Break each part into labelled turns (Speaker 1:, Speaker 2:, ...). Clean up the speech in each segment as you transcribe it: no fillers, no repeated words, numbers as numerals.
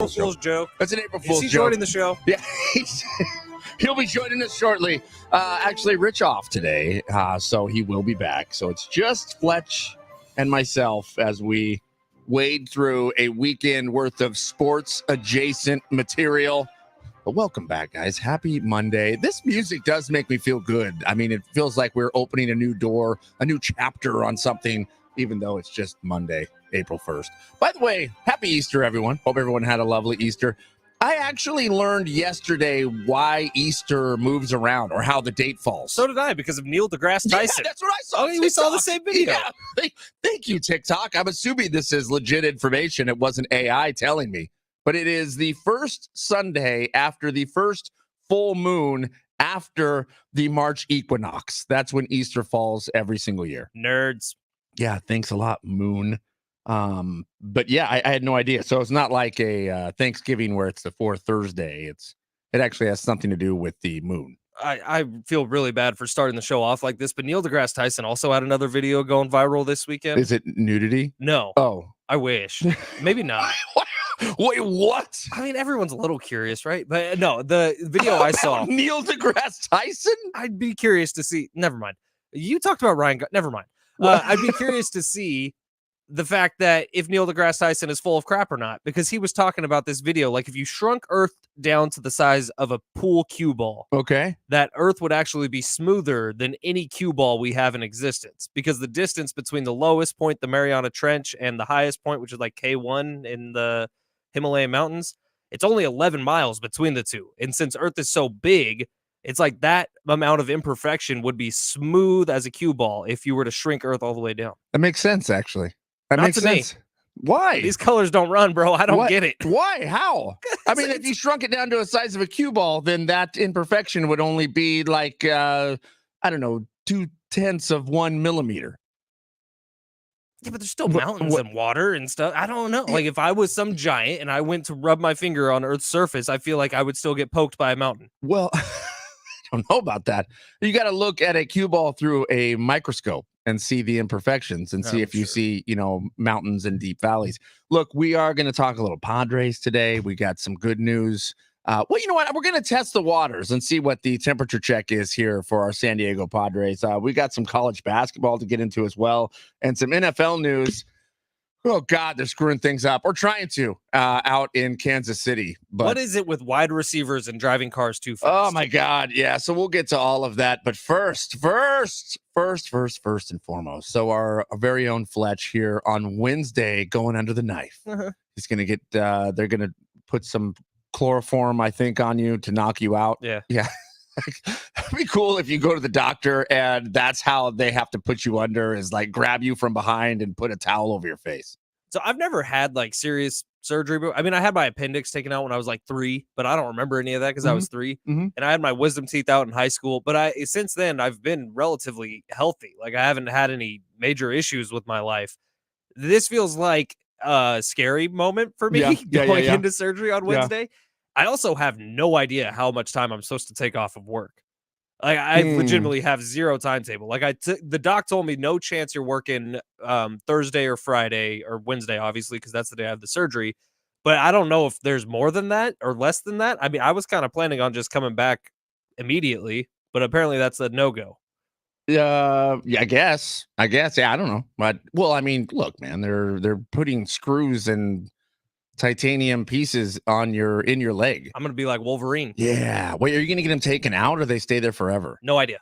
Speaker 1: April Fool's joke.
Speaker 2: That's an April Fool's
Speaker 1: joke. Is he
Speaker 2: joke.
Speaker 1: joining the show?
Speaker 2: Yeah, he'll be joining us shortly. Actually, Rich off today, so he will be back. So it's just Fletch and myself as we wade through a weekend worth of sports-adjacent material. But welcome back, guys. Happy Monday. This music does make me feel good. I mean, it feels like we're opening a new door, a new chapter on something, even though it's just Monday, April 1st. By the way, happy Easter, everyone. Hope everyone had a lovely Easter. I actually learned yesterday why Easter moves around or how the date falls.
Speaker 1: So did I, because of Neil deGrasse Tyson.
Speaker 2: Yeah, that's what I saw.
Speaker 1: Oh, we saw the same video.
Speaker 2: Yeah. Thank you, TikTok. I'm assuming this is legit information. It wasn't AI telling me. But it is the first Sunday after the first full moon after the March equinox. That's when Easter falls every single year.
Speaker 1: Nerds.
Speaker 2: Yeah, thanks a lot, Moon. But yeah, I had no idea. So it's not like a Thanksgiving where it's the fourth Thursday. It actually has something to do with the moon.
Speaker 1: I feel really bad for starting the show off like this, but Neil deGrasse Tyson also had another video going viral this weekend.
Speaker 2: Is it nudity?
Speaker 1: No.
Speaker 2: Oh.
Speaker 1: I wish. Maybe not.
Speaker 2: Wait, what?
Speaker 1: I mean, everyone's a little curious, right? But no, the video I saw.
Speaker 2: Neil deGrasse Tyson?
Speaker 1: I'd be curious to see. Never mind. You talked about Ryan. Never mind. I'd be curious to see the fact that if Neil deGrasse Tyson is full of crap or not, because he was talking about this video. Like if you shrunk Earth down to the size of a pool cue ball,
Speaker 2: okay, that
Speaker 1: Earth would actually be smoother than any cue ball we have in existence, because the distance between the lowest point, the Mariana Trench, and the highest point, which is like K1 in the Himalayan mountains, it's only 11 miles between the two. And since Earth is so big, it's like that amount of imperfection would be smooth as a cue ball if you were to shrink Earth all the way down.
Speaker 2: That makes sense, actually. That
Speaker 1: Not
Speaker 2: makes
Speaker 1: to
Speaker 2: sense.
Speaker 1: me.
Speaker 2: Why?
Speaker 1: These colors don't run, bro. I don't get it.
Speaker 2: Why? How? I mean, if you shrunk it down to a size of a cue ball, then that imperfection would only be like, I don't know, 0.2 of 1 millimeter.
Speaker 1: Yeah, but there's still mountains and water and stuff. I don't know. Like if I was some giant and I went to rub my finger on Earth's surface, I feel like I would still get poked by a mountain.
Speaker 2: Well, I don't know about that. You got to look at a cue ball through a microscope and see the imperfections and see if you see, mountains and deep valleys. Look, we are going to talk a little Padres today. We got some good news. Well, you know what? We're going to test the waters and see what the temperature check is here for our San Diego Padres. We got some college basketball to get into as well, and some NFL news. Oh, God, they're screwing things up. Or trying to out in Kansas City. But
Speaker 1: what is it with wide receivers and driving cars too fast?
Speaker 2: Oh, my God. Yeah, so we'll get to all of that. But first and foremost. So our very own Fletch here on Wednesday going under the knife. He's going to get, they're going to put some chloroform, I think, on you to knock you out.
Speaker 1: Yeah.
Speaker 2: It'd be cool if you go to the doctor and that's how they have to put you under, is like grab you from behind and put a towel over your face.
Speaker 1: So I've never had like serious surgery. I mean, I had my appendix taken out when I was like 3, but I don't remember any of that because I was 3. And I had my wisdom teeth out in high school. But since then, I've been relatively healthy. Like I haven't had any major issues with my life. This feels like a scary moment for me going into surgery on Wednesday. I also have no idea how much time I'm supposed to take off of work. Like I legitimately have zero timetable. Like the doc told me no chance you're working Thursday or Friday or Wednesday, obviously, because that's the day I have the surgery. But I don't know if there's more than that or less than that. I mean, I was kind of planning on just coming back immediately, but apparently that's a no-go.
Speaker 2: Yeah, I guess. Yeah, I don't know. But well, I mean, look, man, they're putting screws and titanium pieces in your leg.
Speaker 1: I'm gonna be like Wolverine.
Speaker 2: Yeah. Wait, are you gonna get them taken out or they stay there forever?
Speaker 1: No idea.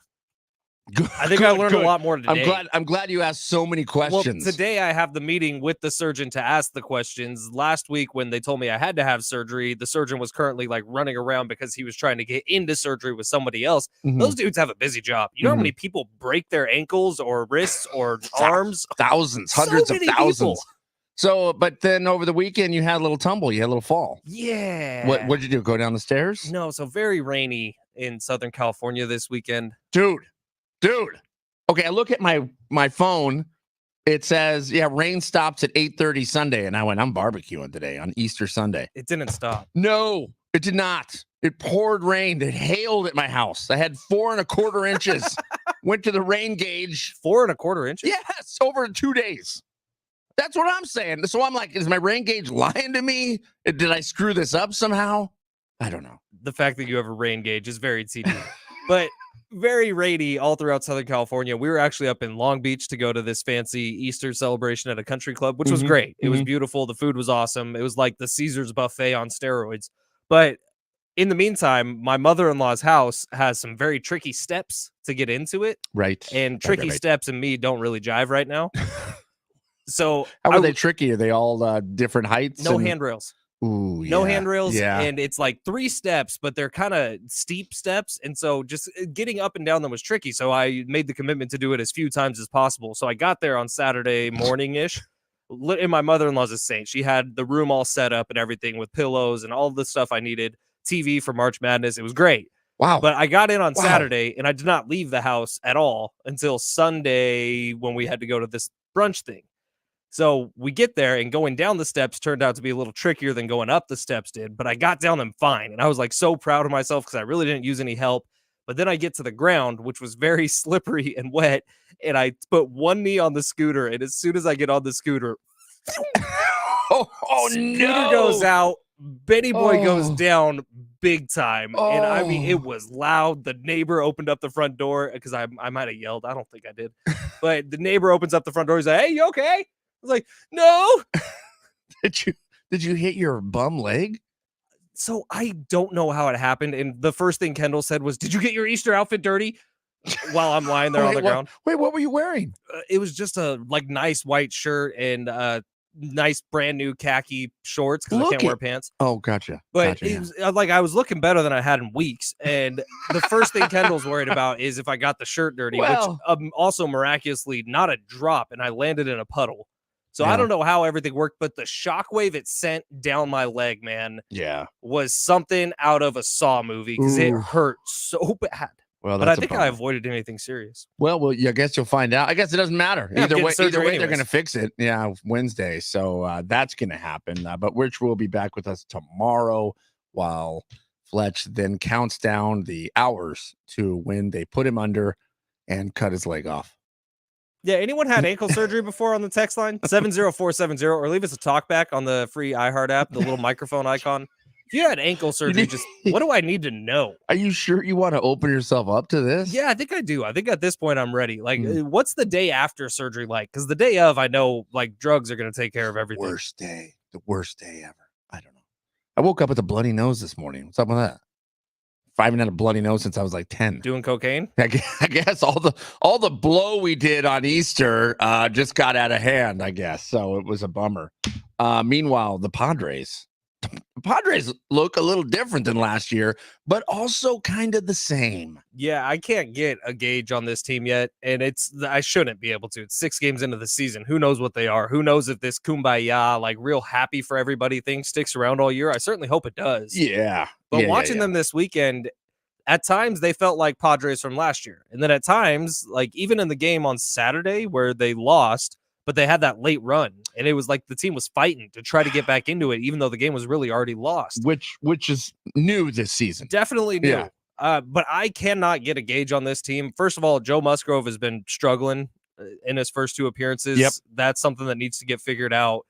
Speaker 1: I think I learned a lot more today.
Speaker 2: I'm glad you asked so many questions.
Speaker 1: Well, today I have the meeting with the surgeon to ask the questions. Last week when they told me I had to have surgery, the surgeon was currently like running around because he was trying to get into surgery with somebody else. Those dudes have a busy job. You know how many people break their ankles or wrists or arms?
Speaker 2: Thousands, hundreds of thousands. People. So, but then over the weekend you had a little tumble, you had a little fall.
Speaker 1: Yeah.
Speaker 2: What'd you do? Go down the stairs?
Speaker 1: No, so very rainy in Southern California this weekend.
Speaker 2: Dude. Okay, I look at my phone. It says, rain stops at 8:30 Sunday. And I went, I'm barbecuing today on Easter Sunday.
Speaker 1: It didn't stop.
Speaker 2: No, it did not. It poured rain. It hailed at my house. I had 4 1/4 inches. Went to the rain gauge.
Speaker 1: 4 1/4 inches?
Speaker 2: Yes, over 2 days. That's what I'm saying. So I'm like, is my rain gauge lying to me? Did I screw this up somehow? I don't know.
Speaker 1: The fact that you have a rain gauge is very TD. But very rainy all throughout Southern California. We were actually up in Long Beach to go to this fancy Easter celebration at a country club, which was great. It was beautiful. The food was awesome. It was like the Caesars buffet on steroids. But in the meantime, my mother-in-law's house has some very tricky steps to get into it.
Speaker 2: Right.
Speaker 1: And tricky steps and me don't really jive right now. So
Speaker 2: how are they tricky? Are they all different heights?
Speaker 1: No handrails.
Speaker 2: Ooh,
Speaker 1: no handrails, and it's like 3 steps, but they're kind of steep steps, and so just getting up and down them was tricky. So I made the commitment to do it as few times as possible. So I got there on Saturday morning-ish, and my mother-in-law's a saint. She had the room all set up and everything with pillows and all the stuff I needed, TV for March Madness. It was great.
Speaker 2: Wow.
Speaker 1: But I got in on Saturday, and I did not leave the house at all until Sunday when we had to go to this brunch thing. So we get there, and going down the steps turned out to be a little trickier than going up the steps did, but I got down them fine. And I was like so proud of myself because I really didn't use any help. But then I get to the ground, which was very slippery and wet, and I put one knee on the scooter. And as soon as I get on the scooter, scooter goes out, Benny Boy goes down big time. And I mean, it was loud. The neighbor opened up the front door because I might have yelled. I don't think I did. But the neighbor opens up the front door. He's like, "Hey, you okay?" I was like, "No."
Speaker 2: Did you hit your bum leg?
Speaker 1: So I don't know how it happened. And the first thing Kendall said was, "Did you get your Easter outfit dirty?" While I'm lying there on the ground.
Speaker 2: Wait, what were you wearing?
Speaker 1: It was just a nice white shirt and nice brand new khaki shorts because I can't wear pants.
Speaker 2: Oh, gotcha.
Speaker 1: But it was, I was looking better than I had in weeks. And the first thing Kendall's worried about is if I got the shirt dirty, which also miraculously not a drop, and I landed in a puddle. So I don't know how everything worked, but the shockwave it sent down my leg, man, was something out of a Saw movie because it hurt so bad. Well, but I think I avoided anything serious.
Speaker 2: Well, I guess you'll find out. I guess it doesn't matter. Either way, they're going to fix it. Yeah, Wednesday. So that's going to happen. But Rich will be back with us tomorrow while Fletch then counts down the hours to when they put him under and cut his leg off.
Speaker 1: Yeah, anyone had ankle surgery before on the text line? 70470, or leave us a talk back on the free iHeart app, the little microphone icon. If you had ankle surgery, just what do I need to know?
Speaker 2: Are you sure you want to open yourself up to this?
Speaker 1: Yeah, I think I do. I think at this point I'm ready. Like, what's the day after surgery like? Because the day of, I know like drugs are going to take care of everything.
Speaker 2: The worst day ever. I don't know. I woke up with a bloody nose this morning. What's up with that? I haven't had a bloody nose since I was like 10.
Speaker 1: Doing cocaine?
Speaker 2: I guess all the blow we did on Easter just got out of hand, I guess. So it was a bummer. Meanwhile, the Padres look a little different than last year, but also kind of the same.
Speaker 1: Yeah, I can't get a gauge on this team yet, and I shouldn't be able to. It's 6 games into the season. Who knows what they are? Who knows if this kumbaya, like real happy for everybody thing sticks around all year? I certainly hope it does.
Speaker 2: Yeah.
Speaker 1: But watching them this weekend, at times they felt like Padres from last year. And then at times, like even in the game on Saturday where they lost, but they had that late run, and it was like the team was fighting to try to get back into it, even though the game was really already lost.
Speaker 2: Which is new this season.
Speaker 1: Definitely new. Yeah. But I cannot get a gauge on this team. First of all, Joe Musgrove has been struggling in his first 2 appearances.
Speaker 2: Yep.
Speaker 1: That's something that needs to get figured out.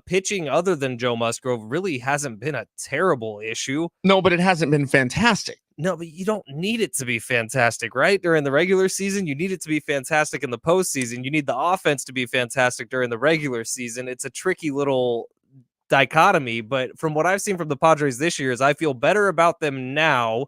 Speaker 1: Pitching other than Joe Musgrove really hasn't been a terrible issue.
Speaker 2: No, but it hasn't been fantastic.
Speaker 1: No, but you don't need it to be fantastic, right? During the regular season, you need it to be fantastic in the postseason. You need the offense to be fantastic during the regular season. It's a tricky little dichotomy, but from what I've seen from the Padres this year is I feel better about them now,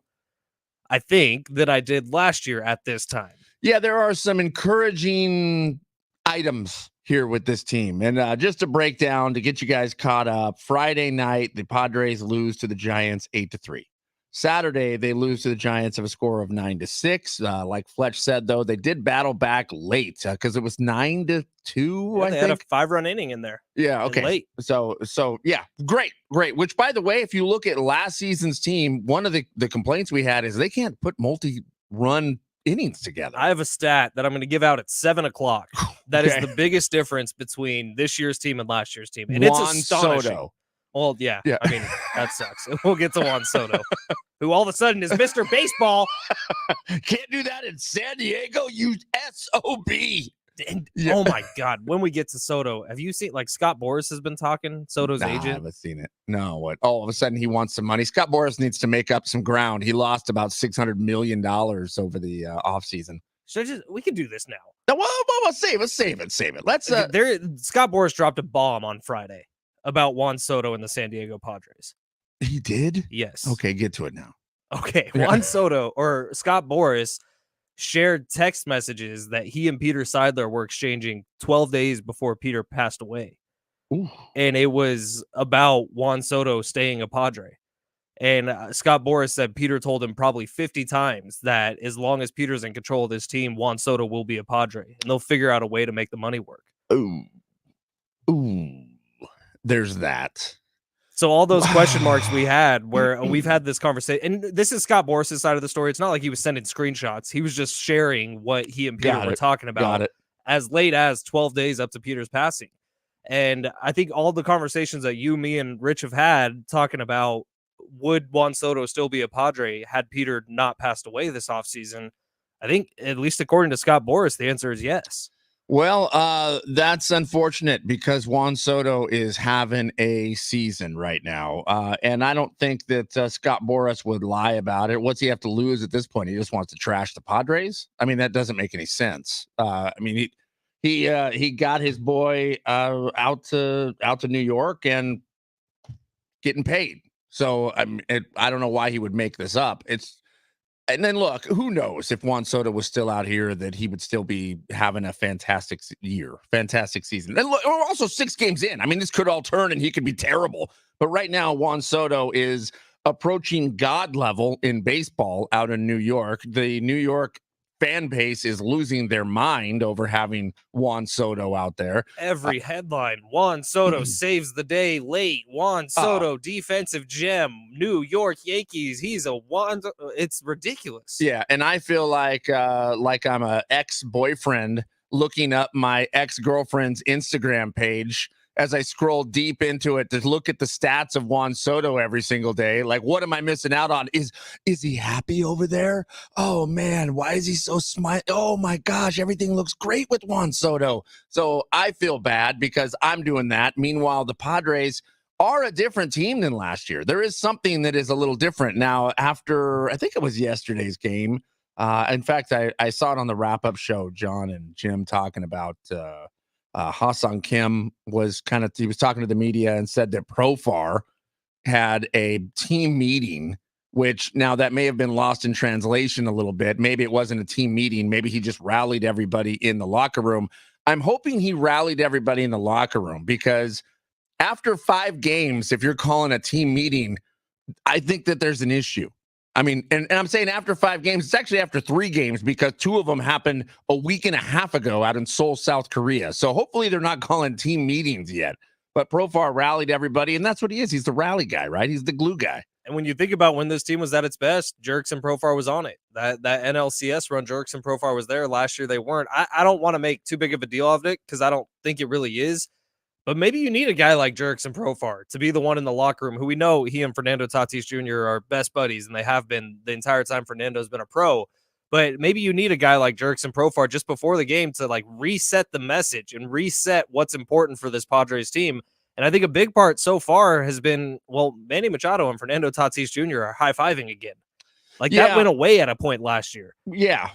Speaker 1: I think, than I did last year at this time.
Speaker 2: Yeah, there are some encouraging items here with this team. And just to break down, to get you guys caught up, Friday night, the Padres lose to the Giants 8-3. Saturday, they lose to the Giants of a score of 9-6. Like Fletch said, though, they did battle back late because it was 9-2.
Speaker 1: Yeah,
Speaker 2: I
Speaker 1: think. Had a 5-run inning in there.
Speaker 2: Yeah. Okay.
Speaker 1: Late.
Speaker 2: So yeah, great. Which, by the way, if you look at last season's team, one of the complaints we had is they can't put multi-run innings together.
Speaker 1: I have a stat that I'm going to give out at 7:00. That is the biggest difference between this year's team and last year's team, and it's astonishing.
Speaker 2: Soto.
Speaker 1: Well, yeah. I mean, that sucks. We'll get to Juan Soto, who all of a sudden is Mr. Baseball.
Speaker 2: Can't do that in San Diego, you SOB.
Speaker 1: And oh my God, when we get to Soto, have you seen like Scott Boras has been talking, Soto's agent?
Speaker 2: I haven't seen it. No, what? All of a sudden he wants some money. Scott Boras needs to make up some ground. He lost about $600 million over the offseason.
Speaker 1: We can do this now.
Speaker 2: Well, save it. Let's.
Speaker 1: Scott Boras dropped a bomb on Friday about Juan Soto and the San Diego Padres.
Speaker 2: He did?
Speaker 1: Yes.
Speaker 2: Okay, get to it now.
Speaker 1: Okay, Juan Soto or Scott Boras shared text messages that he and Peter Seidler were exchanging 12 days before Peter passed away.
Speaker 2: Ooh.
Speaker 1: And it was about Juan Soto staying a Padre. And Scott Boras said Peter told him probably 50 times that as long as Peter's in control of this team, Juan Soto will be a Padre. And they'll figure out a way to make the money work.
Speaker 2: Ooh. There's that.
Speaker 1: So all those question marks we had where we've had this conversation, and this is Scott Boras' side of the story. It's not like he was sending screenshots. He was just sharing what he and Peter were talking about as late as 12 days up to Peter's passing. And I think all the conversations that you, me, and Rich have had talking about would Juan Soto still be a Padre had Peter not passed away this offseason, I think, at least according to Scott Boras, the answer is yes.
Speaker 2: Well, that's unfortunate because Juan Soto is having a season right now. And I don't think that Scott Boras would lie about it. What's he have to lose at this point? He just wants to trash the Padres. I mean, that doesn't make any sense. I mean, he got his boy out to New York and getting paid. So I don't know why he would make this up. And then look, who knows if Juan Soto was still out here that he would still be having a fantastic season. And look, we're also 6 games in. I mean, this could all turn and he could be terrible. But right now, Juan Soto is approaching God level in baseball out in New York. The New York fan base is losing their mind over having Juan Soto out there.
Speaker 1: Every headline, Juan Soto saves the day late. Juan Soto, defensive gem, New York Yankees. He's a Juan. It's ridiculous.
Speaker 2: Yeah, and I feel like I'm a ex-boyfriend looking up my ex-girlfriend's Instagram page as I scroll deep into it to look at the stats of Juan Soto every single day. Like, what am I missing out on? Is he happy over there? Oh, man, why is he so smile? Oh, my gosh, everything looks great with Juan Soto. So I feel bad because I'm doing that. Meanwhile, the Padres are a different team than last year. There is something that is a little different now after, I think it was yesterday's game. In fact, I saw it on the wrap-up show, John and Jim talking about Ha-Seong Kim he was talking to the media and said that Profar had a team meeting, which now that may have been lost in translation a little bit. Maybe it wasn't a team meeting. Maybe he just rallied everybody in the locker room. I'm hoping he rallied everybody in the locker room because after 5 games, if you're calling a team meeting, I think that there's an issue. I mean, and I'm saying after 5 games, it's actually after 3 games because 2 of them happened a week and a half ago out in Seoul, South Korea. So hopefully they're not calling team meetings yet. But Profar rallied everybody, and that's what he is. He's the rally guy, right? He's the glue guy.
Speaker 1: And when you think about when this team was at its best, Jurickson Profar was on it. That NLCS run, Jurickson Profar was there. Last year they weren't. I don't want to make too big of a deal of it because I don't think it really is. But maybe you need a guy like Jurickson Profar to be the one in the locker room who we know he and Fernando Tatis Jr. are best buddies, and they have been the entire time Fernando's been a pro. But maybe you need a guy like Jurickson Profar just before the game to like reset the message and reset what's important for this Padres team. And I think a big part so far has been, well, Manny Machado and Fernando Tatis Jr. are high-fiving again. Like that went away at a point last year.
Speaker 2: Yeah.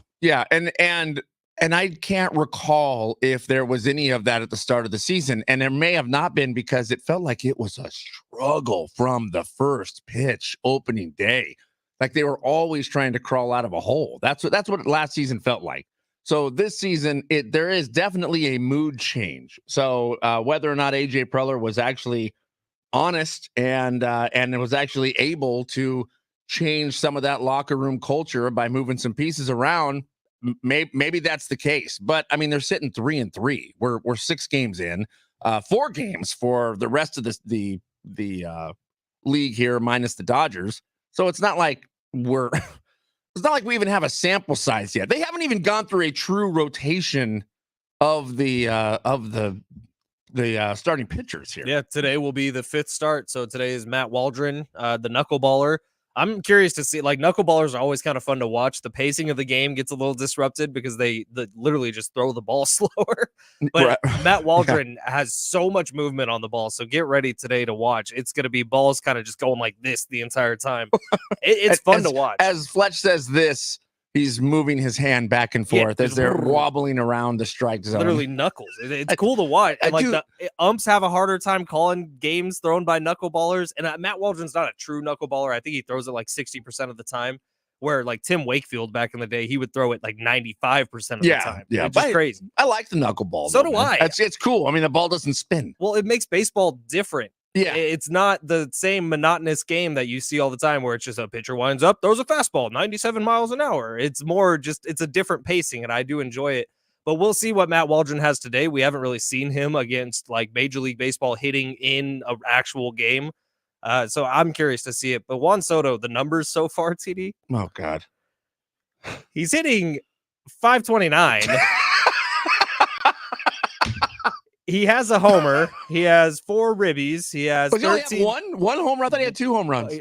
Speaker 2: And I can't recall if there was any of that at the start of the season. And there may have not been because it felt like it was a struggle from the first pitch opening day. Like they were always trying to crawl out of a hole. That's what last season felt like. So this season, there is definitely a mood change. So whether or not AJ Preller was actually honest and was actually able to change some of that locker room culture by moving some pieces around, maybe that's the case. But I mean, they're sitting 3-3. We're 6 games in, 4 games for the rest of the league here, minus the Dodgers. So it's not like it's not like we even have a sample size yet. They haven't even gone through a true rotation of the starting pitchers here.
Speaker 1: Yeah, today will be the 5th start. So today is Matt Waldron, the knuckleballer. I'm curious to see, like, knuckleballers are always kind of fun to watch. The pacing of the game gets a little disrupted because they literally just throw the ball slower. But Matt Waldron has so much movement on the ball, so get ready today to watch. It's going to be balls kind of just going like this the entire time. It's fun to watch.
Speaker 2: As Fletch says this, he's moving his hand back and forth as they're wobbling around the strike zone.
Speaker 1: Literally knuckles. It's cool to watch. And like the umps have a harder time calling games thrown by knuckleballers. And Matt Waldron's not a true knuckleballer. I think he throws it like 60% of the time. Where like Tim Wakefield back in the day, he would throw it like 95% of the time.
Speaker 2: Yeah,
Speaker 1: it's just crazy.
Speaker 2: I like the knuckleball.
Speaker 1: So do I.
Speaker 2: It's cool. I mean, the ball doesn't spin.
Speaker 1: Well, it makes baseball different.
Speaker 2: Yeah,
Speaker 1: it's not the same monotonous game that you see all the time where it's just a pitcher winds up, throws a fastball 97 miles an hour. It's more just, it's a different pacing, and I do enjoy it. But we'll see what Matt Waldron has today. We haven't really seen him against like Major League Baseball hitting in an actual game. So I'm curious to see it. But Juan Soto, the numbers so far, TD?
Speaker 2: Oh, God.
Speaker 1: He's hitting 529. He has a homer. He has 4 ribbies. He has 13.
Speaker 2: One home run. I thought he had 2 home runs.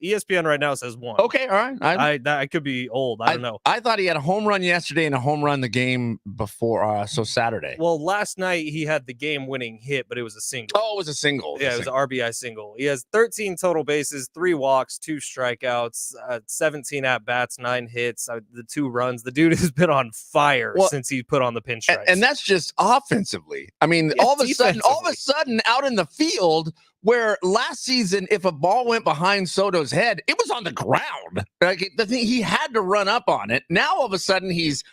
Speaker 1: ESPN right now says 1.
Speaker 2: Okay, all right.
Speaker 1: I could be old. I don't know.
Speaker 2: I thought he had a home run yesterday and a home run the game before. So Saturday.
Speaker 1: Well, last night he had the game-winning hit, but it was a single.
Speaker 2: Oh, it was a single.
Speaker 1: Yeah, it was an RBI single. He has 13 total bases, 3 walks, 2 strikeouts, 17 at-bats, 9 hits, the 2 runs. The dude has been on fire since he put on the pinstripes.
Speaker 2: And that's just offensively. I mean, all of a sudden, out in the field, where last season, if a ball went behind Soto's head, it was on the ground. Like the thing, he had to run up on it. Now all of a sudden he's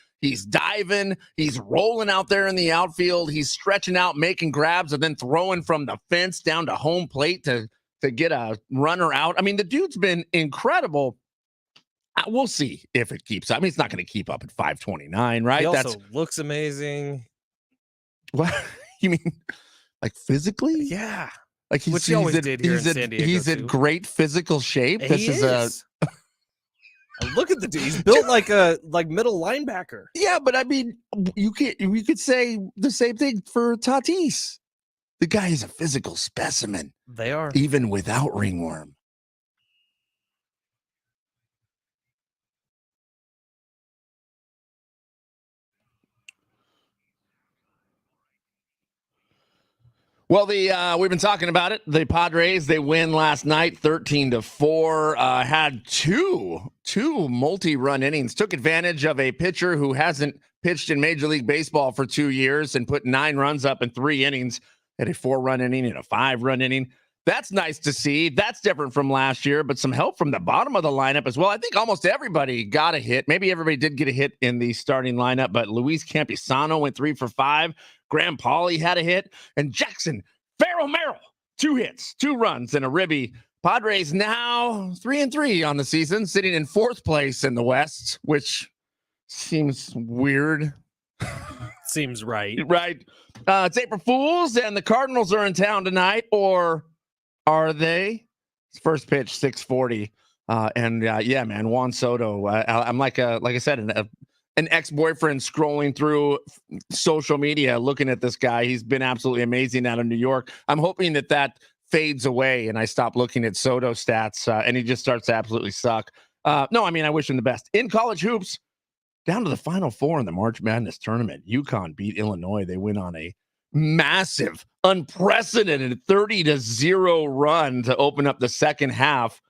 Speaker 2: diving, he's rolling out there in the outfield, he's stretching out, making grabs, and then throwing from the fence down to home plate to get a runner out. I mean, the dude's been incredible. We'll see if it keeps up. I mean, it's not going to keep up at 529, right?
Speaker 1: He also looks amazing.
Speaker 2: What you mean? Like physically?
Speaker 1: Yeah.
Speaker 2: Like
Speaker 1: which he always did here in San Diego.
Speaker 2: He's in great physical shape.
Speaker 1: This is look at the dude. He's built like a middle linebacker.
Speaker 2: Yeah, but I mean, you could say the same thing for Tatis. The guy is a physical specimen.
Speaker 1: They are,
Speaker 2: even without ringworm. Well, we've been talking about it. The Padres, they win last night, 13-4. Had two multi-run innings. Took advantage of a pitcher who hasn't pitched in Major League Baseball for 2 years and put 9 runs up in 3 innings. Had a 4-run inning and a 5-run inning. That's nice to see. That's different from last year, but some help from the bottom of the lineup as well. I think almost everybody got a hit. Maybe everybody did get a hit in the starting lineup, but Luis Campisano went 3 for 5. Graham Pauley had a hit, and Jackson Merrill, 2 hits, 2 runs, and a ribby. Padres now 3-3 on the season, sitting in 4th place in the West, which seems weird.
Speaker 1: Seems right.
Speaker 2: Right. It's April Fools, and the Cardinals are in town tonight, or are they? First pitch, 6:40. Yeah, man, Juan Soto. I'm like I said, an ex-boyfriend scrolling through social media, looking at this guy. He's been absolutely amazing out of New York. I'm hoping that fades away and I stop looking at Soto stats and he just starts to absolutely suck. No, I mean, I wish him the best. In college hoops, down to the Final Four in the March Madness tournament. UConn beat Illinois. They went on a massive, unprecedented 30-0 run to open up the second half.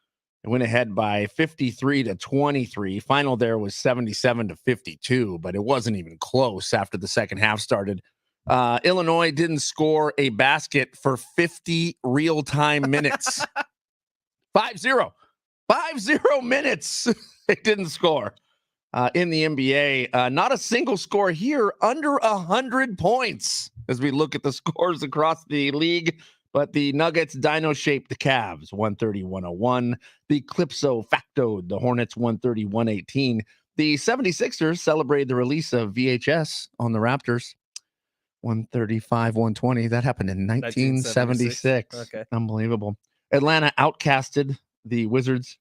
Speaker 2: It went ahead by 53-23. Final there was 77-52, but it wasn't even close after the second half started. Illinois didn't score a basket for 50 real-time minutes. 5-0. 5-0 minutes. They didn't score. In the NBA, not a single score here under 100 points as we look at the scores across the league. But the Nuggets dino-shaped the Cavs, 130-101. The Clipso factoed the Hornets, 130-118. The 76ers celebrated the release of VHS on the Raptors, 135-120. That happened in 1976.
Speaker 1: Okay.
Speaker 2: Unbelievable. Atlanta outcasted the Wizards,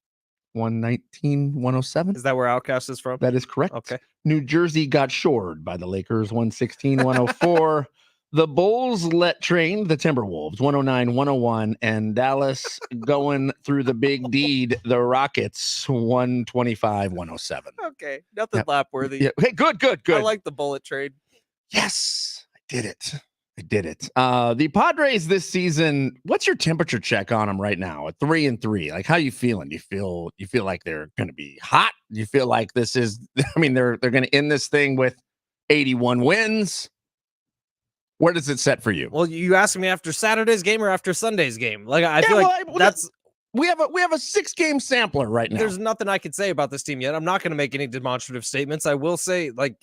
Speaker 2: 119-107.
Speaker 1: Is that where Outcast is from?
Speaker 2: That is correct.
Speaker 1: Okay.
Speaker 2: New Jersey got shored by the Lakers, 116-104. The Bulls let train the Timberwolves 109-101, and Dallas going through the big deed, the Rockets 125-107.
Speaker 1: Okay, nothing lap worthy.
Speaker 2: Yeah. Hey, good.
Speaker 1: I like the bullet trade.
Speaker 2: Yes, I did it. The Padres this season, what's your temperature check on them right now at 3-3? Like, how you feeling? You feel like they're going to be hot? You feel like this is, I mean, they're going to end this thing with 81 wins? Where does it set for you?
Speaker 1: Well, you asking me after Saturday's game or after Sunday's game? Like, I feel like that's
Speaker 2: we have a 6-game sampler right now.
Speaker 1: There's nothing I can say about this team yet. I'm not going to make any demonstrative statements. I will say, like,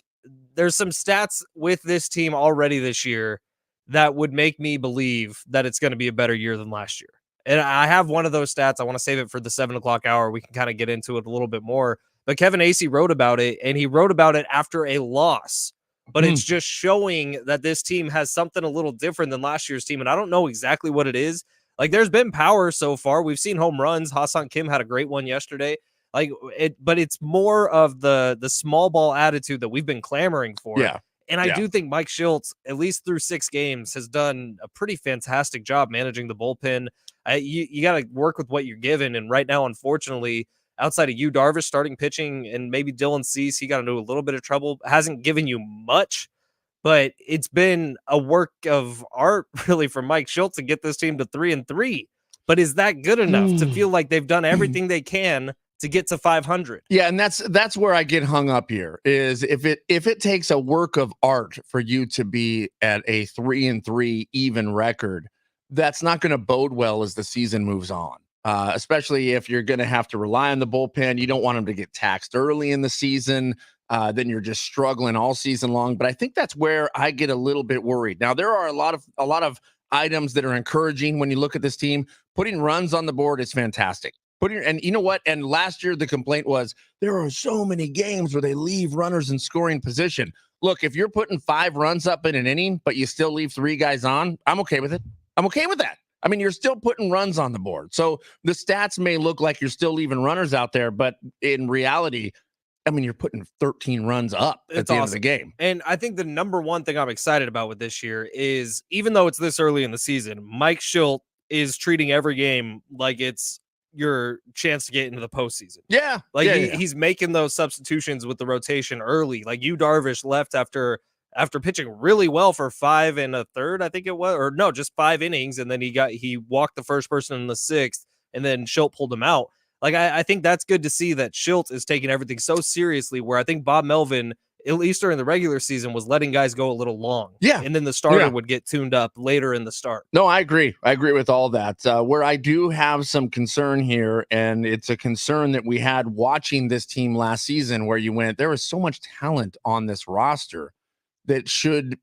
Speaker 1: there's some stats with this team already this year that would make me believe that it's going to be a better year than last year. And I have one of those stats. I want to save it for the 7:00 hour. We can kind of get into it a little bit more. But Kevin Acee wrote about it, and he wrote about it after a loss. But it's just showing that this team has something a little different than last year's team. And I don't know exactly what it is. Like, there's been power so far. We've seen home runs. Ha-Seong Kim had a great one yesterday. But it's more of the small ball attitude that we've been clamoring for.
Speaker 2: Yeah.
Speaker 1: And I do think Mike Schultz, at least through 6 games, has done a pretty fantastic job managing the bullpen. You got to work with what you're given. And right now, unfortunately, outside of Yu Darvish starting pitching and maybe Dylan Cease, he got into a little bit of trouble. Hasn't given you much, but it's been a work of art really for Mike Schultz to get this team to 3-3. But is that good enough to feel like they've done everything they can to get to 500?
Speaker 2: Yeah, and that's where I get hung up here. Is if it takes a work of art for you to be at a 3-3 even record, that's not going to bode well as the season moves on. Especially if you're going to have to rely on the bullpen. You don't want them to get taxed early in the season. Then you're just struggling all season long. But I think that's where I get a little bit worried. Now, there are a lot of items that are encouraging when you look at this team. Putting runs on the board is fantastic. And you know what? And last year, the complaint was there are so many games where they leave runners in scoring position. Look, if you're putting 5 runs up in an inning, but you still leave 3 guys on, I'm okay with it. I'm okay with that. I mean, you're still putting runs on the board. So the stats may look like you're still leaving runners out there, but in reality, I mean, you're putting 13 runs up at the end of the game.
Speaker 1: And I think the number one thing I'm excited about with this year is, even though it's this early in the season, Mike Schultz is treating every game like it's your chance to get into the postseason.
Speaker 2: Yeah.
Speaker 1: Like he's making those substitutions with the rotation early. Like Yu Darvish left after pitching really well for 5 1/3, I think it was, or no, just 5 innings. And then he walked the first person in the 6th, and then Schultz pulled him out. Like, I think that's good to see that Schultz is taking everything so seriously, where I think Bob Melvin, at least during the regular season, was letting guys go a little long.
Speaker 2: Yeah.
Speaker 1: And then the starter would get tuned up later in the start.
Speaker 2: No, I agree. I agree with all that. Where I do have some concern here, and it's a concern that we had watching this team last season, where you went, there was so much talent on this roster that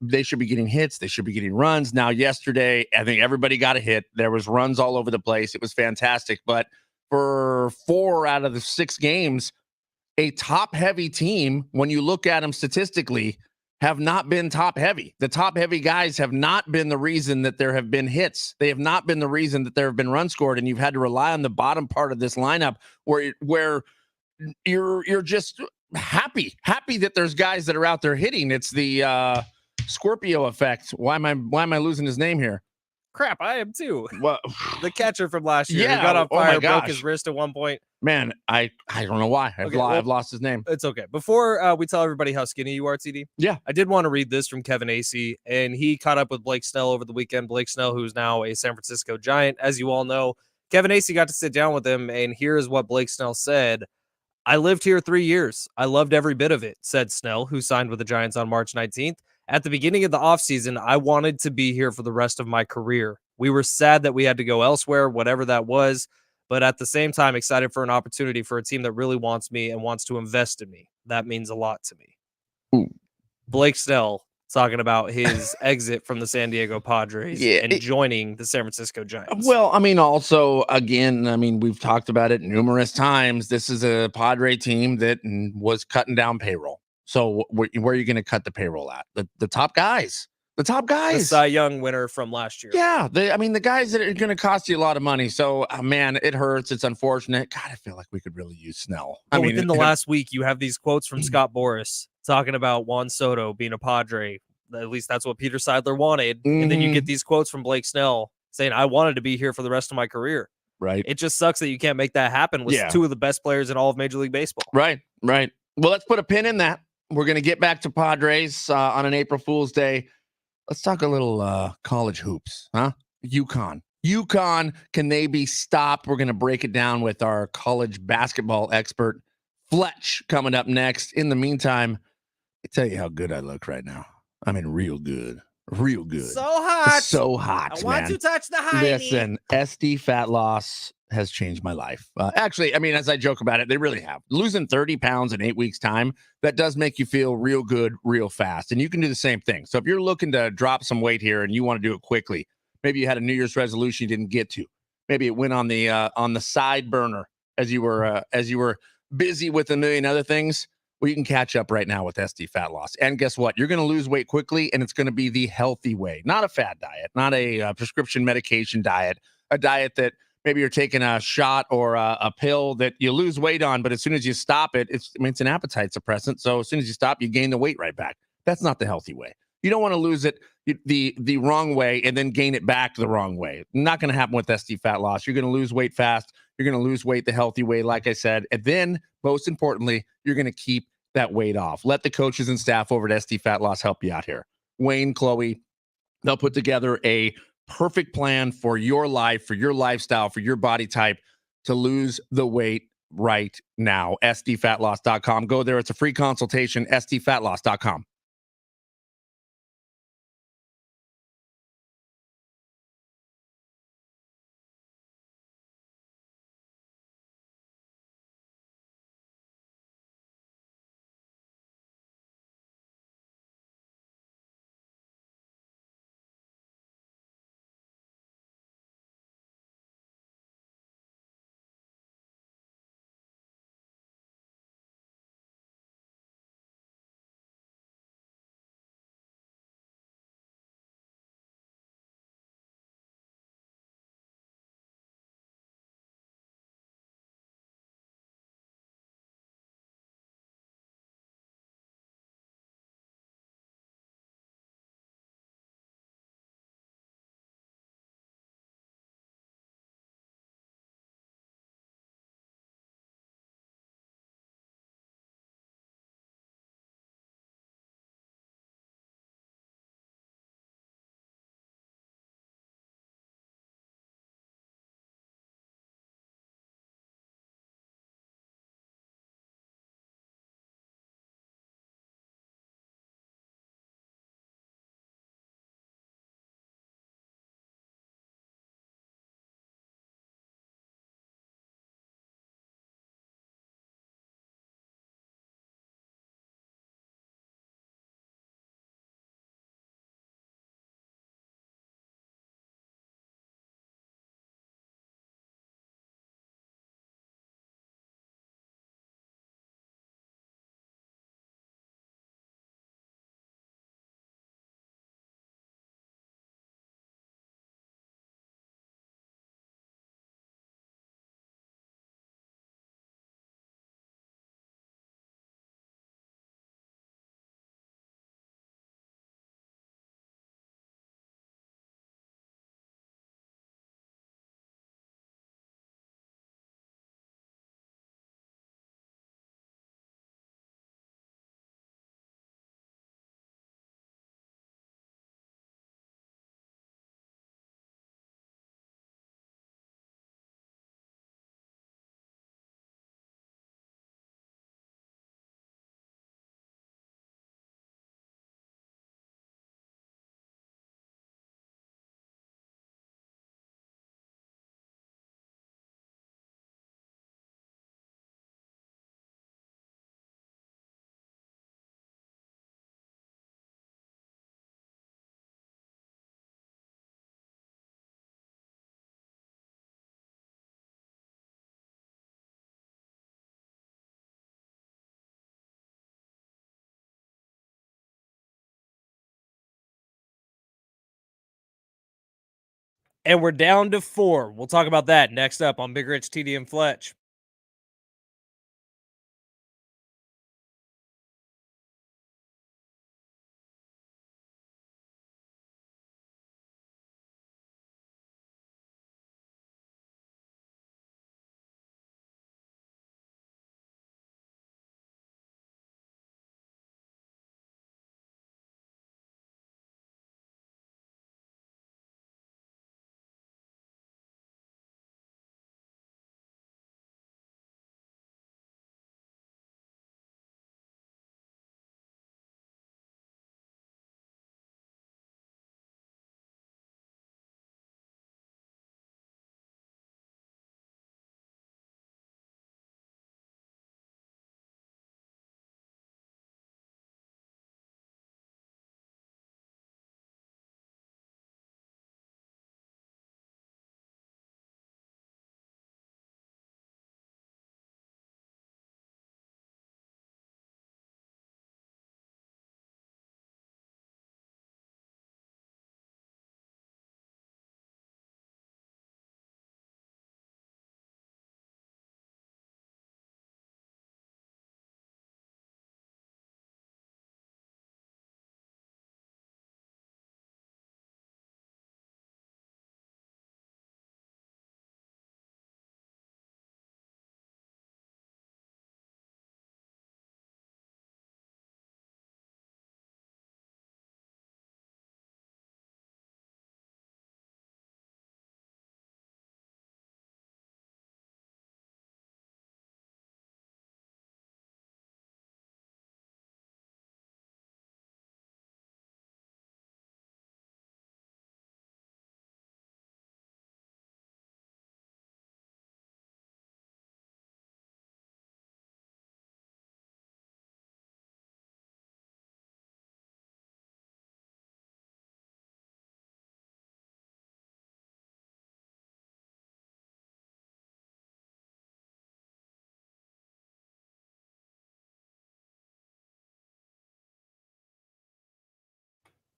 Speaker 2: they should be getting hits. They should be getting runs. Now, yesterday, I think everybody got a hit. There was runs all over the place. It was fantastic. But for 4 out of the 6 games, a top-heavy team, when you look at them statistically, have not been top-heavy. The top-heavy guys have not been the reason that there have been hits. They have not been the reason that there have been runs scored, and you've had to rely on the bottom part of this lineup where you're just happy that there's guys that are out there hitting. It's the Scorpio effect. Why am I losing his name here?
Speaker 1: Crap, I am too.
Speaker 2: Well,
Speaker 1: the catcher from last year,
Speaker 2: yeah,
Speaker 1: who got on fire, broke
Speaker 2: gosh.
Speaker 1: his wrist at one point.
Speaker 2: Man, I don't know why. I've lost his name.
Speaker 1: It's okay. Before we tell everybody how skinny you are, TD, I did want to read this from Kevin Acee, and he caught up with Blake Snell over the weekend. Blake Snell, who's now a San Francisco Giant, as you all know. Kevin Acee got to sit down with him, and here's what Blake Snell said. I lived here 3 years. I loved every bit of it, said Snell, who signed with the Giants on March 19th. At the beginning of the offseason, I wanted to be here for the rest of my career. We were sad that we had to go elsewhere, whatever that was, but at the same time, excited for an opportunity for a team that really wants me and wants to invest in me. That means a lot to me.
Speaker 2: Ooh.
Speaker 1: Blake Snell talking about his exit from the San Diego Padres and joining the San Francisco Giants.
Speaker 2: Well, I mean, also, again, I mean, we've talked about it numerous times. This is a Padre team that was cutting down payroll. So where are you going to cut the payroll at? The top guys. The top guys.
Speaker 1: The Cy Young winner from last year.
Speaker 2: Yeah. The guys that are going to cost you a lot of money. So, man, it hurts. It's unfortunate. God, I feel like we could really use Snell.
Speaker 1: Within the last week, you have these quotes from Scott Boras talking about Juan Soto being a Padre at least that's what Peter Seidler wanted. And then you get these quotes from Blake Snell saying, I wanted to be here for the rest of my career.
Speaker 2: Right.
Speaker 1: It just sucks that you can't make that happen with two of the best players in all of Major League Baseball.
Speaker 2: Right. Well, let's put a pin in that. We're going to get back to Padres on an April Fool's Day. Let's talk a little college hoops, huh? UConn, can they be stopped? We're going to break it down with our college basketball expert, Fletch, coming up next. In the meantime, I tell you how good I look right now. I mean, real good.
Speaker 1: So hot.
Speaker 2: I
Speaker 1: want to touch the hiney.
Speaker 2: Listen, SD fat loss has changed my life. Actually, I mean, as I joke about it, they really have. Losing 30 pounds in 8 weeks' time, that does make you feel real good, real fast. And you can do the same thing. So if you're looking to drop some weight here and you want to do it quickly, maybe you had a New Year's resolution you didn't get to. Maybe it went on the side burner as you were busy with a million other things. Well, you can catch up right now with SD fat loss. And guess what? You're going to lose weight quickly, and it's going to be the healthy way, not a fad diet, not a prescription medication diet, a diet that maybe you're taking a shot or a pill that you lose weight on, but as soon as you stop it, it's an appetite suppressant. So as soon as you stop, you gain the weight right back. That's not the healthy way. You don't want to lose it the wrong way and then gain it back the wrong way. Not going to happen with SD fat loss. You're going to lose weight fast. You're going to lose weight the healthy way, like I said. And then, most importantly, you're going to keep that weight off. Let the coaches and staff over at SD Fat Loss help you out here. Wayne, Chloe, they'll put together a perfect plan for your life, for your lifestyle, for your body type to lose the weight right now. SDFatLoss.com. Go there. It's a free consultation. SDFatLoss.com.
Speaker 1: And we're down to 4. We'll talk about that next up on Big Rich, TD, and Fletch.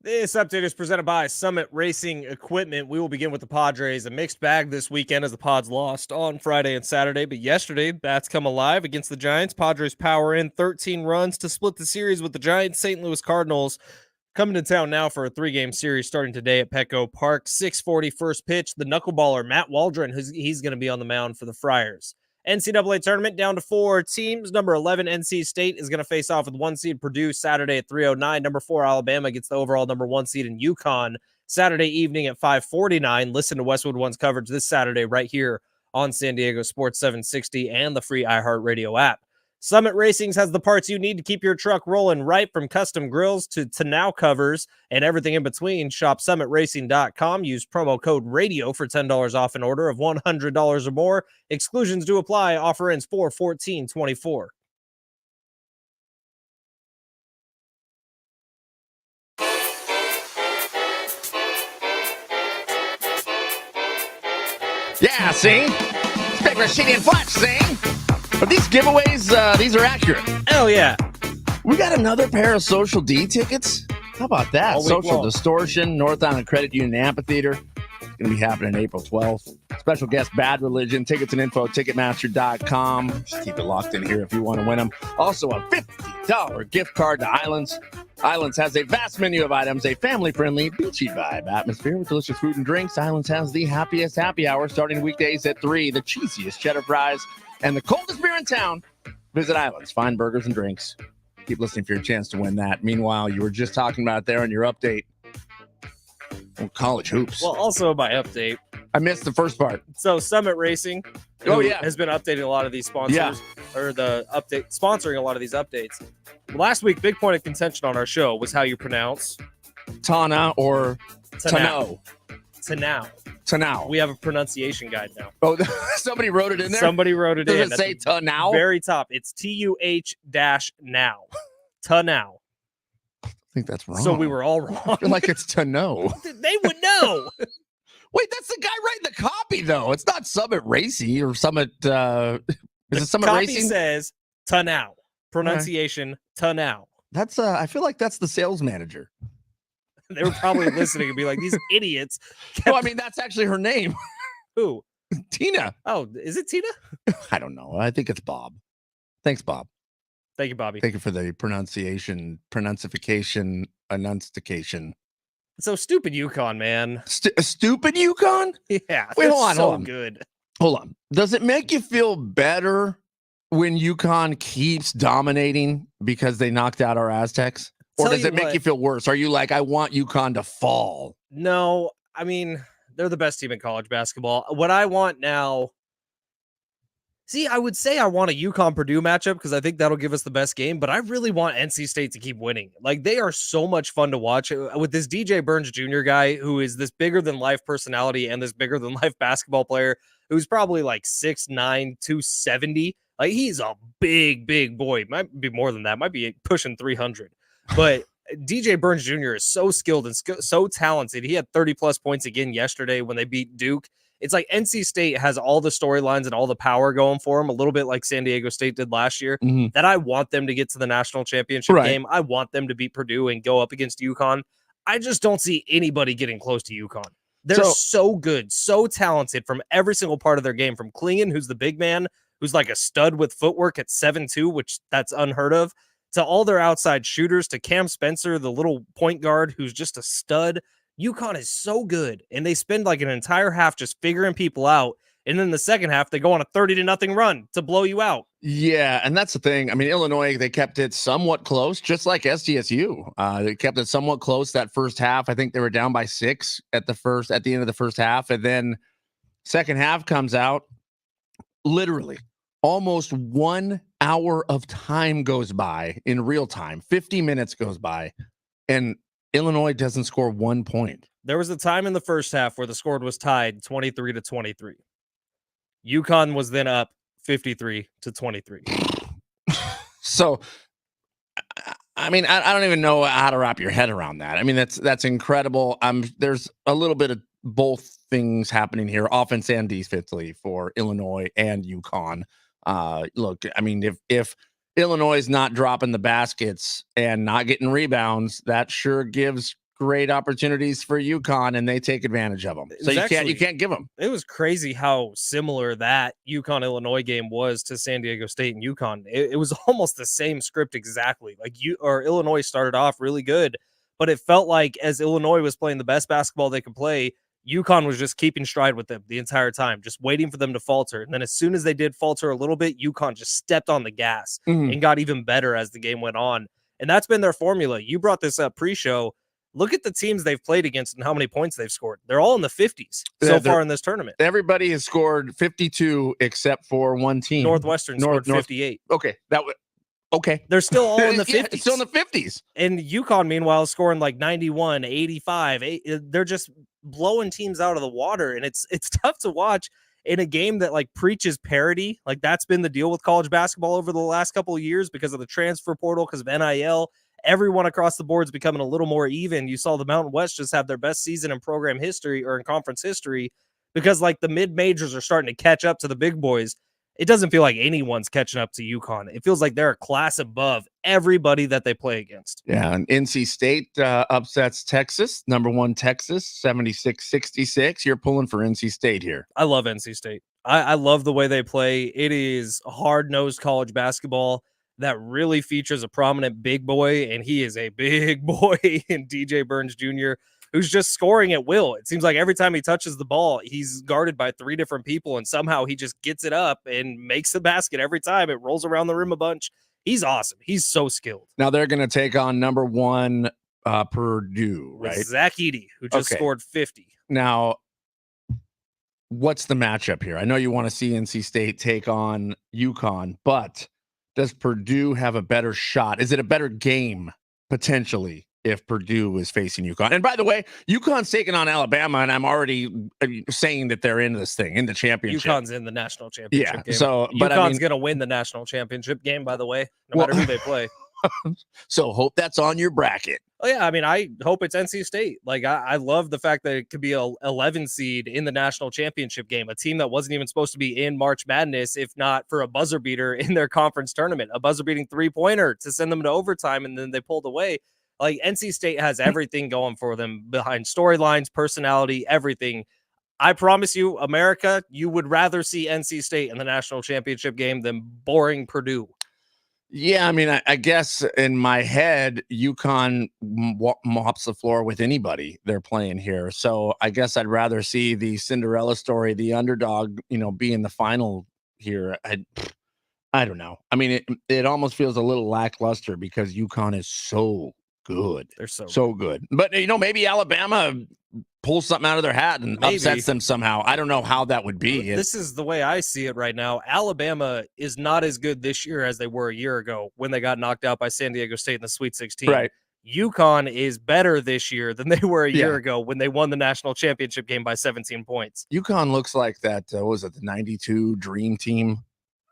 Speaker 1: This update is presented by Summit Racing Equipment. We will begin with the Padres. A mixed bag this weekend as the Pods lost on Friday and Saturday, but yesterday, bats come alive against the Giants. Padres power in 13 runs to split the series with the Giants. St. Louis Cardinals coming to town now for a 3-game series starting today at Petco Park. 6:40 first pitch. The knuckleballer Matt Waldron, he's going to be on the mound for the Friars. NCAA tournament down to 4 teams. Number 11 NC State is going to face off with 1 seed Purdue Saturday at 3:09. Number 4 Alabama gets the overall number 1 seed in UConn Saturday evening at 5:49. Listen to Westwood One's coverage this Saturday right here on San Diego Sports 760 and the free iHeartRadio app. Summit Racings has the parts you need to keep your truck rolling right, from custom grills to now covers and everything in between. Shop summitracing.com. Use promo code RADIO for $10 off an order of $100 or more. Exclusions do apply. Offer ends 4/14/24.
Speaker 2: Yeah, see? Big Rashidi and Fletch, see? But these giveaways, these are accurate.
Speaker 1: Hell yeah.
Speaker 2: We got another pair of Social D tickets. How about that? Social
Speaker 1: long.
Speaker 2: Distortion, North Island Credit Union Amphitheater. It's going to be happening April 12th. Special guest, Bad Religion. Tickets and info, Ticketmaster.com. Just keep it locked in here if you want to win them. Also, a $50 gift card to Islands. Islands has a vast menu of items, a family-friendly, beachy vibe atmosphere with delicious food and drinks. Islands has the happiest happy hour starting weekdays at 3, the cheesiest cheddar fries, and the coldest beer in town. Visit Islands, fine burgers and drinks. Keep listening for your chance to win that. Meanwhile, you were just talking about it there in your update. Oh, college hoops.
Speaker 1: Well, also my update.
Speaker 2: I missed the first part.
Speaker 1: So Summit Racing has been updating a lot of these sponsors, or the update sponsoring a lot of these updates. Last week, big point of contention on our show was how you pronounce
Speaker 2: Tana or Tano. Tanao.
Speaker 1: We have a pronunciation guide now.
Speaker 2: Oh, somebody wrote it in there?
Speaker 1: Somebody wrote it in.
Speaker 2: Does it say Tanao?
Speaker 1: Very top. It's TUH-now. Tanao.
Speaker 2: I think that's wrong.
Speaker 1: So we were all wrong.
Speaker 2: I feel like it's to know.
Speaker 1: They would know.
Speaker 2: Wait, that's the guy writing the copy, though. It's not Summit Racy or Summit. Is it Summit
Speaker 1: copy
Speaker 2: Racing?
Speaker 1: Says Tanao. Pronunciation Tanao.
Speaker 2: That's I feel like that's the sales manager.
Speaker 1: They were probably listening and be like, these idiots.
Speaker 2: No, I mean, that's actually her name.
Speaker 1: Who?
Speaker 2: Tina.
Speaker 1: Oh, is it Tina?
Speaker 2: I don't know. I think it's Bob. Thanks, Bob.
Speaker 1: Thank you, Bobby.
Speaker 2: Thank you for the pronunciation, enunciation.
Speaker 1: So stupid UConn, man.
Speaker 2: Stupid UConn?
Speaker 1: Yeah.
Speaker 2: Wait, hold on.
Speaker 1: Good.
Speaker 2: Hold on. Does it make you feel better when UConn keeps dominating because they knocked out our Aztecs? Or does it make you feel worse? Are you like, I want UConn to fall?
Speaker 1: No, I mean, they're the best team in college basketball. What I want now, I would say I want a UConn-Purdue matchup because I think that'll give us the best game, but I really want NC State to keep winning. Like, they are so much fun to watch. With this DJ Burns Jr. guy, who is this bigger-than-life personality and this bigger-than-life basketball player, who's probably like 6'9", 270. Like, he's a big, big boy. Might be more than that. Might be pushing 300. But DJ Burns Jr. is so skilled and so talented. He had 30-plus points again yesterday when they beat Duke. It's like NC State has all the storylines and all the power going for them, a little bit like San Diego State did last year, that I want them to get to the national championship game. I want them to beat Purdue and go up against UConn. I just don't see anybody getting close to UConn. They're so good, so talented from every single part of their game, from Klingon, who's the big man, who's like a stud with footwork at 7'2", which that's unheard of, to all their outside shooters, to Cam Spencer, the little point guard who's just a stud. UConn is so good, and they spend like an entire half just figuring people out, and then the second half, they go on a 30-0 run to blow you out.
Speaker 2: Yeah, and that's the thing. I mean, Illinois, they kept it somewhat close, just like SDSU. They kept it somewhat close that first half. I think they were down by 6 at the end of the first half, and then second half comes out, literally almost 1 hour of time goes by in real time. 50 minutes goes by, and Illinois doesn't score 1 point.
Speaker 1: There was a time in the first half where the score was tied 23-23. UConn was then up 53-23.
Speaker 2: So, I mean, I don't even know how to wrap your head around that. I mean, that's incredible. There's a little bit of both things happening here, offense and defensively, for Illinois and UConn. Look, I mean, if Illinois is not dropping the baskets and not getting rebounds, that sure gives great opportunities for UConn, and they take advantage of them. So you can't give them.
Speaker 1: It was crazy how similar that UConn Illinois game was to San Diego State and UConn. It was almost the same script exactly. Like Illinois started off really good, but it felt like as Illinois was playing the best basketball they could play, UConn was just keeping stride with them the entire time, just waiting for them to falter. And then as soon as they did falter a little bit, UConn just stepped on the gas and got even better as the game went on. And that's been their formula. You brought this up pre-show. Look at the teams they've played against and how many points they've scored. They're all in the 50s so far in this tournament.
Speaker 2: Everybody has scored 52 except for one team.
Speaker 1: Northwestern scored 58.
Speaker 2: Okay, okay.
Speaker 1: They're still all in the 50s.
Speaker 2: Yeah, still in the 50s.
Speaker 1: And UConn, meanwhile, is scoring like 91, 85. They're just blowing teams out of the water. And it's tough to watch in a game that like preaches parity. Like that's been the deal with college basketball over the last couple of years because of the transfer portal, because of NIL. Everyone across the board is becoming a little more even. You saw the Mountain West just have their best season in program history or in conference history because like the mid majors are starting to catch up to the big boys. It doesn't feel like anyone's catching up to UConn. It feels like they're a class above everybody that they play against.
Speaker 2: Yeah, and NC State upsets Texas, number 1 Texas, 76-66. You're pulling for NC State here.
Speaker 1: I love NC State. I love the way they play. It is hard-nosed college basketball that really features a prominent big boy, and he is a big boy in DJ Burns Jr., who's just scoring at will. It seems like every time he touches the ball, he's guarded by 3 different people, and somehow he just gets it up and makes the basket every time. It rolls around the rim a bunch. He's awesome. He's so skilled.
Speaker 2: Now they're going to take on number 1 Purdue, right?
Speaker 1: With Zach Edey, who just scored 50.
Speaker 2: Now, what's the matchup here? I know you want to see NC State take on UConn, but does Purdue have a better shot? Is it a better game, potentially, if Purdue is facing UConn? And by the way, UConn's taking on Alabama, and I'm already saying that they're in this thing, in the championship.
Speaker 1: UConn's in the national championship game.
Speaker 2: So,
Speaker 1: but UConn's going to win the national championship game, by the way, no matter who they play.
Speaker 2: So hope that's on your bracket.
Speaker 1: Oh, yeah. I mean, I hope it's NC State. Like, I love the fact that it could be a 11 seed in the national championship game, a team that wasn't even supposed to be in March Madness, if not for a buzzer beater in their conference tournament, a buzzer beating 3-pointer to send them to overtime, and then they pulled away. Like, NC State has everything going for them behind storylines, personality, everything. I promise you, America, you would rather see NC State in the national championship game than boring Purdue.
Speaker 2: Yeah, I mean, I guess in my head, UConn mops the floor with anybody they're playing here. So I guess I'd rather see the Cinderella story, the underdog, be in the final here. I don't know. I mean, it almost feels a little lackluster because UConn is so good.
Speaker 1: They're
Speaker 2: so good. But, maybe Alabama pulls something out of their hat and upsets them somehow. I don't know how that would be.
Speaker 1: This is the way I see it right now. Alabama is not as good this year as they were a year ago when they got knocked out by San Diego State in the Sweet 16.
Speaker 2: Right.
Speaker 1: UConn is better this year than they were a year ago when they won the national championship game by 17 points.
Speaker 2: UConn looks like that, what was it, the 92 Dream Team?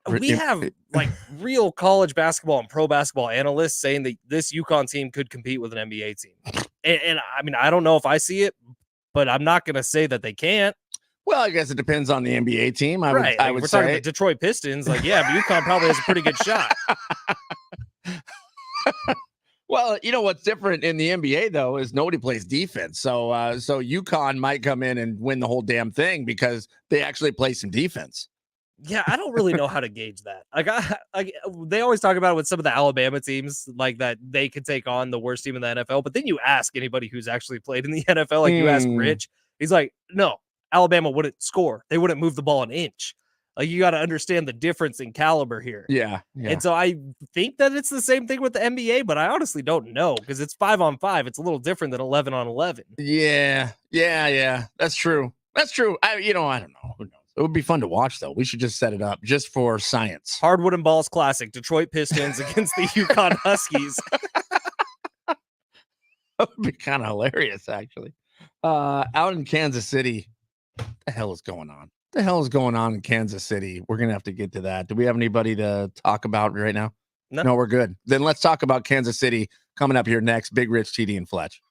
Speaker 1: We have like real college basketball and pro basketball analysts saying that this UConn team could compete with an NBA team. And I mean, I don't know if I see it, but I'm not going to say that they can't.
Speaker 2: Well, I guess it depends on the NBA team. I would
Speaker 1: we're
Speaker 2: say.
Speaker 1: Talking about Detroit Pistons. Like, yeah, but UConn probably has a pretty good shot.
Speaker 2: Well, what's different in the NBA though is nobody plays defense. So UConn might come in and win the whole damn thing because they actually play some defense.
Speaker 1: Yeah, I don't really know how to gauge that. Like, they always talk about it with some of the Alabama teams, like that they could take on the worst team in the NFL. But then you ask anybody who's actually played in the NFL, like you ask Rich, he's like, no, Alabama wouldn't score. They wouldn't move the ball an inch. Like, you got to understand the difference in caliber here.
Speaker 2: Yeah.
Speaker 1: And so I think that it's the same thing with the NBA, but I honestly don't know because it's 5-on-5. It's a little different than 11-on-11.
Speaker 2: Yeah. That's true. I don't know. Who knows? It would be fun to watch, though. We should just set it up just for science.
Speaker 1: Hardwood and Balls Classic, Detroit Pistons against the UConn Huskies.
Speaker 2: That would be kind of hilarious, actually. Out in Kansas City, what the hell is going on? What the hell is going on in Kansas City? We're going to have to get to that. Do we have anybody to talk about right now? No, we're good. Then let's talk about Kansas City coming up here next. Big Rich, TD, and Fletch.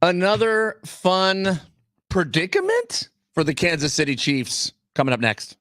Speaker 2: Another fun predicament for the Kansas City Chiefs coming up next.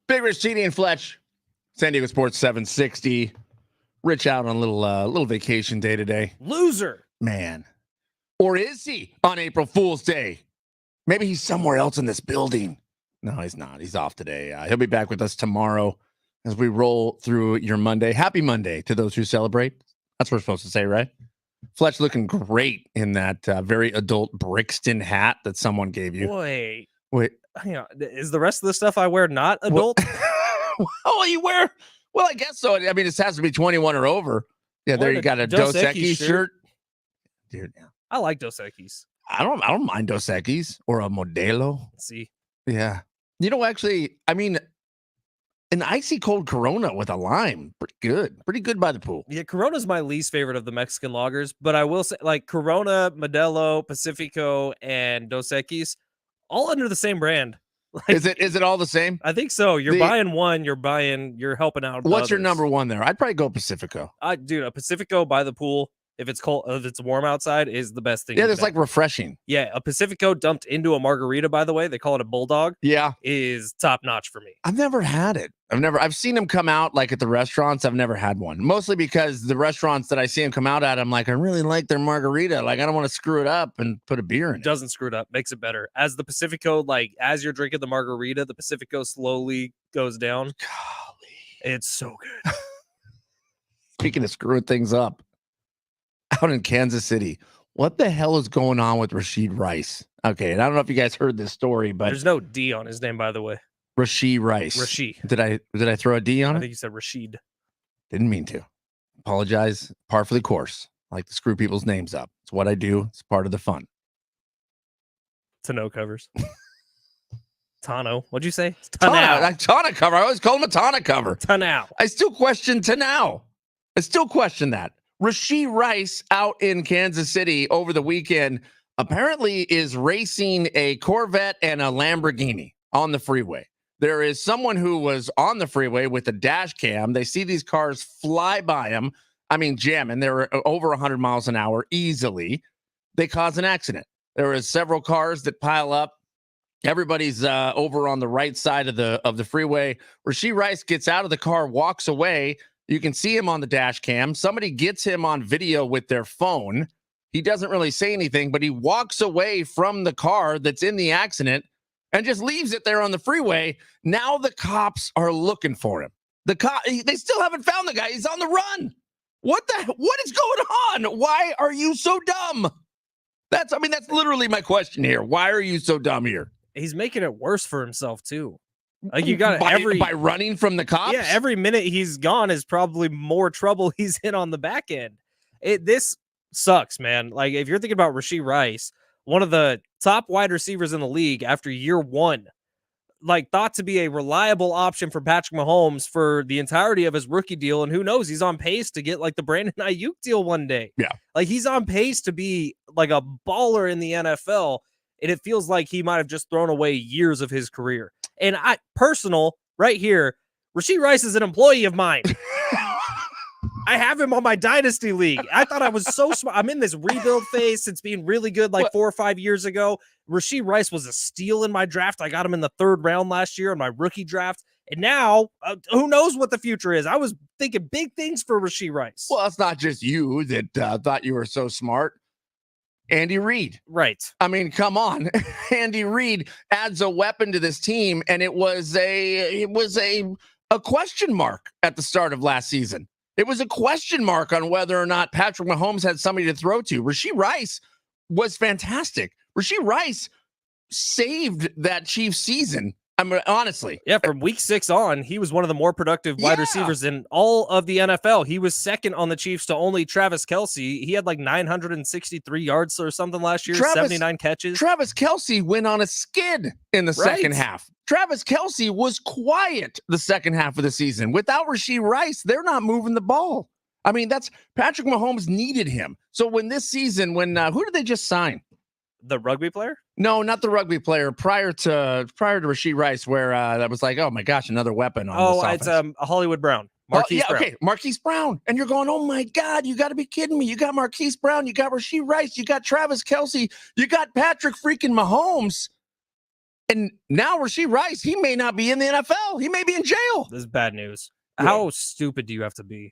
Speaker 2: Big Rich, TD, and Fletch, San Diego Sports 760. Rich out on a little vacation day today.
Speaker 1: Loser.
Speaker 2: Man. Or is he on April Fool's Day? Maybe he's somewhere else in this building. No, he's not. He's off today. He'll be back with us tomorrow as we roll through your Monday. Happy Monday to those who celebrate. That's what we're supposed to say, right? Fletch looking great in that very adult Brixton hat that someone gave you.
Speaker 1: Wait.
Speaker 2: Hang
Speaker 1: on. Is the rest of the stuff I wear not adult?
Speaker 2: Oh, you wear? Well, I guess so. I mean, it has to be 21 or over. Yeah, there you got a Dos Equis shirt. Dude, yeah.
Speaker 1: I like Dos Equis.
Speaker 2: I don't mind Dos Equis or a Modelo.
Speaker 1: See.
Speaker 2: Yeah. You know, actually, I mean, an icy cold Corona with a lime. Pretty good. Pretty good by the pool.
Speaker 1: Yeah, Corona's my least favorite of the Mexican lagers, but I will say, like, Corona, Modelo, Pacifico, and Dos Equis, all under the same brand.
Speaker 2: Like, is it all the same?
Speaker 1: I think so. You're buying one, you're helping out.
Speaker 2: What's your number one there? I'd probably go Pacifico.
Speaker 1: Dude, a Pacifico by the pool, if it's cold, if it's warm outside, is the best thing.
Speaker 2: Yeah, it's like refreshing.
Speaker 1: Yeah, a Pacifico dumped into a margarita, by the way, they call it a bulldog.
Speaker 2: Yeah,
Speaker 1: is top notch for me.
Speaker 2: I've never had it. I've seen them come out like at the restaurants. I've never had one, mostly because the restaurants that I see them come out at, I'm like, I really like their margarita. Like, I don't want to screw it up and put a beer in it.
Speaker 1: Doesn't screw it up, makes it better. As the Pacifico, like as you're drinking the margarita, the Pacifico slowly goes down.
Speaker 2: Golly,
Speaker 1: it's so good.
Speaker 2: Speaking of screwing things up, out in Kansas City, what the hell is going on with Rashid Rice? Okay, and I don't know if you guys heard this story, but
Speaker 1: there's no D on his name, by the way.
Speaker 2: Rashid Rice.
Speaker 1: Rashid.
Speaker 2: Did I throw a D on it?
Speaker 1: I think you said Rashid.
Speaker 2: Didn't mean to. Apologize. Par for the course. I like to screw people's names up. It's what I do. It's part of the fun.
Speaker 1: Tano covers. Tano. What'd you say?
Speaker 2: Tana cover. I always call him a Tana cover.
Speaker 1: Tanao.
Speaker 2: I still question Tanao. I still question that. Rashid Rice out in Kansas City over the weekend apparently is racing a Corvette and a Lamborghini on the freeway. There is someone who was on the freeway with a dash cam. They see these cars fly by them. I mean, jamming. They were over 100 miles an hour easily. They cause an accident. There are several cars that pile up. Everybody's over on the right side of the freeway. Rashee Rice gets out of the car, walks away. You can see him on the dash cam. Somebody gets him on video with their phone. He doesn't really say anything, but he walks away from the car that's in the accident and just leaves it there on the freeway. Now the cops are looking for him. They still haven't found the guy. He's on the run. What is going on? Why are you so dumb? That's literally my question here. Why are you so dumb here?
Speaker 1: He's making it worse for himself too. Like you got
Speaker 2: by running from the cops.
Speaker 1: Yeah, every minute he's gone is probably more trouble he's in on the back end. This sucks, man. Like if you're thinking about Rashee Rice, one of the top wide receivers in the league after year one, like thought to be a reliable option for Patrick Mahomes for the entirety of his rookie deal. And who knows, he's on pace to get like the Brandon Ayuk deal one day.
Speaker 2: Yeah.
Speaker 1: Like he's on pace to be like a baller in the NFL. And it feels like he might have just thrown away years of his career. And right here, Rashee Rice is an employee of mine. I have him on my dynasty league. I thought I was so smart. I'm in this rebuild phase since being really good 4 or 5 years ago. Rashee Rice was a steal in my draft. I got him in the 3rd round last year in my rookie draft. And now, who knows what the future is? I was thinking big things for Rashee Rice.
Speaker 2: Well, it's not just you that thought you were so smart. Andy Reid.
Speaker 1: Right.
Speaker 2: I mean, come on. Andy Reid adds a weapon to this team, and it was a question mark at the start of last season. It was a question mark on whether or not Patrick Mahomes had somebody to throw to. Rashee Rice was fantastic. Rashee Rice saved that Chiefs season. I mean, honestly.
Speaker 1: Yeah, from week 6 on, he was one of the more productive wide receivers in all of the NFL. He was second on the Chiefs to only Travis Kelce. He had like 963 yards or something last year, 79 catches.
Speaker 2: Travis Kelce went on a skid in the second half. Travis Kelce was quiet the second half of the season. Without Rashee Rice, they're not moving the ball. I mean, that's Patrick Mahomes needed him. So when this season, who did they just sign?
Speaker 1: The rugby player?
Speaker 2: No, not the rugby player. Prior to Rashee Rice, where that was like, oh my gosh, another weapon on this offense.
Speaker 1: It's Hollywood Brown. Marquise Brown.
Speaker 2: Okay, Marquise Brown. And you're going, oh my God, you got to be kidding me. You got Marquise Brown, you got Rashee Rice, you got Travis Kelce, you got Patrick freaking Mahomes. And now Rashee Rice, he may not be in the NFL. He may be in jail.
Speaker 1: This is bad news. Yeah. How stupid do you have to be?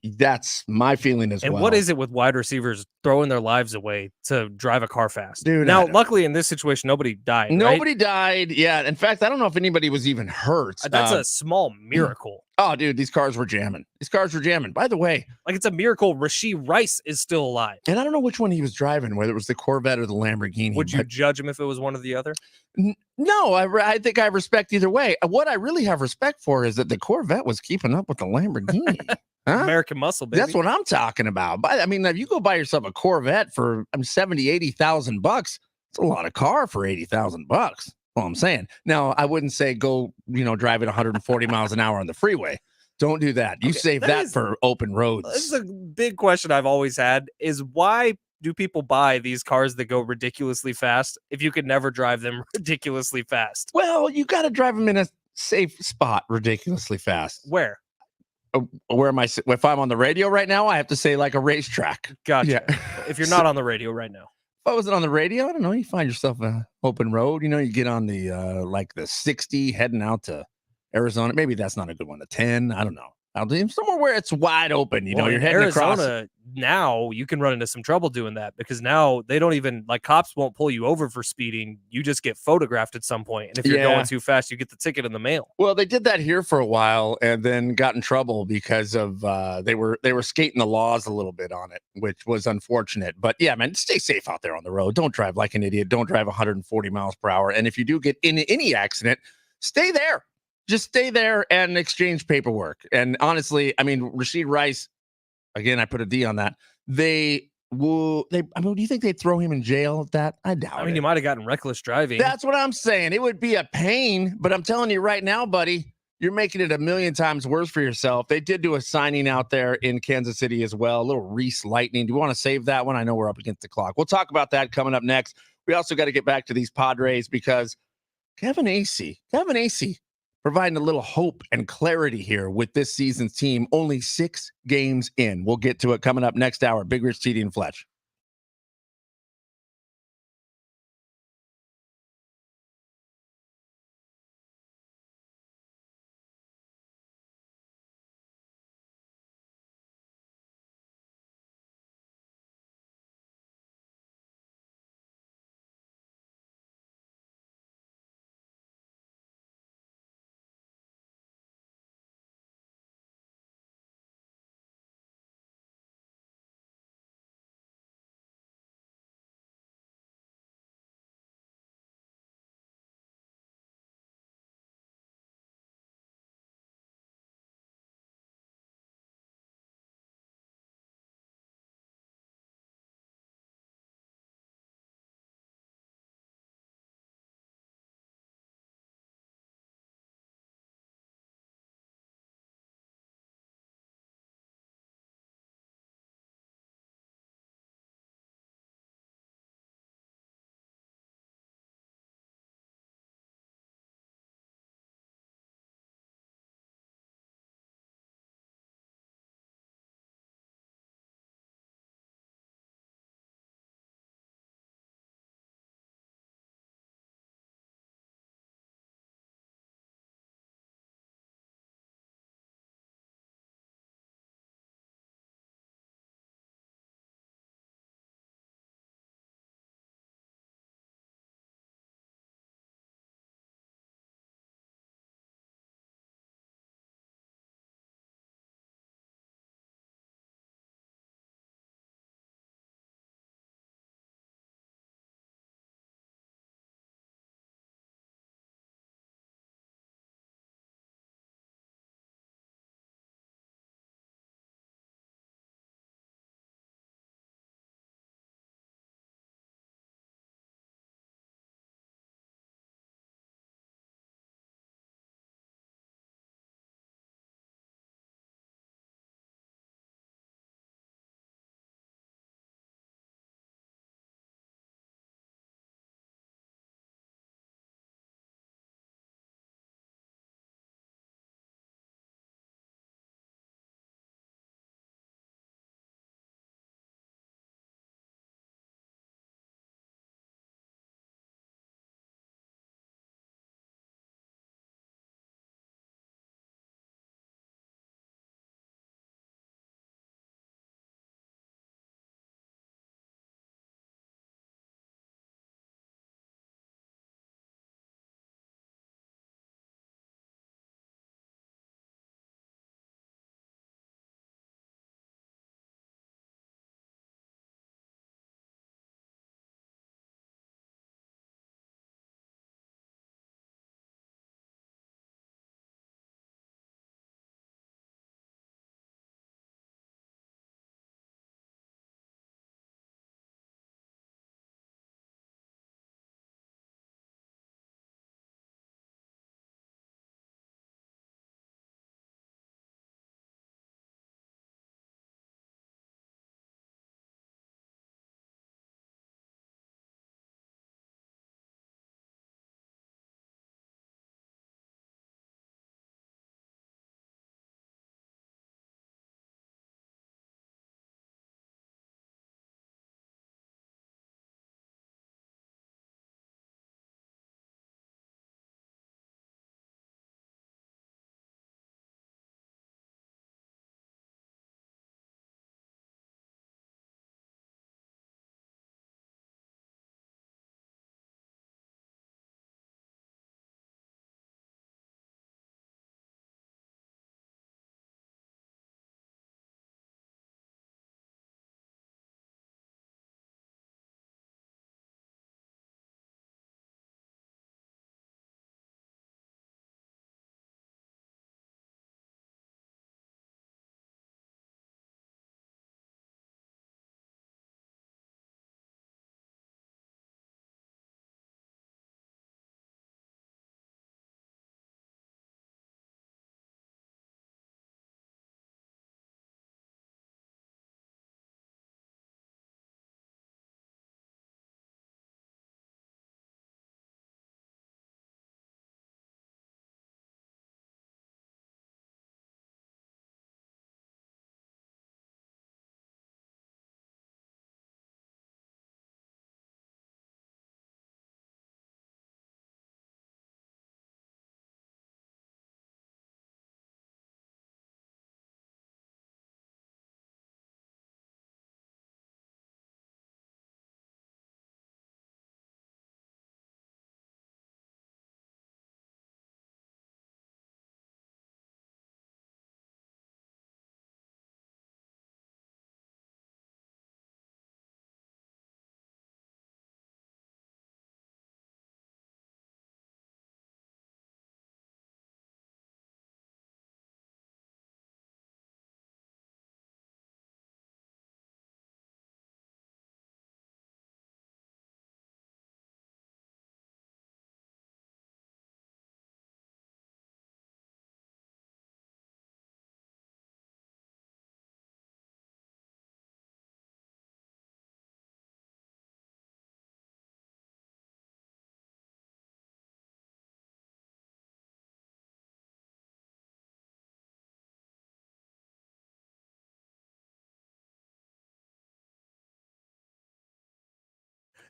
Speaker 2: That's my feeling as well.
Speaker 1: And what is it with wide receivers throwing their lives away to drive a car fast?
Speaker 2: Dude,
Speaker 1: now, luckily in this situation, nobody died.
Speaker 2: Nobody died. Yeah. In fact, I don't know if anybody was even hurt.
Speaker 1: That's a small miracle.
Speaker 2: Oh, dude, these cars were jamming. By the way,
Speaker 1: like it's a miracle Rashee Rice is still alive.
Speaker 2: And I don't know which one he was driving, whether it was the Corvette or the Lamborghini.
Speaker 1: Would you judge him if it was one or the other?
Speaker 2: No, I think I have respect either way. What I really have respect for is that the Corvette was keeping up with the Lamborghini. Huh?
Speaker 1: American muscle, baby.
Speaker 2: That's what I'm talking about. I mean, if you go buy yourself a Corvette for $70,000-$80,000, it's a lot of car for $80,000. That's all I'm saying. Now, I wouldn't say go, drive at 140 miles an hour on the freeway. Don't do that. You save that for open roads.
Speaker 1: This is a big question I've always had: is why do people buy these cars that go ridiculously fast if you could never drive them ridiculously fast?
Speaker 2: Well, you got to drive them in a safe spot ridiculously fast.
Speaker 1: Where?
Speaker 2: Where am I? If I'm on the radio right now, I have to say like a racetrack.
Speaker 1: Gotcha. Yeah. If you're not on the radio right now.
Speaker 2: If I wasn't on the radio, I don't know. You find yourself an open road. You get on the the 60 heading out to Arizona. Maybe that's not a good one. The 10. I don't know. Somewhere where it's wide open. You're heading
Speaker 1: Arizona,
Speaker 2: across.
Speaker 1: Now you can run into some trouble doing that because now they don't even cops won't pull you over for speeding. You just get photographed at some point. And if you're going too fast, you get the ticket in the mail.
Speaker 2: Well, they did that here for a while and then got in trouble because of they were skating the laws a little bit on it, which was unfortunate. But yeah, man, stay safe out there on the road. Don't drive like an idiot. Don't drive 140 miles per hour. And if you do get in any accident, stay there. Just stay there and exchange paperwork. And honestly, I mean, Rashee Rice, again, I put a D on that. Do you think they'd throw him in jail at that? I doubt it.
Speaker 1: I mean, you might have gotten reckless driving.
Speaker 2: That's what I'm saying. It would be a pain, but I'm telling you right now, buddy, you're making it a million times worse for yourself. They did do a signing out there in Kansas City as well. A little Reese Lightning. Do you want to save that one? I know we're up against the clock. We'll talk about that coming up next. We also got to get back to these Padres because Kevin Acee, providing a little hope and clarity here with this season's team. Only 6 games in. We'll get to it coming up next hour. Big Rich, TD, and Fletch.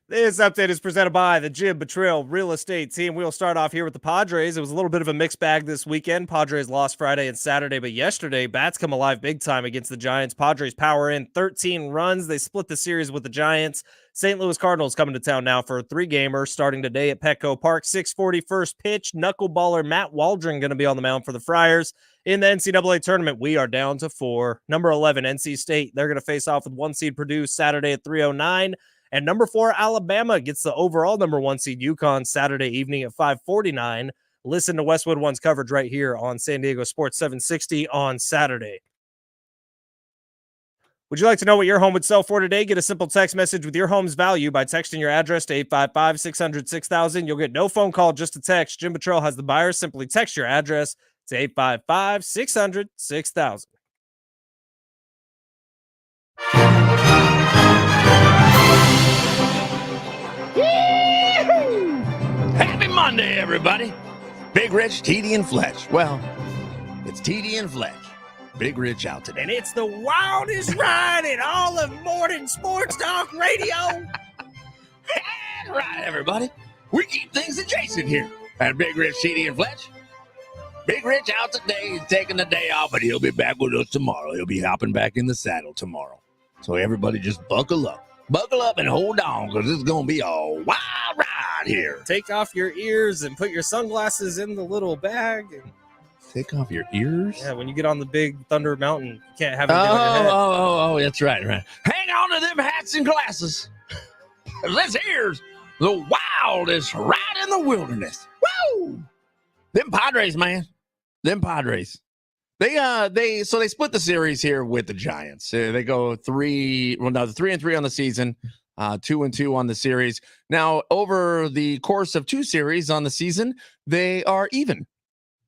Speaker 1: This update is presented by the Jim Betrayal Real Estate Team. We'll start off here with the Padres. It was a little bit of a mixed bag this weekend. Padres lost Friday and Saturday, but yesterday, bats come alive big time against the Giants. Padres power in 13 runs. They split the series with the Giants. St. Louis Cardinals coming to town now for a 3-gamer starting today at Petco Park. 6:40 first pitch. Knuckleballer Matt Waldron going to be on the mound for the Friars. In the NCAA tournament, we are down to 4. Number 11, NC State. They're going to face off with 1 seed Purdue Saturday at 3:09. And number 4, Alabama gets the overall number 1 seed UConn Saturday evening at 5:49. Listen to Westwood One's coverage right here on San Diego Sports 760 on Saturday. Would you like to know what your home would sell for today? Get a simple text message with your home's value by texting your address to 855-600-6000. You'll get no phone call, just a text. Jim Betrayal has the buyer. Simply text your address to 855-600-6000.
Speaker 2: Happy Monday, everybody. Big Rich, TD, and Fletch. Well, it's TD and Fletch. Big Rich out today.
Speaker 1: And it's the wildest ride in all of morning sports talk radio.
Speaker 2: That's right, everybody. We keep things adjacent here at Big Rich, TD, and Fletch. Big Rich out today. He's taking the day off, but he'll be back with us tomorrow. He'll be hopping back in the saddle tomorrow. So everybody just buckle up. Buckle up and hold on, because it's going to be a wild ride here.
Speaker 1: Take off your ears and put your sunglasses in the little bag. And
Speaker 2: take off your ears?
Speaker 1: Yeah, when you get on the big Thunder Mountain, you can't have it on your head.
Speaker 2: Oh, that's right. Hang on to them hats and glasses. This here's the wildest ride in the wilderness. Woo! Them Padres, man. Them Padres. They split the series here with the Giants. They go 3-3 on the season, 2-2 on the series. Now, over the course of 2 series on the season, they are even,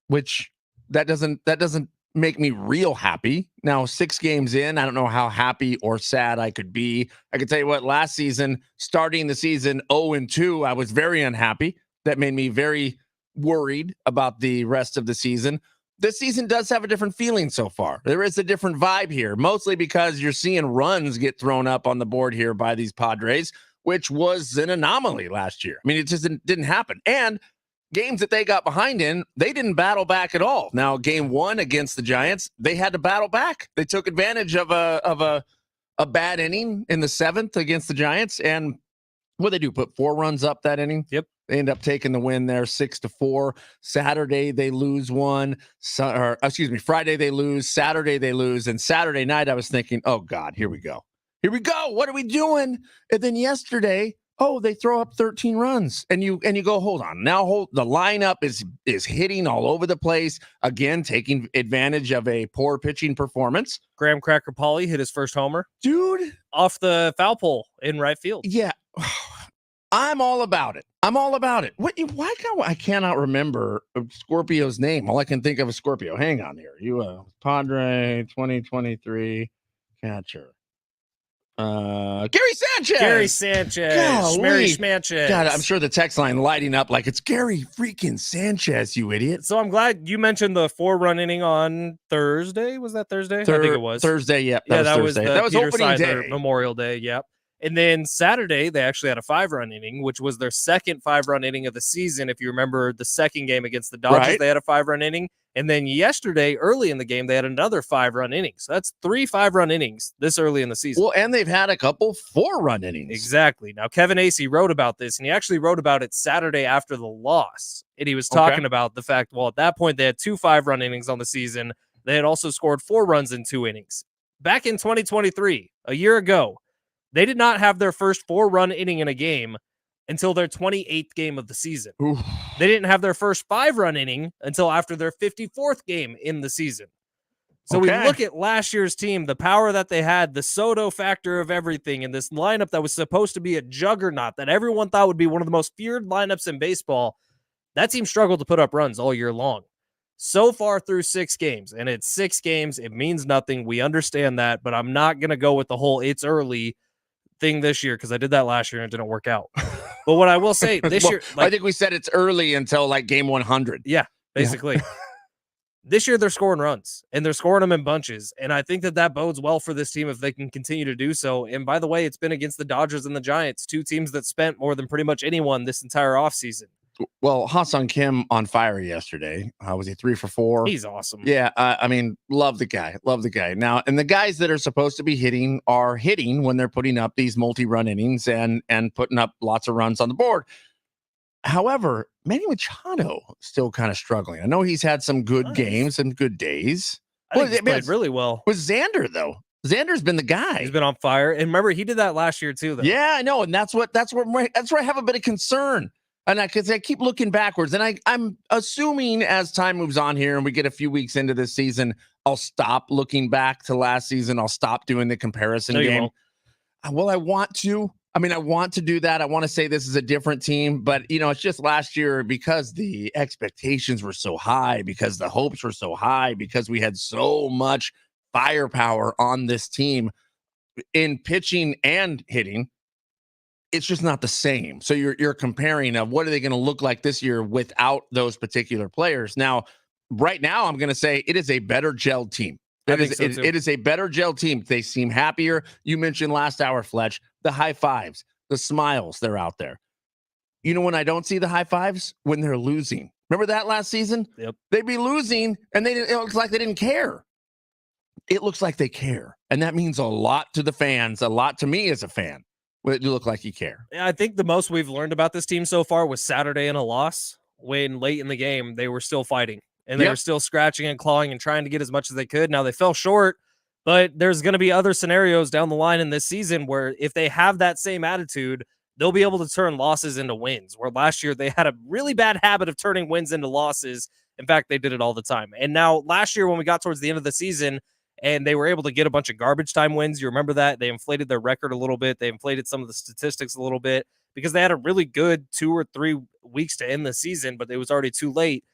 Speaker 2: which that doesn't make me real happy. Now, 6 games in, I don't know how happy or sad I could be. I can tell you what, last season, starting the season 0-2, I was very unhappy. That made me very worried about the rest of the season. This season does have a different feeling so far. There is a different vibe here, mostly because you're seeing runs get thrown up on the board here by these Padres, which was an anomaly last year. I mean, it just didn't happen. And games that they got behind in, they didn't battle back at all. Now, game 1 against the Giants, they had to battle back. They took advantage of a bad inning in the 7th against the Giants, and what they do, put 4 runs up that inning?
Speaker 1: Yep.
Speaker 2: They end up taking the win there, 6-4. Saturday, they lose one. Friday, they lose. Saturday, they lose. And Saturday night, I was thinking, oh, God, here we go. Here we go. What are we doing? And then yesterday, they throw up 13 runs. And you go, hold on. Now the lineup is hitting all over the place. Again, taking advantage of a poor pitching performance.
Speaker 1: Graham Cracker Pauly hit his first homer.
Speaker 2: Dude.
Speaker 1: Off the foul pole in right field.
Speaker 2: Yeah. I'm all about it. Why can't I cannot remember Scorpio's name? All I can think of is Scorpio. Hang on here. Padre 2023 catcher. Gary Sanchez.
Speaker 1: Mary Schmanchez.
Speaker 2: God, I'm sure the text line lighting up like it's Gary freaking Sanchez, you idiot.
Speaker 1: So I'm glad you mentioned the 4-run inning on Thursday. Was that Thursday? I think it was.
Speaker 2: Thursday, yeah.
Speaker 1: That
Speaker 2: was Thursday. That was
Speaker 1: Peter
Speaker 2: opening
Speaker 1: Seidler
Speaker 2: day.
Speaker 1: Memorial Day, yep. And then Saturday, they actually had a 5-run inning, which was their second 5-run inning of the season. If you remember the second game against the Dodgers, They had a 5-run inning. And then yesterday, early in the game, they had another 5-run inning. So that's 3 5-run innings this early in the season.
Speaker 2: Well, and they've had a couple 4-run innings.
Speaker 1: Exactly. Now, Kevin Acee wrote about this, and he actually wrote about it Saturday after the loss. And he was talking about the fact, well, at that point, they had 2 5-run innings on the season. They had also scored 4 runs in 2 innings. Back in 2023, a year ago, they did not have their first 4-run inning in a game until their 28th game of the season.
Speaker 2: Oof.
Speaker 1: They didn't have their first 5-run inning until after their 54th game in the season. So we look at last year's team, the power that they had, the Soto factor of everything, and this lineup that was supposed to be a juggernaut that everyone thought would be one of the most feared lineups in baseball. That team struggled to put up runs all year long. So far through 6 games, and it's 6 games, it means nothing. We understand that, but I'm not going to go with the whole it's early thing this year because I did that last year and it didn't work out. But what I will say this year,
Speaker 2: I think we said it's early until like game 100.
Speaker 1: Yeah, basically. This year they're scoring runs, and they're scoring them in bunches, and I think that bodes well for this team if they can continue to do so. And by the way, it's been against the Dodgers and the Giants, two teams that spent more than pretty much anyone this entire offseason.
Speaker 2: Well, Ha-Seong Kim on fire yesterday. Was he 3 for 4?
Speaker 1: He's awesome.
Speaker 2: Yeah, I mean, love the guy. Love the guy. Now, and the guys that are supposed to be hitting are hitting when they're putting up these multi-run innings and putting up lots of runs on the board. However, Manny Machado still kind of struggling. I know he's had some good games and good days.
Speaker 1: I think he's played really well.
Speaker 2: With Xander, though. Xander's been the guy.
Speaker 1: He's been on fire. And remember, he did that last year, too, though.
Speaker 2: Yeah, I know. And that's where I have a bit of concern. And because I keep looking backwards, and I'm assuming as time moves on here and we get a few weeks into this season, I'll stop looking back to last season. I'll stop doing the comparison game. Well, I want to. I mean, I want to do that. I want to say this is a different team, but it's just last year because the expectations were so high, because the hopes were so high, because we had so much firepower on this team in pitching and hitting. It's just not the same. So you're comparing of what are they going to look like this year without those particular players. Now, right now, I'm going to say it is a better gelled team. It is a better gelled team. They seem happier. You mentioned last hour, Fletch, the high fives, the smiles, they're out there. You know when I don't see the high fives? When they're losing. Remember that last season?
Speaker 1: Yep.
Speaker 2: They'd be losing, and it looks like they didn't care. It looks like they care. And that means a lot to the fans, a lot to me as a fan. You look like you care.
Speaker 1: Yeah, I think the most we've learned about this team so far was Saturday in a loss, when late in the game they were still fighting and they were still scratching and clawing and trying to get as much as they could. Now they fell short, but there's going to be other scenarios down the line in this season where if they have that same attitude, they'll be able to turn losses into wins, where last year they had a really bad habit of turning wins into losses. In fact, they did it all the time. And now last year when we got towards the end of the season, and they were able to get a bunch of garbage time wins. You remember that? They inflated their record a little bit. They inflated some of the statistics a little bit because they had a really good 2 or 3 weeks to end the season, but it was already too late.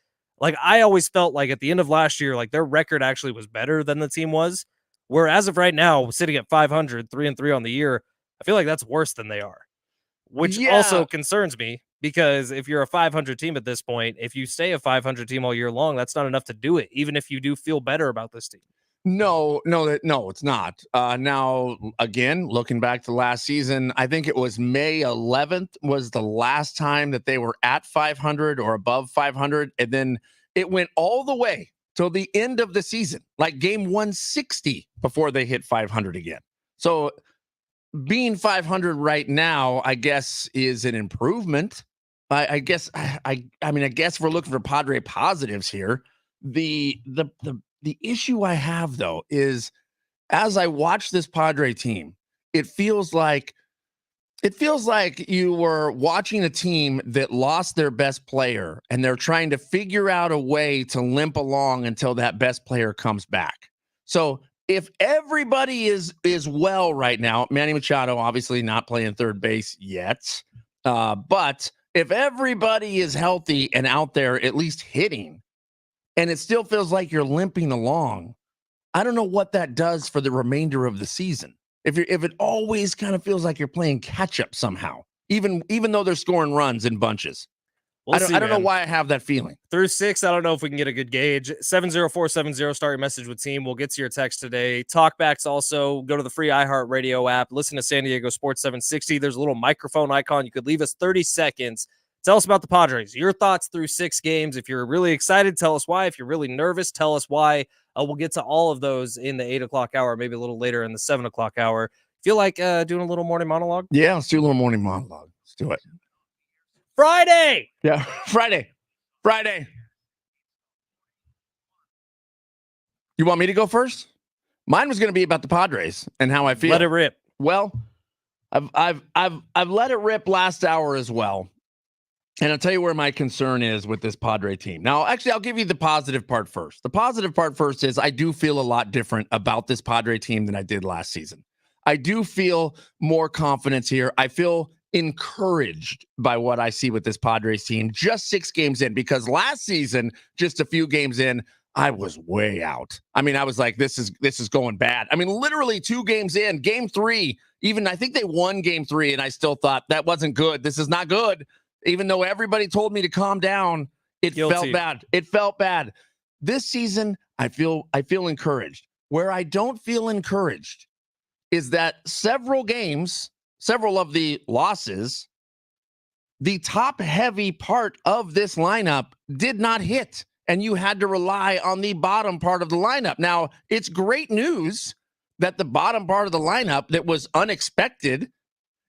Speaker 1: Like, I always felt like at the end of last year, like their record actually was better than the team was. Where as of right now, sitting at 500, 3-3 on the year, I feel like that's worse than they are, which also concerns me because if you're a 500 team at this point, if you stay a 500 team all year long, that's not enough to do it, even if you do feel better about this team.
Speaker 2: No, it's not. Now, again, looking back to last season, I think it was May 11th was the last time that they were at 500 or above 500. And then it went all the way till the end of the season, like game 160 before they hit 500 again. So being 500 right now, I guess, is an improvement. I guess we're looking for Padre positives here. The issue I have, though, is as I watch this Padre team, it feels like you were watching a team that lost their best player and they're trying to figure out a way to limp along until that best player comes back. So if everybody is well right now, Manny Machado obviously not playing third base yet, but if everybody is healthy and out there at least hitting, and it still feels like you're limping along, I don't know what that does for the remainder of the season. If it always kind of feels like you're playing catch up somehow, even though they're scoring runs in bunches. I don't know why I have that feeling.
Speaker 1: Through 6, I don't know if we can get a good gauge. 70470, start your message with team. We'll get to your text today. Talkbacks also, go to the free iHeartRadio app. Listen to San Diego Sports 760. There's a little microphone icon. You could leave us 30 seconds. Tell us about the Padres. Your thoughts through 6 games. If you're really excited, tell us why. If you're really nervous, tell us why. We'll get to all of those in the 8 o'clock hour, maybe a little later in the 7 o'clock hour. Feel like doing a little morning monologue?
Speaker 2: Yeah, let's do a little morning monologue. Let's do it.
Speaker 1: Friday!
Speaker 2: Yeah, Friday. You want me to go first? Mine was going to be about the Padres and how I feel.
Speaker 1: Let it rip.
Speaker 2: Well, I've let it rip last hour as well. And I'll tell you where my concern is with this Padre team. Now, actually, I'll give you the positive part first. The positive part first is I do feel a lot different about this Padre team than I did last season. I do feel more confidence here. I feel encouraged by what I see with this Padres team just 6 games in, because last season, just a few games in, I was way out. I mean, I was like, this is going bad. I mean, literally 2 games in, game 3, even I think they won game 3, and I still thought that wasn't good. This is not good. Even though everybody told me to calm down, it felt bad. It felt bad. this season, I feel encouraged. Where I don't feel encouraged is that several of the losses, the top heavy part of this lineup did not hit, and you had to rely on the bottom part of the lineup. Now, it's great news that the bottom part of the lineup that was unexpected